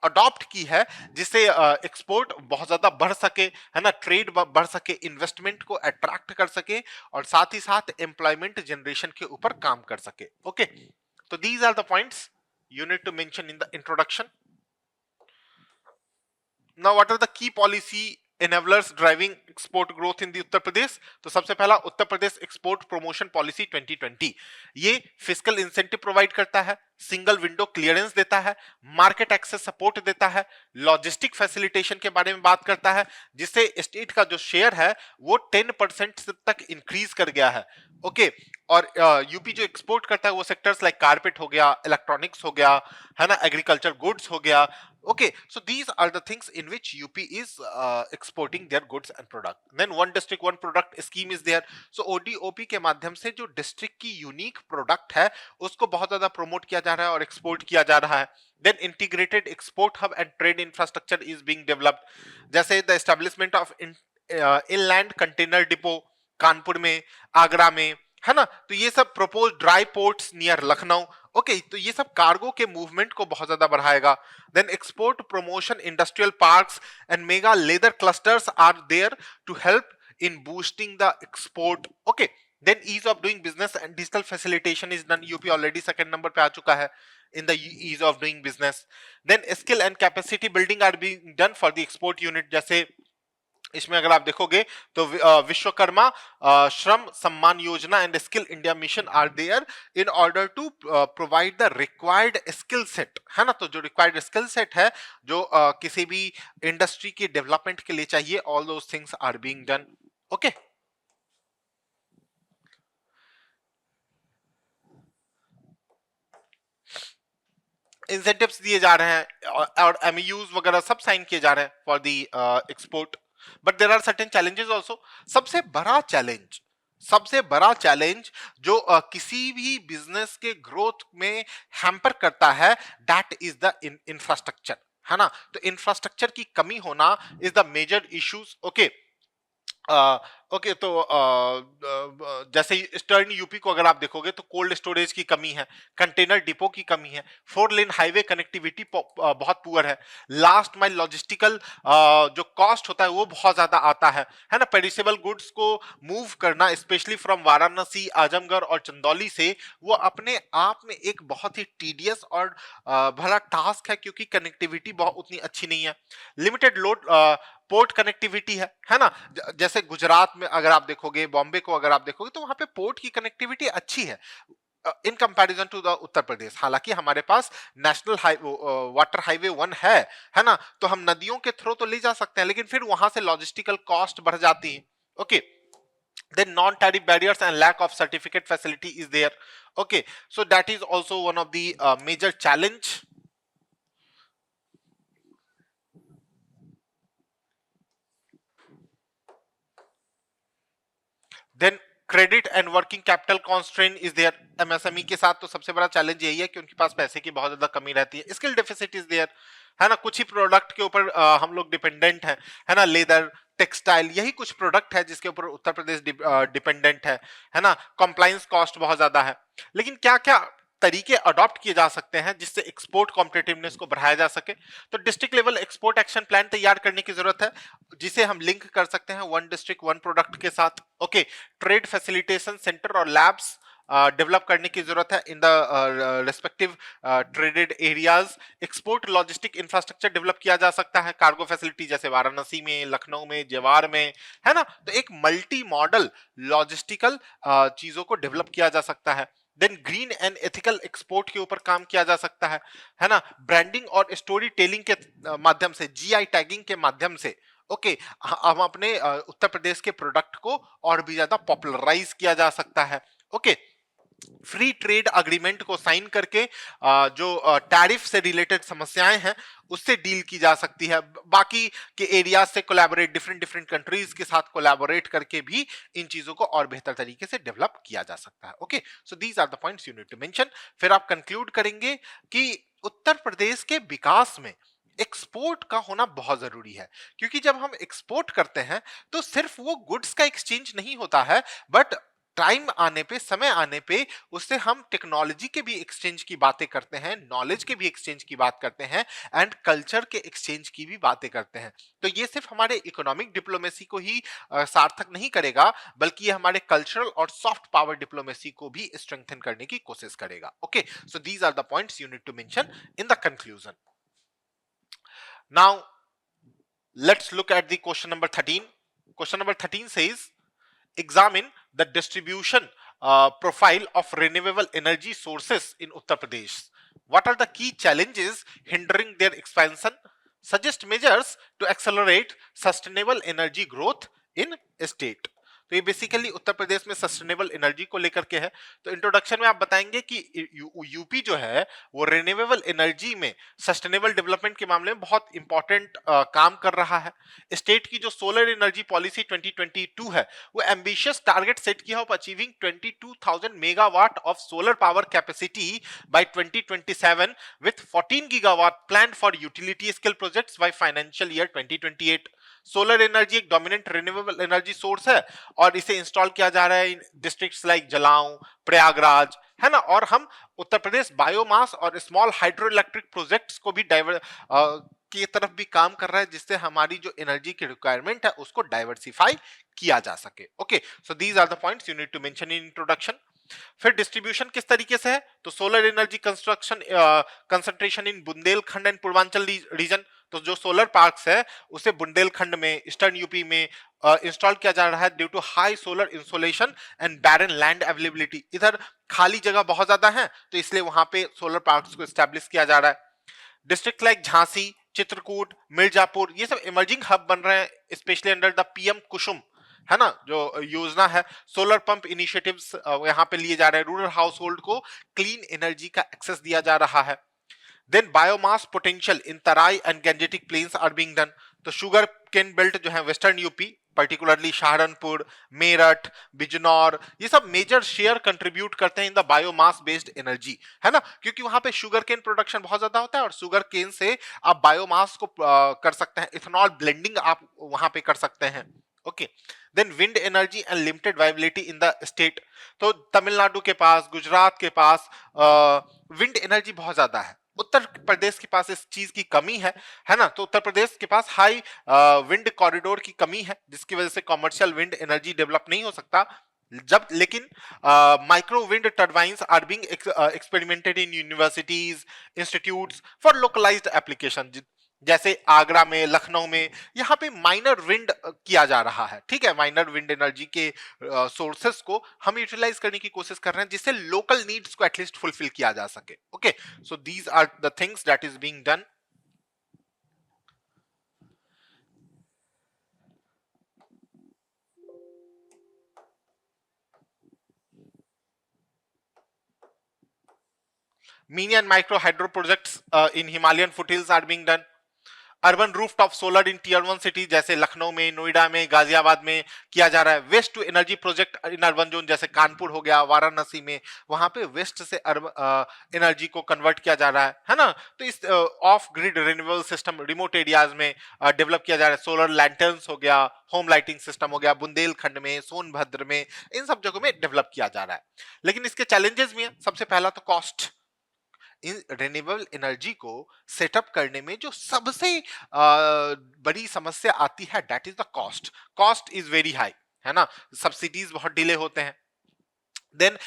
अडॉप्ट की है, जिससे एक्सपोर्ट बहुत ज्यादा बढ़ सके, है ना, ट्रेड बढ़ सके, इन्वेस्टमेंट को अट्रैक्ट कर सके, और साथ ही साथ एम्प्लॉयमेंट जनरेशन के ऊपर काम कर सके। ओके, तो these are the points you need to mention in the introduction. Now, what are the key policy enablers driving export growth in the Uttar Pradesh? तो सबसे पहला Uttar Pradesh export promotion policy 2020, ये फिस्कल इंसेंटिव प्रोवाइड करता है, सिंगल विंडो क्लियरेंस देता है, market access support देता है, लॉजिस्टिक फैसिलिटेशन के बारे में बात करता है, जिससे स्टेट का जो शेयर है वो 10% तक इंक्रीज कर गया है। ओके, और यूपी जो एक्सपोर्ट करता है वो सेक्टर्स लाइक कारपेट हो गया, इलेक्ट्रॉनिक्स हो गया, है ना, एग्रीकल्चर गुड्स हो गया। Okay, so these are the things in which UP is exporting their goods and product. Then one district one product scheme is there. So ODOP के माध्यम से जो डिस्ट्रिक्ट की यूनिक प्रोडक्ट है उसको बहुत ज्यादा प्रमोट किया जा रहा है और एक्सपोर्ट किया जा रहा है। Then integrated export hub and trade infrastructure is being developed. जैसे the establishment of inland container depot Kanpur में, आगरा में, है ना, तो ये सब propose dry ports near Lucknow. Okay, तो ये सब कार्गो के मूवमेंट को बहुत ज्यादा बढ़ाएगा। Then export promotion industrial parks and mega leather clusters are there to help in boosting the export. Okay, then ease of doing business and digital facilitation is done. UP already second number पे आ चुका है in the ease of doing business. Then skill and capacity building are being done for the export unit. जैसे इसमें अगर आप देखोगे तो Vishwakarma Shram Samman Yojana and skill India mission are there in order to provide the required skill set, है ना। तो जो रिक्वायर्ड स्किल सेट है जो किसी भी इंडस्ट्री के डेवलपमेंट के लिए चाहिए, all those things are being done. Okay, incentives दिए जा रहे हैं और एमयूज वगैरह सब साइन किए जा रहे हैं for the export, but there are certain challenges also. सबसे बड़ा चैलेंज जो किसी भी बिजनेस के ग्रोथ में हैम्पर करता है, दैट इज द इंफ्रास्ट्रक्चर, है ना। तो इंफ्रास्ट्रक्चर की कमी होना is the major issues. Okay, okay, तो जैसे ईस्टर्न यूपी को अगर आप देखोगे तो कोल्ड स्टोरेज की कमी है, कंटेनर डिपो की कमी है, 4 लेन हाईवे कनेक्टिविटी बहुत पुअर है, लास्ट माइल लॉजिस्टिकल जो कॉस्ट होता है वो बहुत ज्यादा आता है ना। पेरिसेबल गुड्स को मूव करना स्पेशली फ्रॉम वाराणसी, आजमगढ़ और चंदौली से, वो अपने आप में एक बहुत ही टीडियस और भला टास्क है, क्योंकि कनेक्टिविटी बहुत उतनी अच्छी नहीं है। लिमिटेड लोड पोर्ट कनेक्टिविटी है ना। जैसे गुजरात में अगर आप देखोगे, बॉम्बे को अगर आप देखोगे तो वहां पे पोर्ट की कनेक्टिविटी अच्छी है in comparison to the Uttar Pradesh. हालांकि हमारे पास नेशनल वाटर हाईवे 1 है ना, तो हम नदियों के थ्रू तो ले जा सकते हैं, लेकिन फिर वहां से लॉजिस्टिकल कॉस्ट बढ़ जाती है। Okay, then non-tariff barriers and lack of certificate facility is there. Okay, so that is also one of the major challenge. Then credit and working capital constraint is there. MSME के साथ तो सबसे बड़ा challenge यही है कि उनके पास पैसे की बहुत ज्यादा कमी रहती है। स्किल डेफिसिट इज देयर, है ना। कुछ ही प्रोडक्ट के ऊपर हम लोग डिपेंडेंट हैं, है ना। लेदर, टेक्सटाइल, यही कुछ प्रोडक्ट है जिसके ऊपर उत्तर प्रदेश डिपेंडेंट है ना। कंप्लायंस कॉस्ट बहुत ज्यादा है। लेकिन क्या क्या तरीके अडॉप्ट किए जा सकते हैं जिससे एक्सपोर्ट कॉम्पिटिटिवनेस को बढ़ाया जा सके? तो district level export action plan तैयार करने की जरूरत है, जिसे हम लिंक कर सकते हैं वन डिस्ट्रिक्ट वन प्रोडक्ट के साथ। ओके, ट्रेड फैसिलिटेशन सेंटर और लैब्स डेवलप करने की जरूरत है in the respective traded areas. Export logistic infrastructure develop किया जा सकता है, कार्गो फैसिलिटी जैसे वाराणसी में, लखनऊ में, जवार में, है ना। तो एक मल्टी मॉडल लॉजिस्टिकल चीजों को डेवलप किया जा सकता है। Then green and ethical export के ऊपर काम किया जा सकता है ना। ब्रांडिंग और स्टोरी टेलिंग के माध्यम से, जीआई टैगिंग के माध्यम से, ओके, हम अपने उत्तर प्रदेश के प्रोडक्ट को और भी ज्यादा पॉपुलराइज किया जा सकता है। ओके, फ्री ट्रेड अग्रीमेंट को साइन करके जो टैरिफ से रिलेटेड समस्याएं हैं उससे डील की जा सकती है। बाकी के एरियाज से कोलैबोरेट, डिफरेंट डिफरेंट कंट्रीज के साथ कोलैबोरेट करके भी इन चीजों को और बेहतर तरीके से डेवलप किया जा सकता है। Okay, so these are the points you need to mention. फिर आप कंक्लूड करेंगे कि उत्तर प्रदेश के विकास में एक्सपोर्ट का होना बहुत जरूरी है, क्योंकि जब हम एक्सपोर्ट करते हैं तो सिर्फ वो गुड्स का एक्सचेंज नहीं होता है, बट टाइम आने पे, समय आने पे उससे हम टेक्नोलॉजी के भी एक्सचेंज की बातें करते हैं, नॉलेज के भी एक्सचेंज की बात करते हैं एंड कल्चर के एक्सचेंज की भी बातें करते हैं। तो ये सिर्फ हमारे इकोनॉमिक डिप्लोमेसी को ही सार्थक नहीं करेगा, बल्कि ये हमारे कल्चरल और सॉफ्ट पावर डिप्लोमेसी को भी स्ट्रेंथन करने की कोशिश करेगा। Okay, so these are the points you need to mention in the conclusion. Now let's look at the question number 13. Question number 13 says, examine the distribution profile of renewable energy sources in Uttar Pradesh. What are the key challenges hindering their expansion? Suggest measures to accelerate sustainable energy growth in state. तो ये basically Uttar Pradesh में sustainable energy को लेकर के है। तो introduction में आप बताएंगे कि यूपी जो है वो रिन्यूएबल एनर्जी में सस्टेनेबल डेवलपमेंट के मामले में बहुत इंपॉर्टेंट काम कर रहा है। स्टेट की जो सोलर एनर्जी पॉलिसी 2022 है वो एम्बिशियस टारगेट सेट किया of achieving 22,000 megawatt of solar power capacity by 2027 with 14 gigawatt plan for utility scale projects by financial year 2028। Solar energy एक डोमिनेंट रिन्यूएबल एनर्जी सोर्स है और इसे install किया जा रहा है in districts like Jalaun, Prayagraj, है ना। और हम उत्तर प्रदेश बायोमास और स्मॉल हाइड्रो इलेक्ट्रिक प्रोजेक्ट्स को भी की तरफ भी काम कर रहा है, जिससे हमारी जो एनर्जी की रिक्वायरमेंट है उसको डाइवर्सिफाई किया जा सके। Okay, so these are the points you need to mention in introduction. फिर डिस्ट्रीब्यूशन किस तरीके से है, तो solar energy construction concentration in Bundelkhand and Purvanchal region. तो जो सोलर पार्क्स है उसे बुंदेलखंड में, ईस्टर्न यूपी में इंस्टॉल किया जा रहा है due to high solar insolation and barren land availability. इधर खाली जगह बहुत ज्यादा है तो इसलिए वहां पे सोलर पार्क्स को एस्टैब्लिश किया जा रहा है। डिस्ट्रिक्ट लाइक झांसी, चित्रकूट, मिर्जापुर ये सब इमर्जिंग हब बन रहे हैं स्पेशली अंडर द पीएम कुसुम, है ना, जो योजना है। सोलर पंप इनिशिएटिव्स यहाँ पे लिए जा रहे हैं, रूरल हाउस होल्ड को क्लीन एनर्जी का एक्सेस दिया जा रहा है। Then biomass potential in Terai and Gangetic plains are being done. तो शुगर केन बेल्ट जो है western UP particularly Saharanpur, Meerut, Bijnor ये सब मेजर शेयर कंट्रीब्यूट करते हैं in the biomass based energy, है ना, क्योंकि वहां पे शुगर केन प्रोडक्शन बहुत ज्यादा होता है और शुगर केन से आप बायोमास को कर सकते हैं, इथेनॉल ब्लेंडिंग आप वहां पे कर सकते हैं। Okay, then wind energy and limited viability in the state. तो तमिलनाडु के पास, गुजरात के पास विंड एनर्जी बहुत ज्यादा है, उत्तर प्रदेश के पास इस चीज की कमी है ना। तो उत्तर प्रदेश के पास हाई विंड कॉरिडोर की कमी है जिसकी वजह से कमर्शियल विंड एनर्जी डेवलप नहीं हो सकता। जब लेकिन micro wind turbines are being experimented in universities, institutes for localised application, जैसे आगरा में, लखनऊ में यहाँ पे माइनर विंड किया जा रहा है। ठीक है, माइनर विंड एनर्जी के सोर्सेस को हम यूटिलाइज करने की कोशिश कर रहे हैं जिससे लोकल नीड्स को एटलीस्ट फुलफिल किया जा सके। Okay, so these are the things that is being done. Mini and micro hydro projects in Himalayan foothills are being done. Urban rooftop solar in tier 1 city जैसे लखनऊ में, नोएडा में, गाजियाबाद में किया जा रहा है। Waste to energy project in urban zone जैसे कानपुर हो गया, वाराणसी में, वहां पे वेस्ट से एनर्जी को कन्वर्ट किया जा रहा है ना। तो इस of grid renewable system remote areas में डेवलप किया जा रहा है। सोलर लैंटर्न्स हो गया, होम लाइटिंग सिस्टम हो गया, बुंदेलखंड में, सोनभद्र में, इन सब जगहों में डेवलप किया जा रहा है। लेकिन इसके चैलेंजेस भी हैं। सबसे पहला तो कॉस्ट। इन रिन्यूएबल एनर्जी को सेटअप करने में जो सबसे बड़ी समस्या आती है that is the cost. Cost is very high, है ना, सब्सिडीज बहुत डिले होते हैं। देन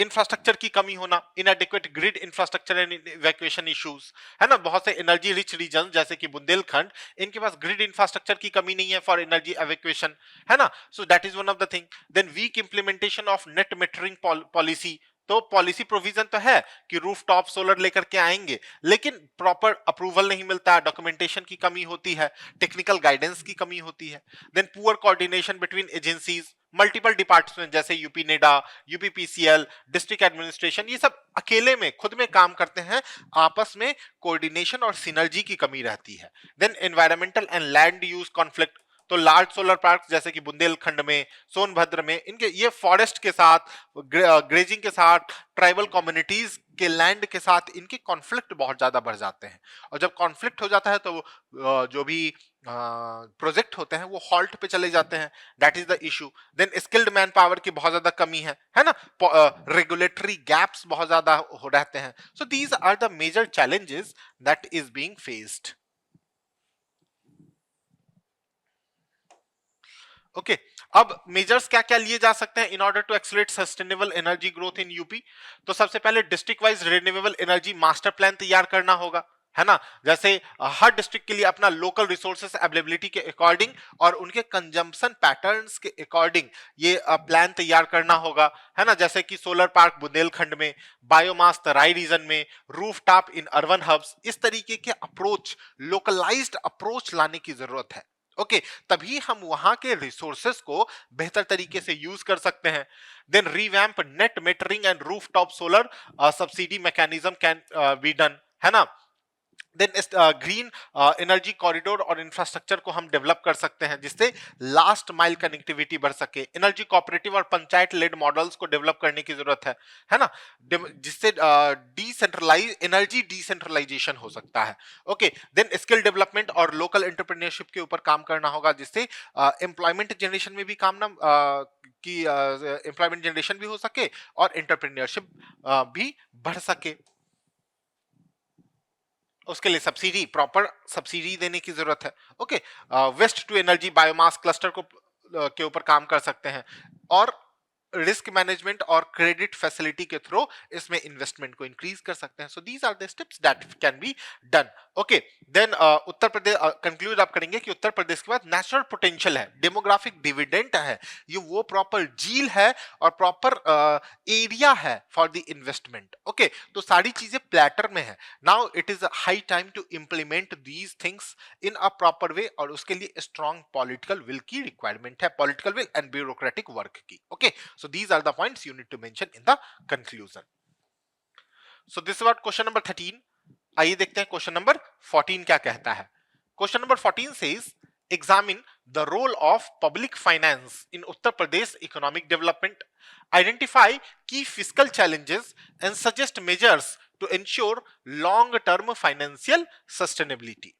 इंफ्रास्ट्रक्चर की कमी होना, इनएडिक्वेट grid infrastructure and evacuation issues, है ना। बहुत से एनर्जी रिच रीजन जैसे कि बुंदेलखंड, इनके पास ग्रिड इंफ्रास्ट्रक्चर की कमी नहीं है फॉर एनर्जी इवैक्यूएशन, है ना। So that is one of the thing. Then weak implementation of net metering policy. तो पॉलिसी प्रोविजन तो है कि रूफटॉप सोलर लेकर के आएंगे, लेकिन प्रॉपर अप्रूवल नहीं मिलता, डॉक्यूमेंटेशन की कमी होती है, टेक्निकल गाइडेंस की कमी होती है। Then poor coordination between agencies, multiple department जैसे UP NEDA, UP PCL, district administration, ये सब अकेले में खुद में काम करते हैं, आपस में कोऑर्डिनेशन और सिनर्जी की कमी रहती है। Then environmental and land use conflict. तो लार्ज सोलर पार्क जैसे कि बुंदेलखंड में, सोनभद्र में, इनके ये फॉरेस्ट के साथ, ग्रेजिंग के साथ, ट्राइबल कम्युनिटीज के लैंड के साथ इनके कॉन्फ्लिक्ट बहुत ज्यादा बढ़ जाते हैं। और जब कॉन्फ्लिक्ट हो जाता है तो जो भी प्रोजेक्ट होते हैं वो हॉल्ट पे चले जाते हैं, that is the issue. Then skilled man power की बहुत ज्यादा कमी है ना, रेगुलेटरी गैप्स बहुत ज्यादा हो रहते हैं। So these are the major challenges that is being faced. Okay, अब मेजर्स क्या क्या लिए जा सकते हैं in order to accelerate sustainable energy growth in UP. तो सबसे पहले district wise renewable energy master plan तैयार करना होगा, है ना, जैसे हर डिस्ट्रिक्ट के लिए अपना लोकल रिसोर्सेस अवेलेबिलिटी के अकॉर्डिंग और उनके कंजम्पशन पैटर्न्स के अकॉर्डिंग ये प्लान तैयार करना होगा, है ना, जैसे कि सोलर पार्क बुंदेलखंड में, बायोमास तराई रीजन में, rooftop in urban hubs, इस तरीके के अप्रोच, लोकलाइज्ड अप्रोच लाने की जरूरत है। ओके, तभी हम वहां के रिसोर्सेस को बेहतर तरीके से यूज कर सकते हैं। Then revamp net metering and rooftop solar subsidy mechanism can be done, है ना। देन ग्रीन एनर्जी कॉरिडोर और इंफ्रास्ट्रक्चर को हम डेवलप कर सकते हैं जिससे लास्ट माइल कनेक्टिविटी बढ़ सके। एनर्जी कोऑपरेटिव और पंचायत लेड मॉडल्स को डेवलप करने की जरूरत है ना, जिससे डिसेंट्रलाइज एनर्जी डिसेंट्रलाइजेशन हो सकता है। ओके, देन स्किल डेवलपमेंट और लोकल एंटरप्रेन्योरशिप के ऊपर काम करना होगा जिससे एम्प्लॉयमेंट जनरेशन में भी काम ना की एम्प्लॉयमेंट जनरेशन भी हो सके और एंटरप्रेन्योरशिप भी बढ़ सके। उसके लिए सब्सिडी, प्रॉपर सब्सिडी देने की जरूरत है। Okay, waste to energy biomass cluster को के ऊपर काम कर सकते हैं और रिस्क मैनेजमेंट और क्रेडिट फैसिलिटी के थ्रू इसमें इन्वेस्टमेंट को इंक्रीज कर सकते हैं। So these are the steps that can be done. Okay, then Uttar Pradesh conclude आप करेंगे कि उत्तर प्रदेश के बाद नेचुरल पोटेंशियल है, डेमोग्राफिक डिविडेंड है, ये वो प्रॉपर झील है और प्रॉपर एरिया है फॉर द इन्वेस्टमेंट। ओके, तो सारी चीजें प्लेटर में है। Now it is high time to implement these things in a proper way और उसके लिए स्ट्रॉन्ग पॉलिटिकल विल की रिक्वायरमेंट है, political will and bureaucratic work की। Okay, so these are the points you need to mention in the conclusion. So this is what question number 13. आइए देखते हैं question number 14 क्या कहता है। Question number 14 says examine the role of public finance in Uttar Pradesh economic development, identify key fiscal challenges and suggest measures to ensure long term financial sustainability.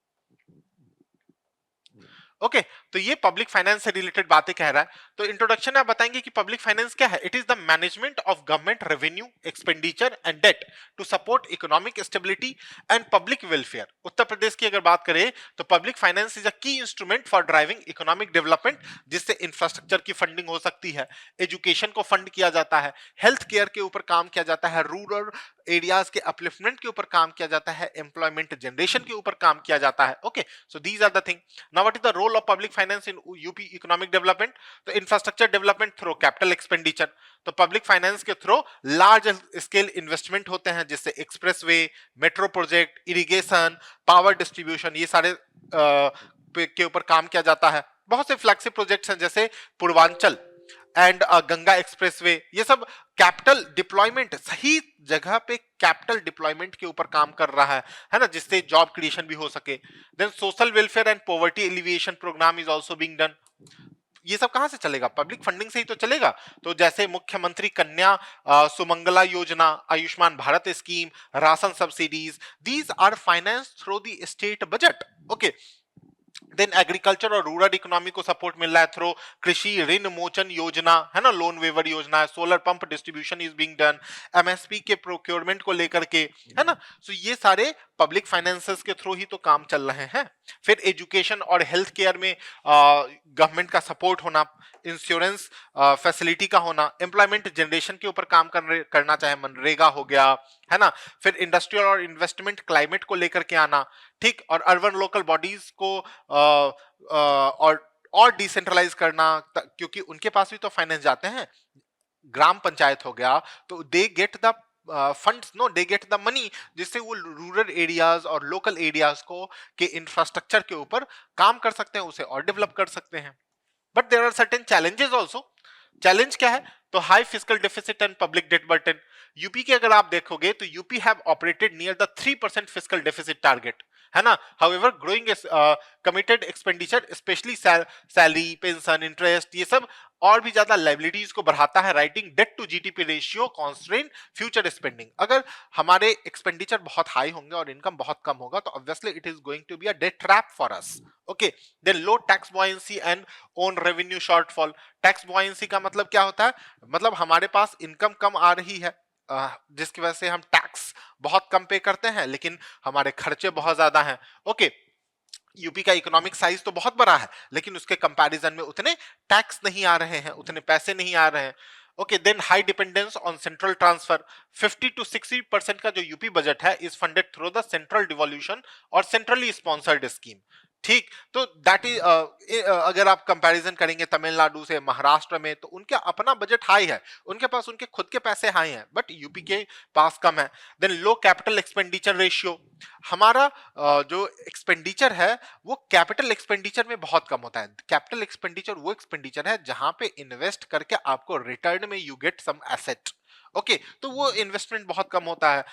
Okay, तो ये public finance से related बातें कह रहा है। तो introduction में आप बताएंगे कि पब्लिक फाइनेंस क्या है। It is the management of government revenue, expenditure and debt to support economic stability and public welfare. Uttar Pradesh की अगर बात करें तो पब्लिक फाइनेंस इज अ की instrument for driving economic development, जिससे इंफ्रास्ट्रक्चर की फंडिंग हो सकती है, एजुकेशन को फंड किया जाता है, हेल्थ केयर के ऊपर काम किया जाता है, रूरल एरियाज के अपलिफ्टमेंट के ऊपर काम किया जाता है, एम्प्लॉयमेंट जनरेशन के ऊपर काम किया जाता है। Okay, so these are the thing. Now what is the role of public finance in UP economic development. तो infrastructure development through capital expenditure, तो पब्लिक फाइनेंस के थ्रू लार्ज स्केल इन्वेस्टमेंट होते हैं जिससे expressway, metro project, irrigation, power distribution, ये सारे के ऊपर काम किया जाता है। बहुत से फ्लैगशिप प्रोजेक्ट्स हैं जैसे पूर्वांचल एंड गंगा एक्सप्रेसवे, ये सब कैपिटल डिप्लॉयमेंट, सही जगह पे कैपिटल डिप्लॉयमेंट के ऊपर काम कर रहा है ना, जिससे जॉब क्रिएशन भी हो सके। Then social welfare and poverty alleviation programme is also being done. ये सब कहां से चलेगा? पब्लिक फंडिंग से ही तो चलेगा। तो जैसे मुख्यमंत्री Kanya Sumangala Yojana, Ayushman Bharat scheme, ration subsidies, these are finance through the state budget. Okay, then agriculture और रूरल इकोनॉमी को सपोर्ट मिल रहा है थ्रू कृषि ऋण मोचन योजना, है ना, लोन वेवर योजना है, solar pump distribution is being done, MSP के प्रोक्योरमेंट को लेकर के, है ना। सो ये सारे पब्लिक फाइनेंसेस के थ्रू ही तो काम चल रहे हैं। फिर एजुकेशन और हेल्थ केयर में गवर्नमेंट का सपोर्ट होना, इंश्योरेंस फैसिलिटी का होना, एम्प्लॉयमेंट जनरेशन के ऊपर काम करना, चाहे मनरेगा हो गया, है ना। फिर इंडस्ट्रियल और इन्वेस्टमेंट क्लाइमेट को लेकर के आना, ठीक, और अर्बन लोकल बॉडीज को और डिसेंट्रलाइज करना, क्योंकि उनके पास भी तो फाइनेंस जाते हैं। ग्राम पंचायत हो गया तो they get the funds, no, they get the money, जिससे वो रूरल एरियाज और लोकल एरियाज को के इंफ्रास्ट्रक्चर के ऊपर काम कर सकते हैं, उसे और डेवलप कर सकते हैं। But there are certain challenges also. Challenge क्या है? तो high fiscal deficit and public debt burden. UP के अगर आप देखोगे तो UP have operated near the 3% fiscal deficit target, है ना. However, growing committed expenditure, especially salary, pension, interest, ये सब और भी ज्यादा लाइबिलिटीज को बढ़ाता है. Rising debt to GDP ratio constrain future spending. अगर हमारे एक्सपेंडिचर बहुत हाई होंगे और इनकम बहुत कम होगा तो obviously it is going to be a debt trap for us. Okay, then low tax buoyancy and own revenue shortfall. Tax buoyancy का मतलब क्या होता है? मतलब हमारे पास इनकम कम आ रही है जिसकी वजह से हम टैक्स बहुत कम पे करते हैं लेकिन हमारे खर्चे बहुत ज्यादा हैं. ओके, यूपी का इकोनॉमिक साइज तो बहुत बड़ा है लेकिन उसके कंपैरिजन में उतने टैक्स नहीं आ रहे हैं, उतने पैसे नहीं आ रहे हैं. Okay, then high dependence on central transfer. 50 to 60% का जो यूपी बजट है is funded through the central devolution और सेंट्रली स्पॉन्सर्ड स्कीम. ठीक, तो दैट इज अगर आप कंपैरिजन करेंगे तमिलनाडु से महाराष्ट्र में तो उनका अपना बजट हाई है, उनके पास उनके खुद के पैसे हाई हैं बट यूपी के पास कम है. Then low capital expenditure ratio. हमारा जो एक्सपेंडिचर है वो कैपिटल एक्सपेंडिचर में बहुत कम होता है. कैपिटल एक्सपेंडिचर वो एक्सपेंडिचर है जहां पे इन्वेस्ट करके आपको रिटर्न में you get some asset. Okay, तो वो इन्वेस्टमेंट बहुत कम होता है.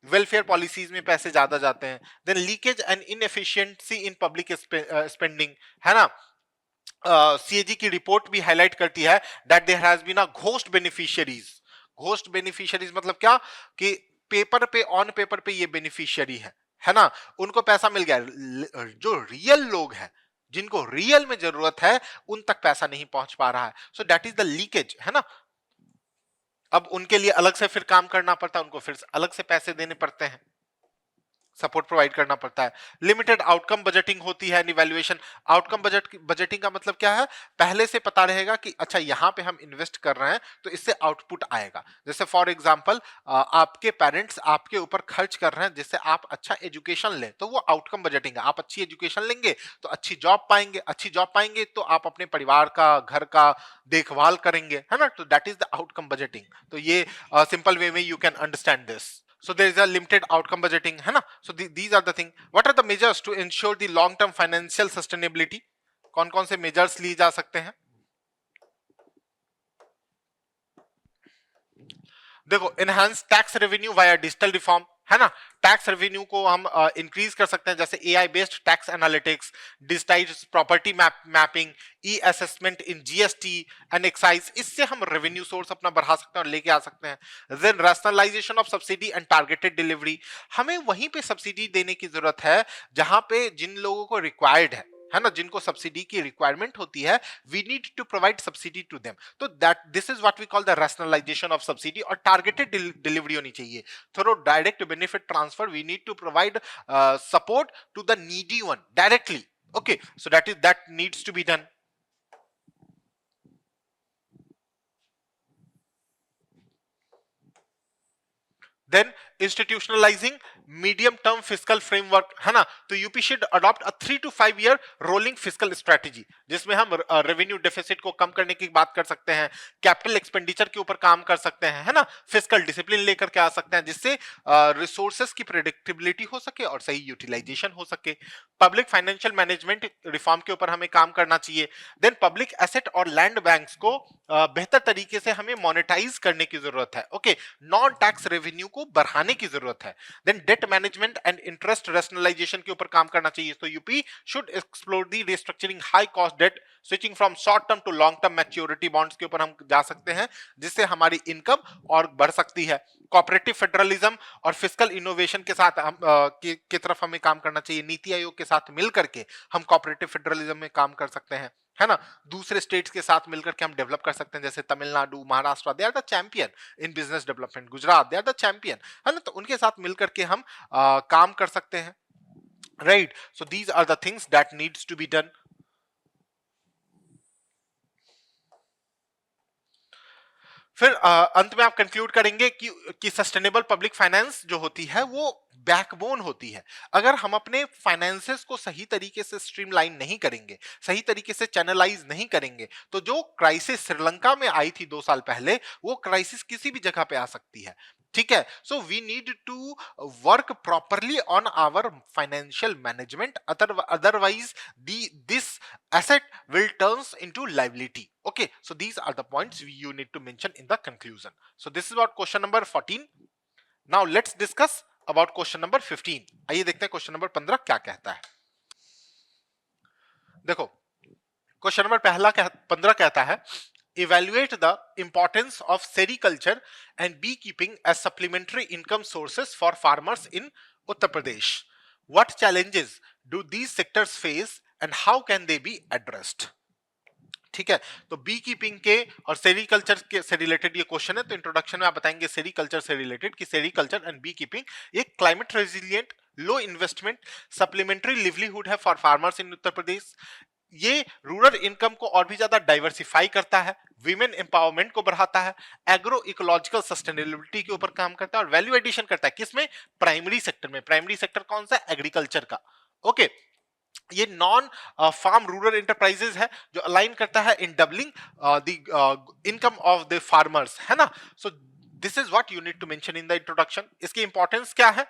वेलफेयर पॉलिसीज में पैसे ज्यादा जाते हैं. Then leakage and inefficiency in public spending, है ना. सीएजी की रिपोर्ट भी हाईलाइट करती है that there has been a ghost beneficiaries. Ghost beneficiaries मतलब क्या कि पेपर पे, ऑन पेपर पे ये बेनिफिशियरी है ना, उनको पैसा मिल गया. जो रियल लोग हैं जिनको रियल में जरूरत है उन तक पैसा नहीं पहुंच पा रहा है. So that is the leakage, है ना. अब उनके लिए अलग से फिर काम करना पड़ता है, उनको फिर अलग से पैसे देने पड़ते हैं, सपोर्ट प्रोवाइड करना पड़ता है. लिमिटेड आउटकम बजटिंग होती है. इवैल्यूएशन. आउटकम बजटिंग का मतलब क्या है? पहले से पता रहेगा कि अच्छा यहां पे हम इन्वेस्ट कर रहे हैं तो इससे आउटपुट आएगा. जैसे फॉर एग्जांपल आपके पेरेंट्स आपके ऊपर खर्च कर रहे हैं जिससे आप अच्छा एजुकेशन लें, तो वो आउटकम बजटिंग है. आप अच्छी एजुकेशन लेंगे तो अच्छी जॉब पाएंगे, अच्छी जॉब पाएंगे तो आप अपने परिवार का, घर का देखभाल करेंगे, है ना. तो that is the outcome budgeting. तो ये सिंपल वे में you can understand this. So there is a limited outcome budgeting, है ना. So these are the thing. What are the measures to ensure the long term financial sustainability? कौन कौन से measures लिए जा सकते हैं? देखो, enhance tax revenue via digital reform, है ना. टैक्स रेवेन्यू को हम इंक्रीज कर सकते हैं जैसे AI based tax analytics, digitised property mapping, E assessment in GST and excise. इससे हम रेवेन्यू सोर्स अपना बढ़ा सकते हैं और लेके आ सकते हैं. Then rationalisation of subsidy and targeted delivery. हमें वहीं पे सब्सिडी देने की जरूरत है जहां पे जिन लोगों को रिक्वायर्ड है ना, जिनको सब्सिडी की रिक्वायरमेंट होती है, we need to provide subsidy to them. तो that this is what we call the rationalisation of subsidy. और टारगेटेड डिलीवरी होनी चाहिए. Through direct benefit transfer we need to provide support to the needy one directly. Okay, so that needs to be done. Then institutionalizing medium term fiscal framework, है ना. तो UP should adopt a 3 to 5 year rolling fiscal strategy जिसमें हम revenue deficit को कम करने की बात कर सकते हैं, कैपिटल एक्सपेंडिचर के ऊपर काम कर सकते हैं, है ना, फिस्कल डिसिप्लिन लेकर के आ सकते हैं जिससे रिसोर्सेस की प्रेडिक्टेबिलिटी हो सके और सही यूटिलाइजेशन हो सके. पब्लिक फाइनेंशियल मैनेजमेंट रिफॉर्म के ऊपर हमें काम करना चाहिए. देन पब्लिक एसेट और लैंड बैंक्स को बेहतर तरीके से हमें मोनेटाइज करने की जरूरत है. ओके, नॉन टैक्स रेवेन्यू को बढ़ाने की जरूरत है. Then debt management and interest rationalisation के ऊपर काम करना चाहिए. तो UP should explore the restructuring high cost debt, switching from short term to long term maturity bonds के ऊपर हम जा सकते हैं जिससे हमारी इनकम और बढ़ सकती है. कोऑपरेटिव फेडरलिज्म और फिस्कल इनोवेशन के साथ हम की तरफ हमें काम करना चाहिए. नीति आयोग के साथ मिल करके हम कोऑपरेटिव फेडरलिज्म में काम कर सकते हैं, है ना. दूसरे स्टेट्स के साथ मिलकर के हम डेवलप कर सकते हैं जैसे Tamil Nadu, Maharashtra, they are the champion in business development. Gujarat, they are the champion, है ना. तो उनके साथ मिलकर के हम काम कर सकते हैं, right. So these are the things that needs to be done. फिर अंत में आप कंक्लूड करेंगे कि सस्टेनेबल पब्लिक फाइनेंस जो होती है वो बैकबोन होती है. अगर हम अपने फाइनेंसेस को सही तरीके से स्ट्रीमलाइन नहीं करेंगे, सही तरीके से चैनलाइज नहीं करेंगे, तो जो क्राइसिस श्रीलंका में आई थी 2 साल पहले, वो क्राइसिस किसी भी जगह पे आ सकती है. ठीक है. So we need to work properly on our financial management, otherwise this asset will turns into liability. Okay, so these are the points you need to mention in the conclusion. So this is about question number 14. Now let's discuss about question number 15। आइए देखते हैं question number 15 क्या कहता है। देखो question number 15 कहता है, evaluate the importance of sericulture and beekeeping as supplementary income sources for farmers in Uttar Pradesh. What challenges do these sectors face and how can they be addressed? ठीक है, तो B keeping के और sericulture के से related ये question है। तो इंट्रोडक्शन में आप बताएंगे सेरिकल्चर से रिलेटेड कि सेरिकल्चर एंड बी कीपिंग एक क्लाइमेट रेजिलिएंट, लो इन्वेस्टमेंट, सप्लीमेंट्री लिवलीहुड है फॉर फार्मर्स इन उत्तर प्रदेश। ये रूरल इनकम को और भी ज्यादा डाइवर्सिफाई करता है, विमेन एम्पावरमेंट को बढ़ाता है, एग्रो इकोलॉजिकल सस्टेनेबिलिटी के ऊपर काम करता है और वैल्यू एडिशन करता है। किसमें? प्राइमरी सेक्टर में। प्राइमरी सेक्टर कौन सा? एग्रीकल्चर का। ओके, ये नॉन फार्म रूरल एंटरप्राइजेस है जो अलाइन करता है in doubling the income of the farmers, है ना। So this is what you need to mention in the introduction. इसकी इंपॉर्टेंस क्या है?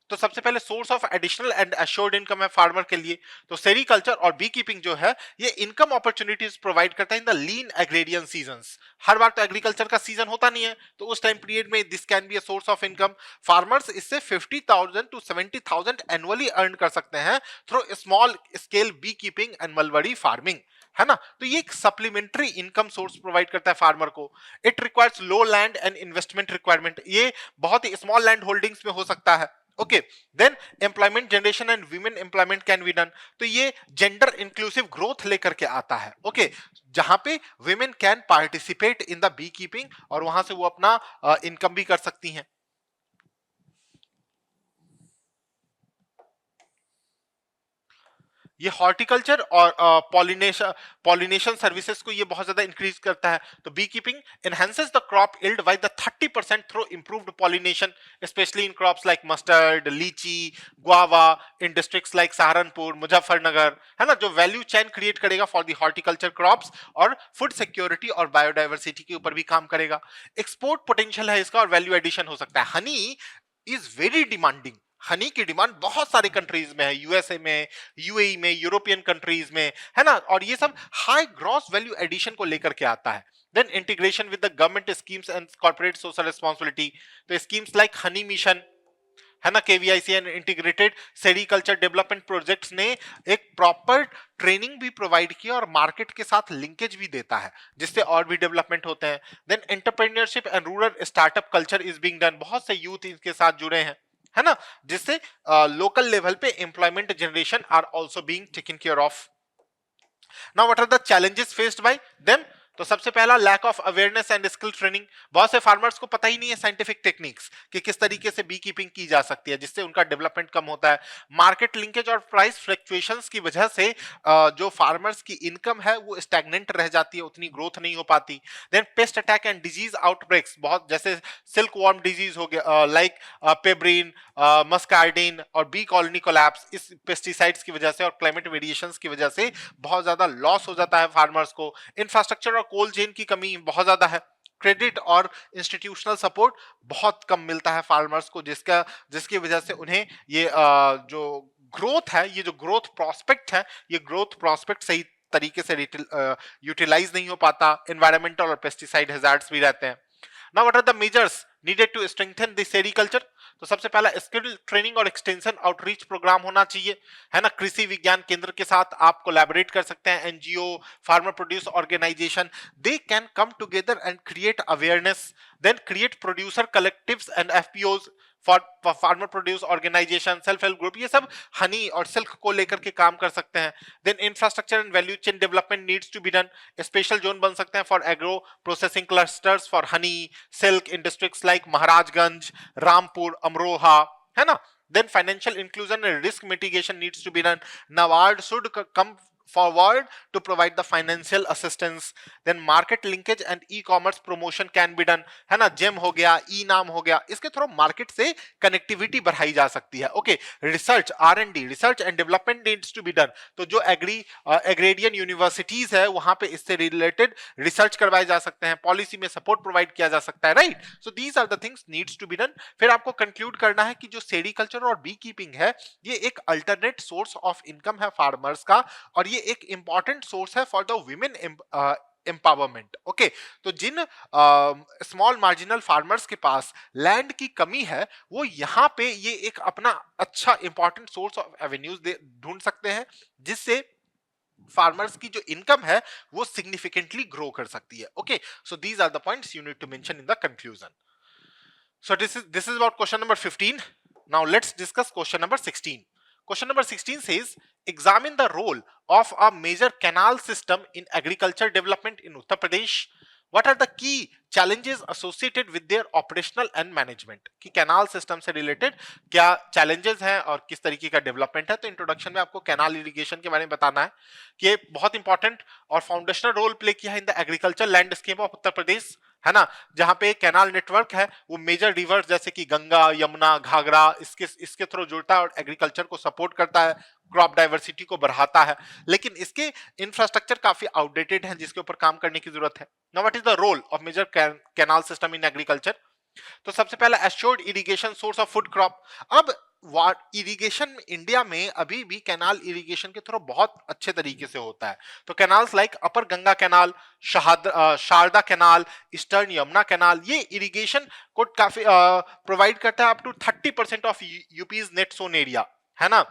तो सबसे पहले source of additional and assured income है फार्मर के लिए। तो सेरिकल्चर और बी कीपिंग जो है ये इनकम अपॉर्चुनिटीज प्रोवाइड करता है in the lean agrarian seasons. हर बार तो एग्रीकल्चर का सीजन होता नहीं है, तो उस टाइम पीरियड में this can be a source of income. Farmers इससे 50,000 to 70,000 एनुअली अर्न कर सकते हैं through small scale bee keeping and mulberry farming, है ना। तो ये एक सप्लीमेंट्री इनकम सोर्स प्रोवाइड करता है फार्मर को। It requires low land and investment requirement, ये बहुत ही स्मॉल लैंड होल्डिंग्स में हो सकता है। Okay, then employment generation and women employment can be done. तो ये जेंडर इंक्लूसिव ग्रोथ लेकर के आता है। ओके, जहां पे women can participate in the beekeeping और वहां से वो अपना इनकम भी कर सकती हैं। ये हॉर्टिकल्चर और पॉलिनेशन सर्विसेज को ये बहुत ज्यादा इंक्रीज करता है। तो beekeeping enhances the crop yield by the 30% through improved pollination, specially in crops like mustard, litchi, guava in districts like Saharanpur, Muzaffarnagar, है ना, जो वैल्यू चेन क्रिएट करेगा फॉर द हॉर्टिकल्चर क्रॉप्स और फूड सिक्योरिटी और biodiversity के ऊपर भी काम करेगा। एक्सपोर्ट पोटेंशियल है इसका और वैल्यू एडिशन हो सकता है। Honey is very demanding. Honey की डिमांड बहुत सारे कंट्रीज में है, यूएसए में, यूएई में, यूरोपियन कंट्रीज में, है ना। और ये सब हाई ग्रॉस वैल्यू एडिशन को लेकर के आता है। Then integration with the government schemes and corporate social responsibility. तो स्कीम्स लाइक हनी मिशन, है ना, KVIC and integrated sericulture development projects ने एक प्रॉपर ट्रेनिंग भी प्रोवाइड किया और मार्केट के साथ लिंकेज भी देता है, जिससे और भी डेवलपमेंट होते हैं। Then entrepreneurship and rural startup culture is being done. बहुत से यूथ इनके साथ जुड़े हैं, है ना, जिससे लोकल लेवल पे employment generation are also being taken care of. Now what are the challenges faced by them? तो सबसे पहला lack of awareness and skill training. बहुत से फार्मर्स को पता ही नहीं है साइंटिफिक टेक्निक्स कि किस तरीके से बी कीपिंग की जा सकती है, जिससे उनका डेवलपमेंट कम होता है। मार्केट लिंकेज और प्राइस फ्लक्चुएशंस की वजह से जो फार्मर्स की इनकम है वो स्टैग्नेंट रह जाती है, उतनी ग्रोथ नहीं हो पाती। Then pest attack and disease outbreaks, बहुत जैसे सिल्क वॉर्म डिजीज हो गया, लाइक पेब्रिन, मस्कार्डिन और बी कॉलोनी कोलैप्स, इस पेस्टिसाइड्स की वजह से और क्लाइमेट वेरिएशंस की वजह से बहुत ज्यादा लॉस हो जाता है फार्मर्स को। इंफ्रास्ट्रक्चर और कोल्ड चेन की कमी बहुत ज्यादा है। क्रेडिट और इंस्टीट्यूशनल सपोर्ट बहुत कम मिलता है फार्मर्स को, जिसकी वजह से उन्हें ये जो ग्रोथ है, ये जो ग्रोथ प्रॉस्पेक्ट है, ये ग्रोथ प्रॉस्पेक्ट सही तरीके से यूटिलाइज नहीं हो पाता। एनवायरमेंटल और पेस्टिसाइड हैजार्ड्स भी रहते हैं। Now what are the measures needed to strengthen the sericulture? तो सबसे पहला स्किल ट्रेनिंग और एक्सटेंशन आउटरीच प्रोग्राम होना चाहिए, है ना। कृषि विज्ञान केंद्र के साथ आप कोलैबोरेट कर सकते हैं। NGO, farmer produce organisation, they can come together and create awareness. Then create producer collectives and FPOs for farmer produce organisation, self help group, ये सब हनी और सिल्क को लेकर के काम कर सकते हैं। Then infrastructure and value chain development needs to be done. Special zone बन सकते हैं for agro processing clusters for honey silk in districts like Maharajganj, Rampur, Amroha, है ना। Then financial inclusion and risk mitigation needs to be done. NABARD should come forward to provide the financial assistance. Then market linkage and e-commerce promotion can be done, है ना। GeM हो गया, ई नाम हो गया, इसके थ्रू मार्केट से connectivity बढ़ाई जा सकती है। Okay, research, R&D, research and development needs to be done. तो जो एग्रेडियन यूनिवर्सिटीज है वहां पे इससे रिलेटेड रिसर्च करवाए जा सकते हैं, पॉलिसी में सपोर्ट प्रोवाइड किया जा सकता है, right. So these are the things needs to be done. फिर आपको कंक्लूड करना है कि जो सेरिकल्चर और बी कीपिंग है ये एक अल्टरनेट सोर्स ऑफ इनकम है फार्मर्स का, और ये एक इंपॉर्टेंट सोर्स है for the women empowerment. Okay, तो जिन स्मॉल मार्जिनल फार्मर्स के पास लैंड की कमी है, वो यहाँ पे ये एक अपना अच्छा इंपॉर्टेंट सोर्स ऑफ एवेन्यूज ढूंढ सकते हैं, जिससे फार्मर्स की जो इनकम है वो सिग्निफिकेंटली ग्रो कर सकती है। Okay, so these are the points you need to mention in the conclusion. So this is about question number 15. Now let's discuss question number 16. Question number 16 says, examine the role of a major canal system in agriculture development in Uttar Pradesh. What are the key challenges associated with their operational and management? कि canal system से related क्या challenges हैं और किस तरीके का development है। तो इंट्रोडक्शन में आपको कैनाल इरिगेशन के बारे में बताना है कि ये बहुत इंपॉर्टेंट और फाउंडेशनल रोल प्ले किया है in the agriculture landscape of Uttar Pradesh, है ना, जहां पे कैनाल नेटवर्क है वो मेजर रिवर्स जैसे कि गंगा, यमुना, घाघरा इसके थ्रू जुड़ता है और एग्रीकल्चर को सपोर्ट करता है, क्रॉप डाइवर्सिटी को बढ़ाता है, लेकिन इसके इंफ्रास्ट्रक्चर काफी आउटडेटेड है जिसके ऊपर काम करने की जरूरत है। Now what is the role of major canal system in agriculture? तो सबसे पहला assured irrigation source of food crop. अब इरिगेशन इंडिया में अभी भी कैनाल इरिगेशन के थ्रू बहुत अच्छे तरीके से होता है। तो canals like upper Ganga canal, Sharda canal, eastern Yamuna canal, ये इरिगेशन को काफी प्रोवाइड करता है up to 30% of UP's net sown area, है ना।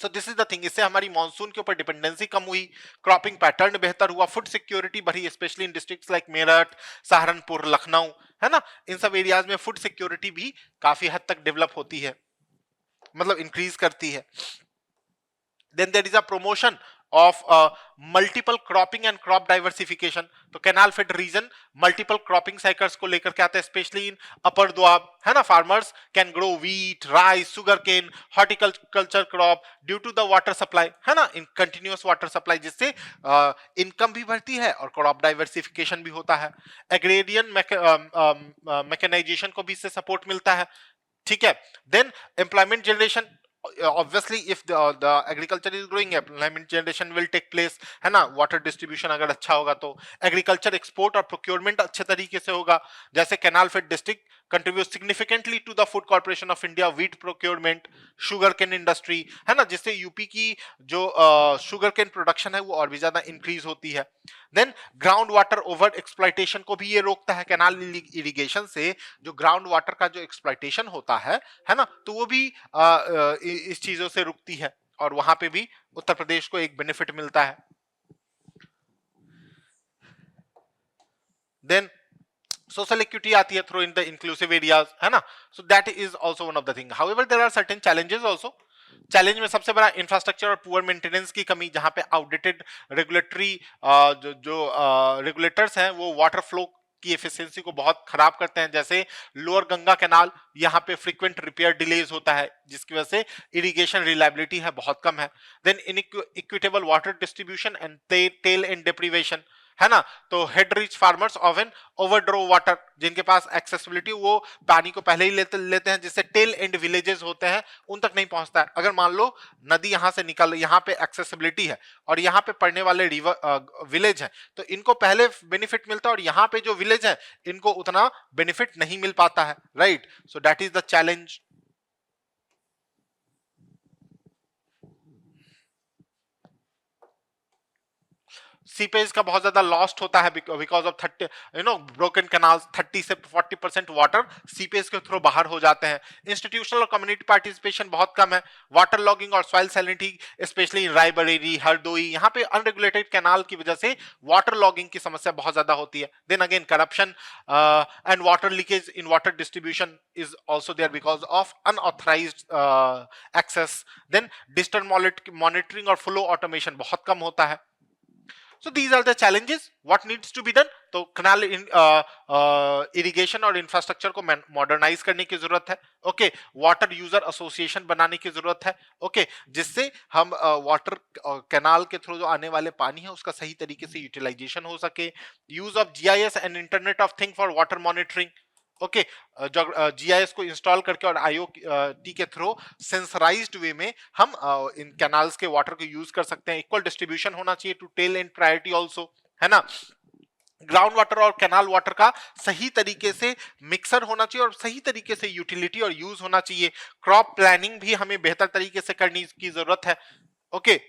So this is the thing, इससे हमारी मॉनसून के ऊपर डिपेंडेंसी कम हुई, क्रॉपिंग पैटर्न बेहतर हुआ, फूड सिक्योरिटी बढ़ी, specially in districts like Meerut, Saharanpur, Lucknow, है ना। इन सब एरियाज में फूड सिक्योरिटी भी काफी हद तक डेवलप होती है, मतलब इंक्रीज करती है। Then there is a promotion of multiple cropping and crop diversification. तो canal fed region multiple cropping cycles को लेकर के आते हैं, स्पेशली इन अपर दोआब, है ना। Farmers can grow wheat, rice, sugar cane, horticulture crop due to the water supply, है ना, इन कंटिन्यूअस वाटर सप्लाई, जिससे इनकम भी बढ़ती है और क्रॉप डाइवर्सिफिकेशन भी होता है। एग्रेरियन मैकेनाइजेशन को भी इससे सपोर्ट मिलता है, ठीक है। Then employment generation, obviously if the agriculture is growing, employment generation will take place, है ना। वाटर डिस्ट्रीब्यूशन अगर अच्छा होगा तो एग्रीकल्चर एक्सपोर्ट और प्रोक्योरमेंट अच्छे तरीके से होगा, जैसे canal fed district contribute significantly to the Food Corporation of India wheat procurement, sugar cane industry, है ना, जिससे यूपी की जो शुगर केन प्रोडक्शन है वो और भी ज्यादा इंक्रीज होती है। Then groundwater over exploitation को भी ये रोकता है, कैनाल इरिगेशन से जो ग्राउंड वाटर का जो एक्सप्लॉइटेशन होता है ना, तो वो भी इस चीजों से रुकती है और वहां पे भी उत्तर प्रदेश को एक बेनिफिट मिलता है। देन सोशल इक्विटी आती है through in the inclusive areas, है ना। So that is also one of the thing. However there are certain challenges also. Challenge में सबसे बड़ा इंफ्रास्ट्रक्चर और पुअर मेंटेनेंस की कमी, जहां पे आउटडेटेड रेगुलेटरी जो रेगुलेटर्स हैं वो वाटर फ्लो की एफिशिएंसी को बहुत खराब करते हैं, जैसे लोअर गंगा कैनाल, यहाँ पे फ्रीक्वेंट रिपेयर डिलेज होता है जिसकी वजह से इरिगेशन रिलायबिलिटी है बहुत कम है। Then inequitable water distribution and tail end deprivation, है ना। तो head reach farmers often overdraw water, जिनके पास एक्सेसिबिलिटी वो पानी को पहले ही लेते हैं, जिससे टेल एंड विलेजेस होते हैं उन तक नहीं पहुंचता है। अगर मान लो नदी यहां से निकल, यहाँ पे एक्सेसिबिलिटी है और यहाँ पे पड़ने वाले रिवर विलेज है, तो इनको पहले बेनिफिट मिलता है और यहाँ पे जो विलेज है इनको उतना बेनिफिट नहीं मिल पाता है, right. So that is the challenge. Seepage का बहुत ज्यादा लॉस्ट होता है बिकॉज ऑफ 30 ब्रोकन कैनाल्स, 30 से 40% वाटर सीपेज के थ्रू बाहर हो जाते हैं। इंस्टीट्यूशनल और कम्युनिटी पार्टिसिपेशन बहुत कम है। वाटर लॉगिंग और soil salinity specially in Raebareli, Hardoi, यहाँ पे अनरेगुलेटेड कैनाल की वजह से वाटर लॉगिंग की समस्या बहुत ज्यादा होती है। Then again corruption and water leakage in water distribution is also there because of unauthorised access. Then digital monitoring और फ्लो ऑटोमेशन बहुत कम होता है। So these are the challenges. What needs to be done? तो canal irrigation और infrastructure को modernise करने की जरूरत है। ओके, वाटर यूजर एसोसिएशन बनाने की जरूरत है। ओके, जिससे हम वाटर कैनाल के थ्रू जो आने वाले पानी है उसका सही तरीके से यूटिलाइजेशन हो सके। Use of GIS and internet of thing for water monitoring. Okay, GIS को इंस्टॉल करके और आईओटी के थ्रू सेंसराइज्ड वे में हम इन कैनाल्स के वाटर को यूज कर सकते हैं। इक्वल डिस्ट्रीब्यूशन होना चाहिए to tail end priority also, है ना। ग्राउंड वाटर और कैनाल वाटर का सही तरीके से मिक्सर होना चाहिए और सही तरीके से यूटिलिटी और यूज होना चाहिए। क्रॉप प्लानिंग भी हमें बेहतर तरीके से करने की जरूरत है। ओके,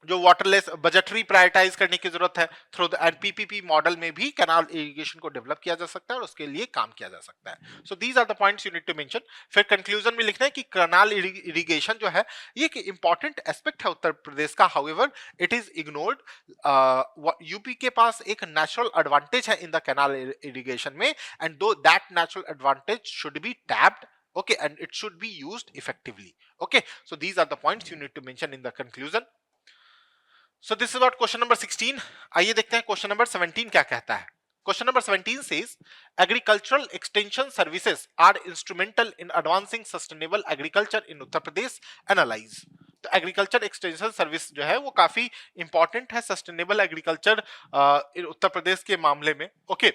जो वाटरलेस बजटरी प्रायोरिटाइज करने की जरूरत है थ्रू द एनपीपीपी मॉडल में भी कैनाल इरिगेशन को डेवलप किया जा सकता है और उसके लिए काम किया जा सकता है। So these are the points you need to mention. फिर कंक्लूजन में लिखना है कि कैनाल इरिगेशन जो है ये एक इंपॉर्टेंट एस्पेक्ट है उत्तर प्रदेश का, however it is ignored. UP के पास एक नेचुरल एडवांटेज है इन द कैनाल इरिगेशन में, एंड दो that natural advantage should be tapped, okay, and it should be used effectively. Okay, so these are the points you need to mention in the conclusion. So this is about question number 16. आइए देखते हैं question number 17 क्या कहता है। Question number 17 says agricultural extension services are instrumental in advancing sustainable agriculture in Uttar Pradesh. Analyze. तो agriculture extension service जो है वो काफी इंपॉर्टेंट है सस्टेनेबल एग्रीकल्चर उत्तर प्रदेश के मामले में। ओके,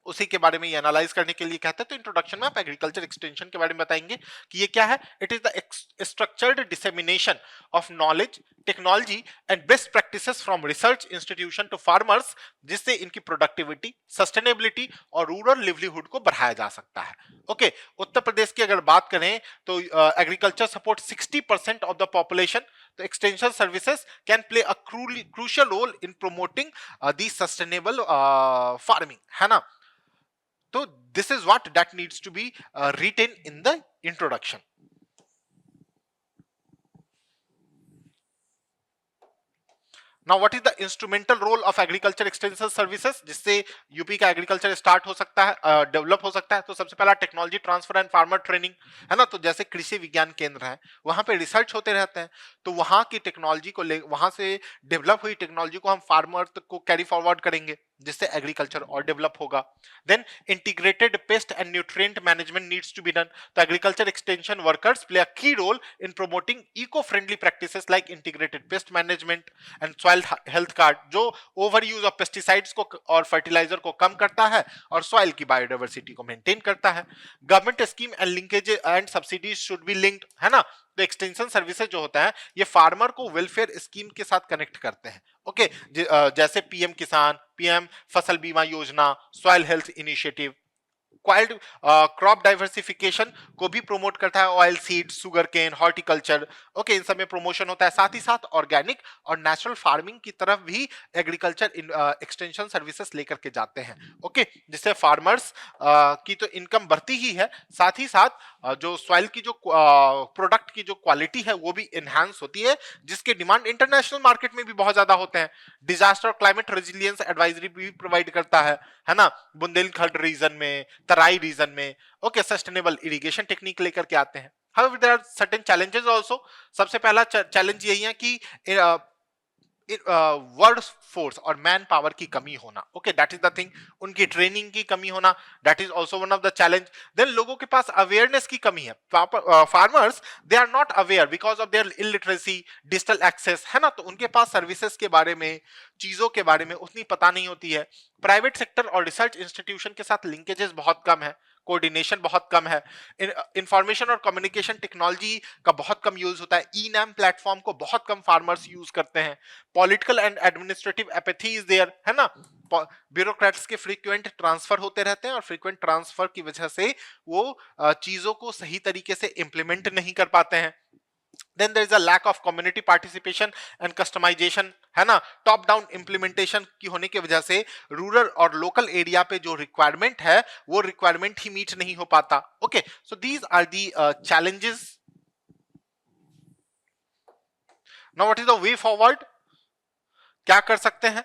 उसी के बारे में ये एनालाइज करने के लिए कहते हैं। तो इंट्रोडक्शन में आप एग्रीकल्चर एक्सटेंशन के बारे में बताएंगे कि ये क्या है। It is the structured dissemination of knowledge, technology and best practices from research institution to farmers, जिससे इनकी प्रोडक्टिविटी, सस्टेनेबिलिटी और रूरल लिवलीहुड को बढ़ाया जा सकता है। ओके, उत्तर प्रदेश की अगर बात करें तो agriculture support 60% of the population. तो extension services can play a crucial role in promoting the sustainable farming, है ना। So this is what that needs to be written in the introduction. Now what is the instrumental role of agriculture extension services, जिससे UP का agriculture start हो सकता है, develop हो सकता है। तो सबसे पहला technology transfer and farmer training, है ना। तो जैसे कृषि विज्ञान केंद्र है, वहां पे रिसर्च होते रहते हैं, तो वहां की टेक्नोलॉजी को वहां से डेवलप हुई टेक्नोलॉजी को हम फार्मर को कैरी फॉरवर्ड करेंगे, जिससे एग्रीकल्चर और डेवलप होगा। देन integrated pest and nutrient management needs to be done. तो agriculture extension workers play a key role in promoting eco friendly practices like integrated pest management and soil health card, जो over use of pesticides को और fertiliser को कम करता है और soil की biodiversity को मेंटेन करता है। Government scheme and linkage and subsidies should be linked, है ना। तो एक्सटेंशन सर्विसेज जो होता है ये फार्मर को वेलफेयर स्कीम के साथ कनेक्ट करते हैं। ओके, जैसे पीएम किसान, PM Fasal Bima Yojana, soil health initiative, क्वाइल्ड क्रॉप डाइवर्सिफिकेशन को भी प्रमोट करता है, oil seed, sugar cane, horticulture. Okay, इन सब में प्रमोशन होता है। साथ ही साथ ऑर्गेनिक और नेचुरल फार्मिंग की तरफ भी एग्रीकल्चर एक्सटेंशन सर्विसेज लेकर के जाते हैं। ओके, जिससे फार्मर्स की तो इनकम बढ़ती ही है, साथ ही साथ जो सॉइल की जो प्रोडक्ट की जो क्वालिटी है वो भी एनहांस होती है, जिसके डिमांड इंटरनेशनल मार्केट में भी बहुत ज्यादा होते हैं। डिजास्टर और क्लाइमेट रेजिलियंस एडवाइजरी भी प्रोवाइड करता है ना, बुंदेलखंड रीजन में, तराई रीजन में। ओके, सस्टेनेबल इरिगेशन टेक्निक लेकर के आते हैं। However, there are certain challenges also. सबसे पहला चैलेंज यही है कि वर्ड फोर्स और मैन पावर की कमी होना। Okay, that is the thing. उनकी ट्रेनिंग की कमी होना, that is also one of the challenge. Then लोगों के पास अवेयरनेस की कमी है। Farmers they are not aware because of their illiteracy, digital access, है ना। तो उनके पास सर्विसेज के बारे में, चीजों के बारे में उतनी पता नहीं होती है। प्राइवेट सेक्टर और रिसर्च इंस्टीट्यूशन के साथ लिंकेजेस बहुत कम है, कोऑर्डिनेशन बहुत कम है। इंफॉर्मेशन और कम्युनिकेशन टेक्नोलॉजी का बहुत कम यूज होता है। ई नैम प्लेटफॉर्म को बहुत कम फार्मर्स यूज करते हैं। Political and administrative apathy is there, है ना। ब्यूरोक्रेट्स के फ्रीक्वेंट ट्रांसफर होते रहते हैं और फ्रीक्वेंट ट्रांसफर की वजह से वो चीजों को सही तरीके से इंप्लीमेंट नहीं कर पाते हैं। Then there is a lack of community participation and customization, है ना। टॉप डाउन इंप्लीमेंटेशन की होने की वजह से रूरल और लोकल एरिया पे जो रिक्वायरमेंट है वो रिक्वायरमेंट ही मीट नहीं हो पाता। Okay, so these are the challenges. Now what is the way forward, क्या कर सकते हैं।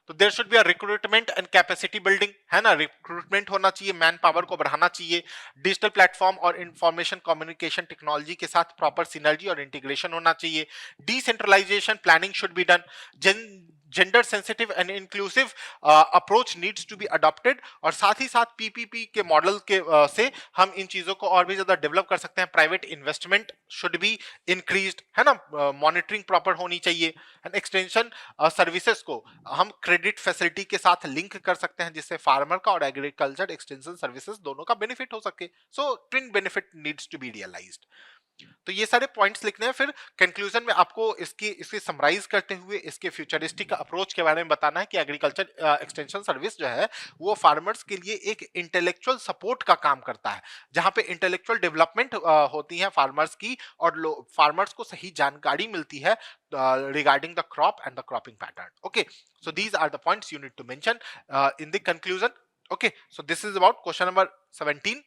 तो there should be a recruitment and capacity building, है ना। रिक्रूटमेंट होना चाहिए, मैन पावर को बढ़ाना चाहिए। डिजिटल प्लेटफॉर्म और इंफॉर्मेशन कम्युनिकेशन टेक्नोलॉजी के साथ प्रॉपर सिनर्जी और इंटीग्रेशन होना चाहिए। Decentralization planning should be done. Gender sensitive and inclusive approach needs to be adopted. और साथ ही साथ पीपीपी के मॉडल के से हम इन चीजों को और भी ज्यादा डेवलप कर सकते हैं। Private investment should be increased, है ना। मॉनिटरिंग प्रॉपर होनी चाहिए। एंड एक्सटेंशन सर्विसेज को हम क्रेडिट फैसिलिटी के साथ लिंक कर सकते हैं, जिससे फार्मर का और एग्रीकल्चर एक्सटेंशन सर्विसेज दोनों का बेनिफिट हो सके। So twin benefit needs to be realised. तो ये सारे पॉइंट्स लिखने हैं, फिर कंक्लूजन में आपको इसकी समराइज करते हुए इसके फ्यूचरिस्टिक अप्रोच के बारे में बताना है कि एग्रीकल्चर एक्सटेंशन सर्विस जो है वो फार्मर्स के लिए एक इंटेलेक्चुअल सपोर्ट का काम करता है, जहां पे इंटेलेक्चुअल डेवलपमेंट होती है फार्मर्स की, और फार्मर्स को सही जानकारी मिलती है regarding the crop and the cropping pattern. Okay, so these are the points you need to mention in the conclusion. Okay, so this is about question number 17.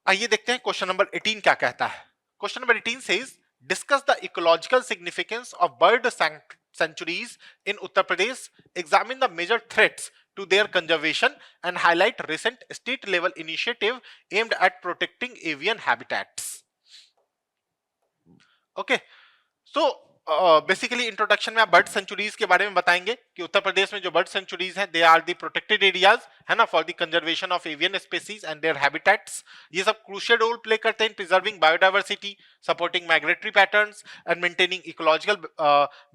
आइए देखते हैं क्वेश्चन नंबर 18 क्या कहता है. Question number 18 says discuss the ecological significance of bird sanctuaries in Uttar Pradesh, examine the major threats to their conservation and highlight recent state level initiative aimed at protecting avian habitats. Okay, so basically introduction में आप bird centuries के बारे में बताएंगे कि उत्तर प्रदेश में जो bird sanctuaries हैं they are the protected areas, है ना, for the conservation of avian species and their habitats. ये सब क्रूशियल रोल प्ले करते हैं in preserving biodiversity, supporting migratory patterns and maintaining ecological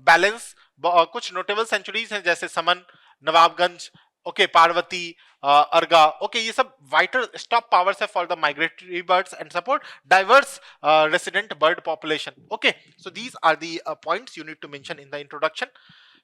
balance. कुछ नोटेबल सेंचुरीज हैं जैसे समन, नवाबगंज, ओके, पार्वती, अर्गा. ओके, ये सब वाइटल स्टॉप पावर्स है for the migratory birds and support diverse resident bird population. Okay, so these are the points you need to mention in the introduction.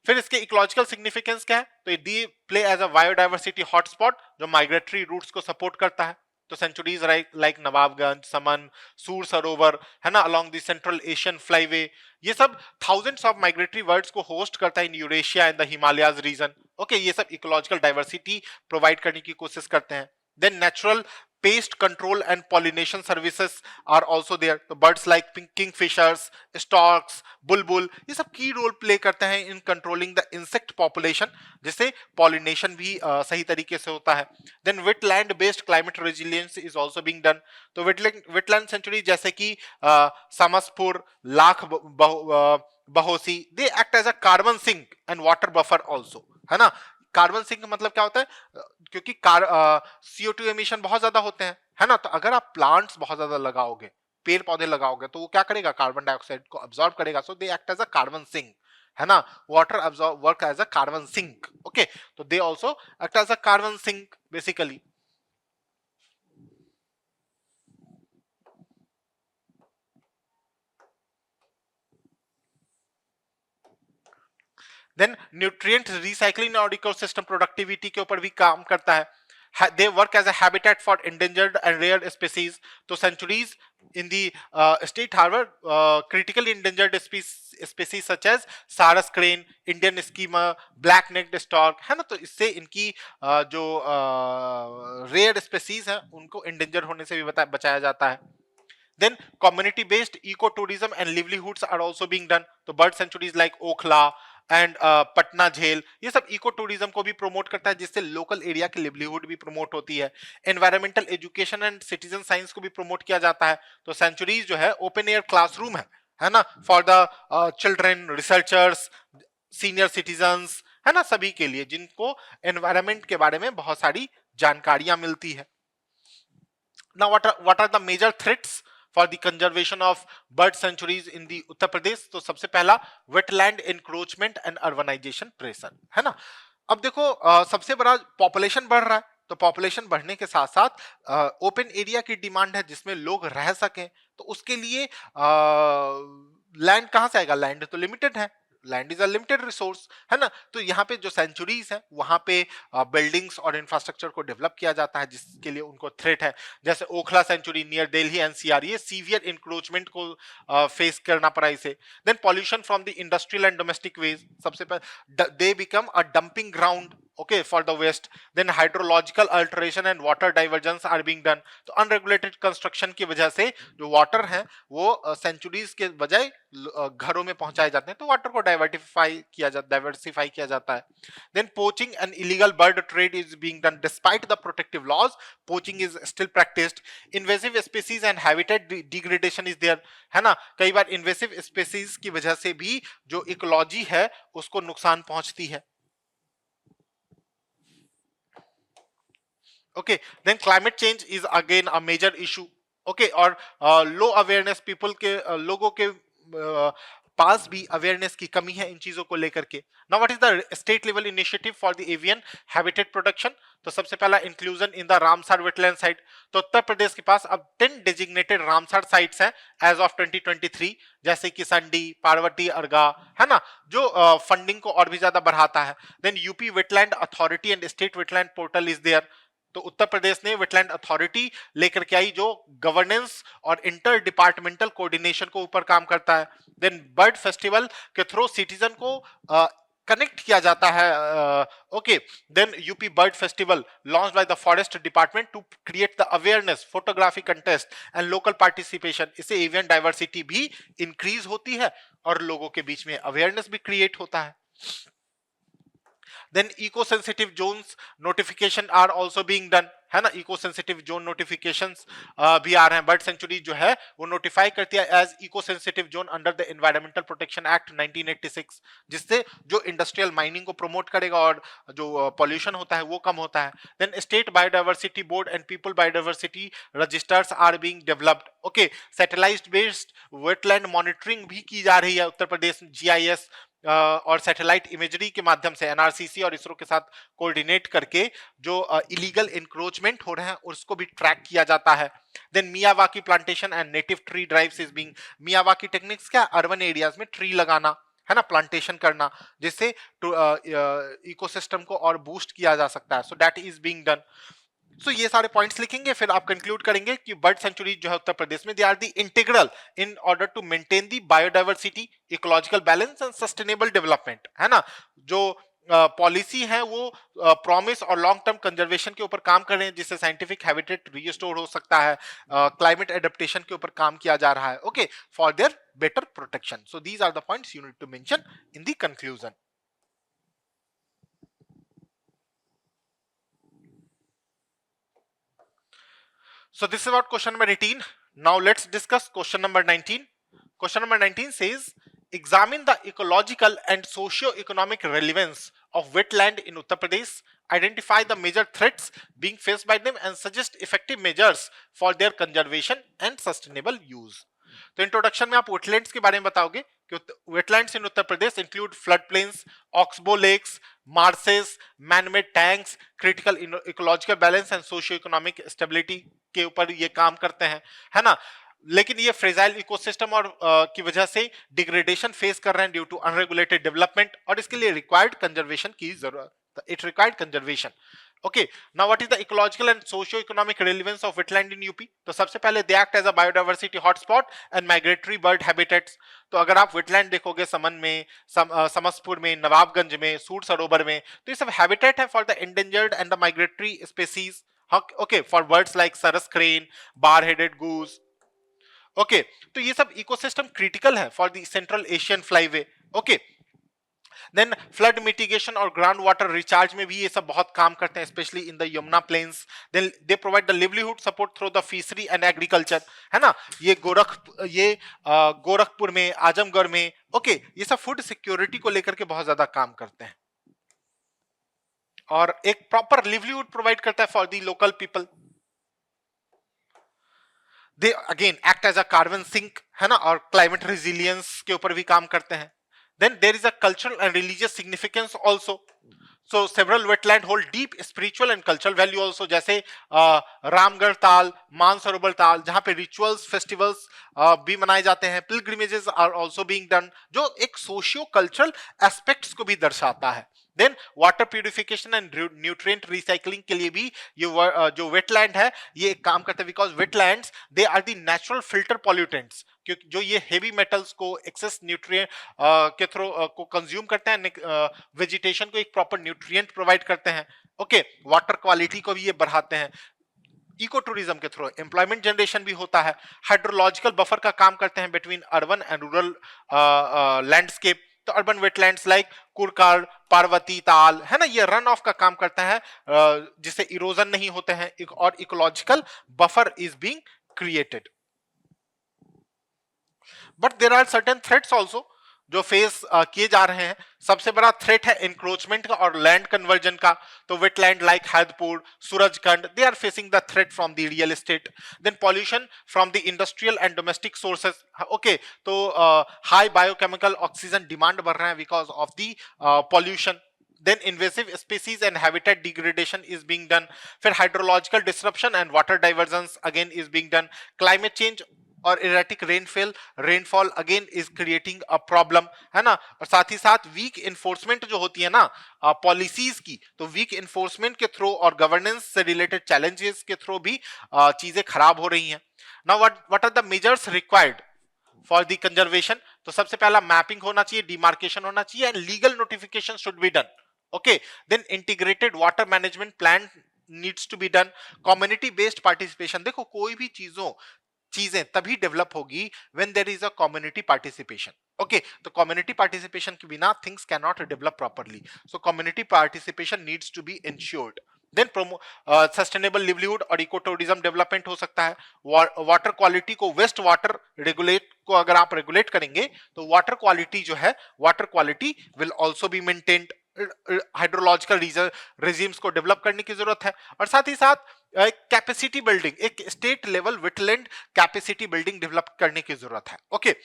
फिर इसके ecological significance क्या है, तो they play as a biodiversity hotspot जो migratory routes को support करता है. तो सेंचुरीज लाइक नवाबगंज, समन, सूर सरोवर, है ना, along the central Asian flyway, ये सब थाउजेंड्स ऑफ माइग्रेटरी बर्ड्स को होस्ट करता है in Eurasia and the Himalayas region. Okay, ये सब इकोलॉजिकल डाइवर्सिटी प्रोवाइड करने की कोशिश करते हैं. Then natural pest control and pollination services are also there. तो birds like kingfishers, storks, bulbul, ये सब की रोल प्ले करते हैं in controlling the insect population, जिससे पॉलिनेशन भी सही तरीके से होता है. Then wetland based climate resilience is also being done. तो वेटलैंड सेंचुरी जैसे कि Samaspur, Lakh Bahosi, they act as a carbon sink and water buffer also, है ना. कार्बन सिंक मतलब क्या होता है, क्योंकि CO2 एमिशन बहुत ज्यादा होते हैं, है ना, तो अगर आप प्लांट्स बहुत ज्यादा लगाओगे, पेड़ पौधे लगाओगे, तो वो क्या करेगा, कार्बन डाइऑक्साइड को अब्सॉर्ब करेगा. So they act as a carbon sink, है ना. Water absorb work as a carbon sink. Okay, तो they also act as a carbon sink basically. Then nutrient recycling और इकोसिस्टम प्रोडक्टिविटी के ऊपर भी काम करता है. They work as a habitat for endangered and rare species. तो centuries in the state harbor critically endangered species such as Sarus crane, Indian skimmer, black-necked stork, है ना. तो इससे इनकी जो rare species हैं उनको endanger होने से भी बचाया जाता है. Then community-based ecotourism and livelihoods are also being done. तो bird sanctuaries like Okhla and Patna झेल, ये सब इको टूरिज्म को भी प्रमोट करता है, जिससे लोकल एरिया की लिवलीहुड भी प्रमोट होती है. Environmental education and citizen science को भी प्रमोट किया जाता है. तो सेंचुरीज जो है ओपन एयर क्लासरूम है ना, for the children, researchers, senior citizens, है ना, सभी के लिए जिनको एनवायरमेंट के बारे में बहुत सारी जानकारियां मिलती है. Now what are the major threats for the conservation of bird sanctuaries in the Uttar Pradesh. तो सबसे पहला wetland encroachment and urbanization pressure, है ना. अब देखो सबसे बड़ा पॉपुलेशन बढ़ रहा है, तो पॉपुलेशन बढ़ने के साथ साथ ओपन एरिया की डिमांड है जिसमें लोग रह सकें. तो उसके लिए लैंड कहां से आएगा, लैंड तो लिमिटेड है, land is a limited resource, है ना. तो यहाँ पे जो सेंचुरीज है वहां पे बिल्डिंग्स और इंफ्रास्ट्रक्चर को डेवलप किया जाता है जिसके लिए उनको थ्रेट है. जैसे Okhla sanctuary near Delhi NCR, ये सीवियर इंक्रोचमेंट को फेस करना पड़ा इसे. Then pollution from the industrial and domestic waste, सबसे पहले they become a dumping ground, okay, for the waste. Then hydrological alteration and water divergence are being done. तो unregulated construction की वजह से जो water है वो सेंचुरीज के बजाय घरों में पहुंचाए जाते हैं, तो वाटर को डाइवर्सिफाई किया जाता है. Then poaching and illegal bird trade is being done. Despite the protective laws, poaching is still practiced. Invasive species and habitat degradation is there, है ना. कई बार invasive species की वजह से भी जो इकोलॉजी है उसको नुकसान पहुंचती है. Okay, then climate change is again a major issue. Okay, और low awareness people के लोगों के पास भी अवेयरनेस की कमी है इन चीजों को लेकर के। Now what is the state level initiative for the avian habitat protection? तो सबसे पहला inclusion in the Ramsar wetland site. तो उत्तर प्रदेश के पास अब 10 डेजिग्नेटेड रामसर साइट्स हैं एज ऑफ 2023, जैसे कि संडी, पार्वती, अर्गा, है ना, जो फंडिंग को और भी ज्यादा बढ़ाता है। Then UP wetland authority and state wetland portal is there. तो उत्तर प्रदेश ने वेटलैंड अथॉरिटी लेकर के आई, जो गवर्नेंस और इंटर डिपार्टमेंटल कोऑर्डिनेशन को ऊपर काम करता है। देन बर्ड फेस्टिवल के थ्रू सिटीजन को कनेक्ट किया जाता है। Okay, then UP bird festival launch by the forest department to create the awareness, photography contest and local participation. इससे एवियन डाइवर्सिटी भी इंक्रीज होती है और लोगों के बीच में अवेयरनेस भी क्रिएट होता है। Then eco-sensitive zones notification are also being done, है ना, eco-sensitive zone notifications भी आ रहे हैं। बर्ड सेंचुरी जो है वो नोटिफाई करती है as eco-sensitive zone under the environmental protection act 1986, जिससे जो इंडस्ट्रियल माइनिंग को प्रमोट करेगा और जो पॉल्यूशन होता है वो कम होता है। Then state biodiversity board and people biodiversity registers are being developed. Okay, satellite based wetland monitoring भी की जा रही है उत्तर प्रदेश GIS और सैटेलाइट इमेजरी के माध्यम से NRCC और इसरो के साथ कोऑर्डिनेट करके जो इलीगल इंक्रोचमेंट हो रहे हैं उसको भी ट्रैक किया जाता है। Then Miyawaki plantation and native tree drives is being, Miyawaki techniques क्या, अर्बन एरियाज में ट्री लगाना, है ना, प्लांटेशन करना, जिससे इकोसिस्टम को और बूस्ट किया जा सकता है। So that is being done. So ये सारे पॉइंट्स लिखेंगे, फिर आप कंक्लूड करेंगे कि बर्ड सेंचुरी जो है उत्तर प्रदेश में they are the integral in order to maintain the biodiversity, ecological balance and sustainable development, है ना। जो पॉलिसी है वो प्रॉमिस और लॉन्ग टर्म कंजर्वेशन के ऊपर काम कर रहे हैं, जिससे साइंटिफिक हैबिटेट रीस्टोर हो सकता है, क्लाइमेट एडेप्टेशन के ऊपर काम किया जा रहा है, okay, for their better protection. So these are the points you need to mention in the conclusion. So this is about question number 18. Now let's discuss question number 19. Question number 19 says, examine the ecological and socio-economic relevance of wetland in Uttar Pradesh, identify the major threats being faced by them and suggest effective measures for their conservation and sustainable use. तो introduction में आप wetlands के बारे में बताओगे कि wetlands in Uttar Pradesh include flood plains, oxbow lakes, marshes, manmade tanks, critical ecological balance and socio economic stability के ऊपर ये काम करते हैं, है ना। लेकिन ये फ्रेजाइल इकोसिस्टम और की वजह से डिग्रेडेशन फेस कर रहे हैं ड्यू टू अनरेगुलेटेड डेवलपमेंट, और इसके लिए रिक्वायर्ड कंजर्वेशन की जरूरत, it required conservation. Okay, now what is the ecological and socio-economic relevance of wetland in UP? तो सबसे पहले they act as a biodiversity hotspot and migratory bird habitats. तो अगर आप wetland देखोगे समन में, समसपुर में, नवाबगंज में, सूर सरोवर में, तो ये सब habitat है for the endangered and the migratory species. Okay, for birds like sarus crane, bar-headed goose. Okay, तो ये सब ecosystem critical है for the Central Asian flyway. Okay. Then flood mitigation और ग्राउंड वाटर रिचार्ज में भी ये सब बहुत काम करते हैं, specially in the Yamuna plains. Then they provide the livelihood support through the fishery and agriculture, है ना। ये गोरखपुर में, आजमगढ़ में, ओके, ये सब फूड सिक्योरिटी को लेकर के बहुत ज्यादा काम करते हैं और एक प्रॉपर लिवलीहुड प्रोवाइड करता है for the local people. They again act as a carbon sink, है ना, और क्लाइमेट रेजिलियंस के ऊपर भी काम करते हैं। Then there is a cultural and religious significance also. So several wetland hold deep spiritual and cultural value also, जैसे रामगढ़ ताल, मानसरोवर ताल, जहाँ पे रिचुअल्स, फेस्टिवल्स भी मनाए जाते हैं। Pilgrimages are also being done, जो एक सोशियो कल्चरल एस्पेक्ट्स को भी दर्शाता है। Then water purification and nutrient recycling के लिए भी ये जो वेटलैंड है ये एक काम करते हैं, because wetlands they are the natural filter pollutants, क्योंकि जो ये हेवी मेटल्स को, एक्सेस न्यूट्रिएंट के थ्रू को कंज्यूम करते हैं, वेजिटेशन को एक प्रॉपर न्यूट्रिएंट प्रोवाइड करते हैं। ओके, वाटर क्वालिटी को भी ये बढ़ाते हैं। इको टूरिज्म के थ्रू एम्प्लॉयमेंट जनरेशन भी होता है। हाइड्रोलॉजिकल बफर का काम करते हैं between urban and rural landscape. तो अर्बन वेटलैंड्स लाइक कुरकाल, पार्वती ताल, है ना, ये रन ऑफ का काम करता है, जिससे इरोजन नहीं होते हैं और ecological buffer is being created. But there are certain threats also जो फेस किए जा रहे हैं, सबसे बड़ा थ्रेट है इंक्रोचमेंट का और लैंड कन्वर्जन का। तो wetland like Haidpur, Surajkund, they are facing the threat from the real estate. Then pollution from the industrial and domestic sources. Okay, तो हाई बायोकेमिकल ऑक्सीजन डिमांड बढ़ रहा है because of the pollution. then invasive species and habitat degradation is being done, फिर hydrological disruption and water divergence again is being done, climate change और erratic rainfall again is creating a problem, है ना। और साथ ही साथ week enforcement जो होती है ना पॉलिसीज की, तो वीक इन्फोर्समेंट के थ्रू और गवर्नेंस से रिलेटेड चैलेंजेस के थ्रू भी चीजें खराब हो रही हैं। Now what are the measures required for the conservation? तो सबसे पहला मैपिंग होना चाहिए, डिमार्केशन होना चाहिए and legal notification should be done. Okay, then integrated water management plan needs to be done, community based participation। देखो कोई भी चीजें तभी डेवलप होगी when there is a community participation। okay, तो community participation के बिना things cannot develop properly, so community participation needs to be ensured। then sustainable livelihood और इको टूरिज्म डेवलपमेंट हो सकता है। वाटर क्वालिटी को, वेस्ट वाटर रेगुलेट को अगर आप रेगुलेट करेंगे तो वाटर क्वालिटी जो है, water quality will also be maintained. Hydrological regimes को डेवलप करने की जरूरत है और साथ ही साथ कैपेसिटी बिल्डिंग, एक state level wetland capacity building develop करने की जरूरत है। Okay,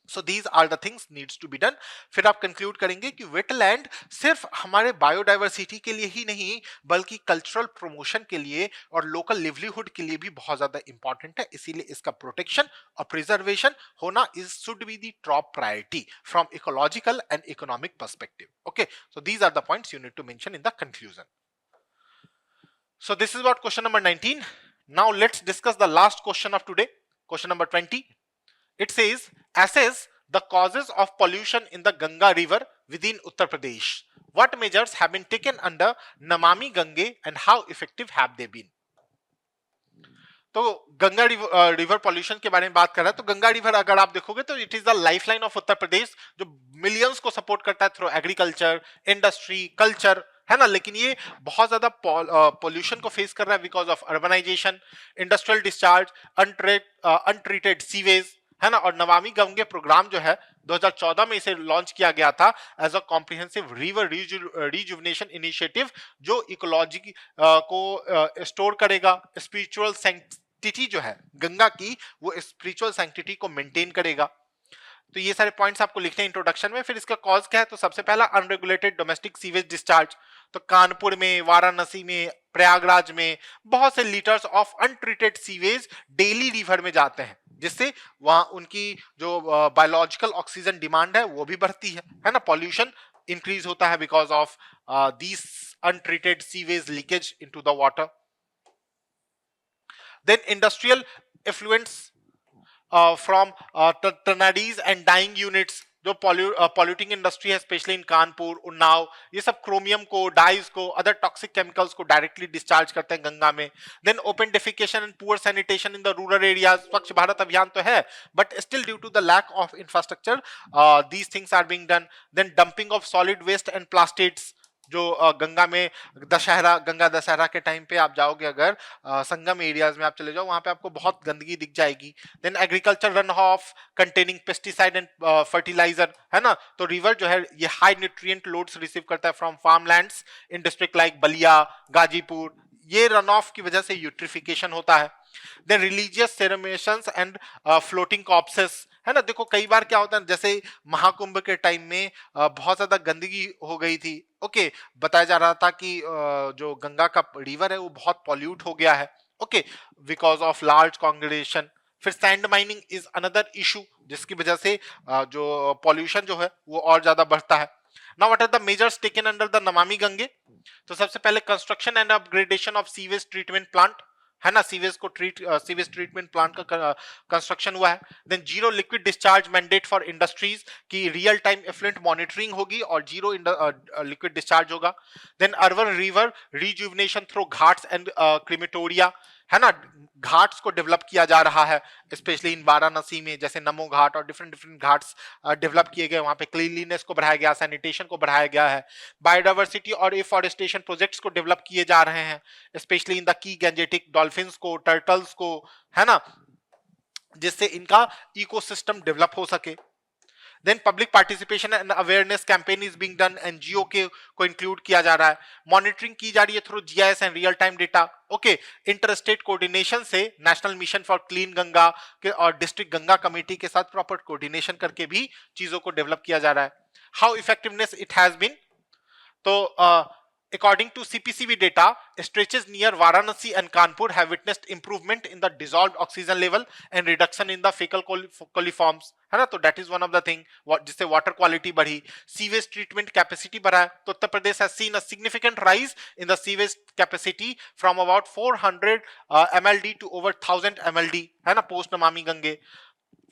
so these are the things needs to be done. फिर आप कंक्लूड करेंगे कि वेटलैंड सिर्फ हमारे बायोडाइवर्सिटी के लिए ही नहीं बल्कि कल्चरल प्रमोशन के लिए और लोकल लिवलीहुड के लिए भी बहुत ज्यादा इंपॉर्टेंट है, इसीलिए इसका प्रोटेक्शन और प्रिजर्वेशन होना is should be the top priority from ecological and economic perspective. Okay, so these are the points you need to mention in the conclusion. So this is about question number 19. Now let's discuss the last question of today, question number 20. It says, assess the causes of pollution in the Ganga river within Uttar Pradesh. What measures have been taken under Namami Gange and how effective have they been? तो Ganga river pollution के बारे में बात कर रहा है। तो Ganga river अगर आप देखोगे तो it is the lifeline of Uttar Pradesh, जो मिलियंस को सपोर्ट करता है थ्रू एग्रीकल्चर, इंडस्ट्री, कल्चर, है ना। लेकिन ये बहुत ज्यादा पॉल्यूशन को फेस कर रहा है because of urbanization, industrial discharge, untreated sewage, है ना। और नमामि गंगे प्रोग्राम जो है 2014 में इसे लॉन्च किया गया था as a comprehensive river rejuvenation initiative, जो इकोलॉजी को स्टोर करेगा, स्पिरिचुअल सैंक्टिटी जो है गंगा की, वो स्पिरिचुअल सैंक्टिटी को मेंटेन करेगा। तो ये सारे पॉइंट्स आपको लिखने हैं इंट्रोडक्शन में। फिर इसका कॉज क्या है? तो सबसे पहला अनरेगुलेटेड डोमेस्टिक सीवेज डिस्चार्ज। तो कानपुर में, वाराणसी में, प्रयागराज में बहुत से litres of untreated sewage daily river में जाते हैं, जिससे वहां उनकी जो बायोलॉजिकल ऑक्सीजन डिमांड है वो भी बढ़ती है ना। पॉल्यूशन इंक्रीज होता है because of this untreated sewage leakage into the water. Then industrial effluence from ternadies and dyeing units, जो पॉल्यूटिंग इंडस्ट्री है स्पेशली इन कानपुर, उन्नाव, ये सब क्रोमियम को, डाइज को, अदर टॉक्सिक केमिकल्स को डायरेक्टली डिस्चार्ज करते हैं गंगा में। Then open defecation and poor sanitation in the rural areas. Swachh Bharat Abhiyan तो है but still due to the lack of infrastructure these things are being done. Then dumping of solid waste and plastics, जो गंगा में गंगा दशहरा के time पे आप जाओगे अगर संगम areas में आप चले जाओ, वहां पे आपको बहुत गंदगी दिख जाएगी। Then agriculture run off containing pesticide and fertilizer, है ना। तो रिवर जो है ये हाई न्यूट्रिएंट लोड्स रिसीव करता है from farmlands in district like Ballia, Ghazipur, ये रन ऑफ की वजह से यूट्रिफिकेशन होता है। Then religious ceremonies and floating corpses, है ना। देखो कई बार क्या होता है, जैसे महाकुंभ के टाइम में बहुत ज्यादा गंदगी हो गई थी। ओके, बताया जा रहा था कि जो गंगा का रिवर है वो बहुत पॉल्यूट हो गया है, okay, because of large congregation. फिर sand mining is another issue, जिसकी वजह से जो पॉल्यूशन जो है वो और ज्यादा बढ़ता है। Now what are the measures taken under the Namami Gange? तो सबसे पहले construction and upgradation of sewage treatment plant, है ना। सीवेज ट्रीटमेंट प्लांट का कंस्ट्रक्शन हुआ है। Then zero liquid discharge mandate for industries की रियल टाइम एफ्लुएंट मॉनिटरिंग होगी और जीरो लिक्विड डिस्चार्ज होगा। Then urban river rejuvenation through ghats and crematoria, है ना। घाट्स को डेवलप किया जा रहा है स्पेशली इन वाराणसी में, जैसे नमो घाट और डिफरेंट घाट्स डेवलप किए गए, वहां पे क्लीनलीनेस को बढ़ाया गया, सैनिटेशन को बढ़ाया गया है। बायोडाइवर्सिटी और एफॉरेस्टेशन प्रोजेक्ट्स को डेवलप किए जा रहे हैं स्पेशली इन द की गैंजेटिक, डॉल्फिन्स को, टर्टल्स को, है ना, जिससे इनका इकोसिस्टम डेवलप हो सके। Then public participation and awareness campaign is being done, NGO के को इंक्लूड किया जा रहा है, मॉनिटरिंग की जा रही है through GIS and real time data. Okay, inter state coordination से national mission for clean Ganga के और डिस्ट्रिक्ट गंगा कमेटी के साथ प्रॉपर कोऑर्डिनेशन करके भी चीजों को डेवलप किया जा रहा है। How effectiveness it has been, तो according to CPCB data, stretches near Varanasi and Kanpur have witnessed improvement in the dissolved oxygen level and reduction in the fecal coliforms, है ना। तो that is one of the thing जिससे water quality बढ़ी, sewage treatment capacity बढ़ा है। तो उत्तर प्रदेश has seen a significant rise in the sewage capacity from about 400 MLD to over 1000 MLD, है ना, post नमामि गंगे।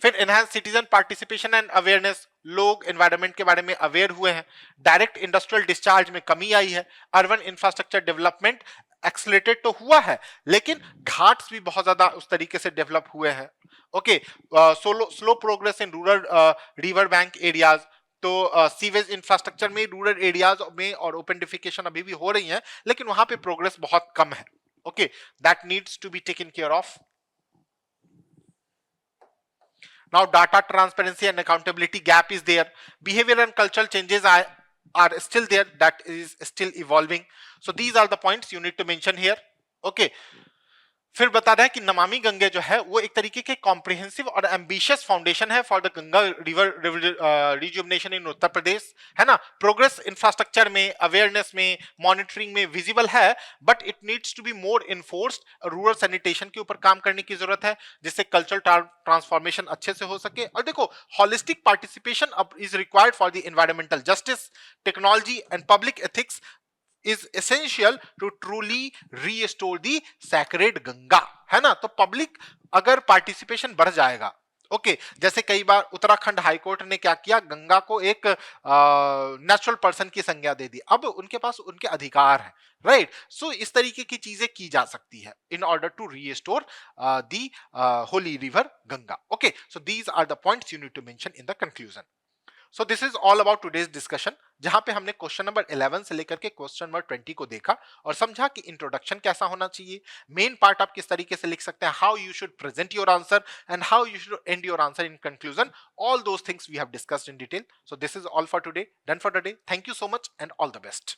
फिर enhance citizen participation and awareness, लोग environment के बारे में अवेयर हुए हैं। डायरेक्ट इंडस्ट्रियल डिस्चार्ज में कमी आई है। अर्बन इंफ्रास्ट्रक्चर डेवलपमेंट एक्सलेटेड तो हुआ है, लेकिन घाट्स भी बहुत ज्यादा उस तरीके से डेवलप हुए हैं। Okay, slow progress in rural river bank areas, तो सीवेज इंफ्रास्ट्रक्चर में रूरल एरियाज में और ओपन अभी भी हो रही है, लेकिन वहां पे प्रोग्रेस बहुत कम है। Okay, that needs to be taken care of. Now data transparency and accountability gap is there. Behavior and cultural changes are still there, that is still evolving. So these are the points you need to mention here. Okay. फिर बता रहा है कि नमामि गंगे जो है वो एक तरीके के कॉम्प्रिहेंसिव और एम्बिशियस फाउंडेशन है for the Ganga river rejuvenation in Uttar Pradesh, है ना। प्रोग्रेस इंफ्रास्ट्रक्चर में, अवेयरनेस में, मॉनिटरिंग में विजिबल है, but it needs to be more enforced. Rural sanitation के ऊपर काम करने की जरूरत है, जिससे कल्चरल ट्रांसफॉर्मेशन अच्छे से हो सके। और देखो, holistic participation is required for the environmental justice, technology and public ethics is essential to truly restore the sacred Ganga, है ना। तो पब्लिक अगर पार्टिसिपेशन बढ़ जाएगा, ओके, जैसे कई बार उत्तराखंड हाईकोर्ट ने क्या किया, गंगा को एक नेचुरल पर्सन की संज्ञा दे दी, अब उनके पास उनके अधिकार है, राइट। सो इस तरीके की चीजें की जा सकती है in order to restore the holy river Ganga. Okay, so these are the points you need to mention in the conclusion. So this is all about today's discussion, जहां पे हमने क्वेश्चन नंबर 11 से लेकर के क्वेश्चन नंबर 20 को देखा और समझा कि इंट्रोडक्शन कैसा होना चाहिए, मेन पार्ट आप किस तरीके से लिख सकते हैं, how you should present your answer and how you should end your answer in conclusion, all those things we have discussed in detail. So this is all for today, done for the day. Thank you so much and all the best.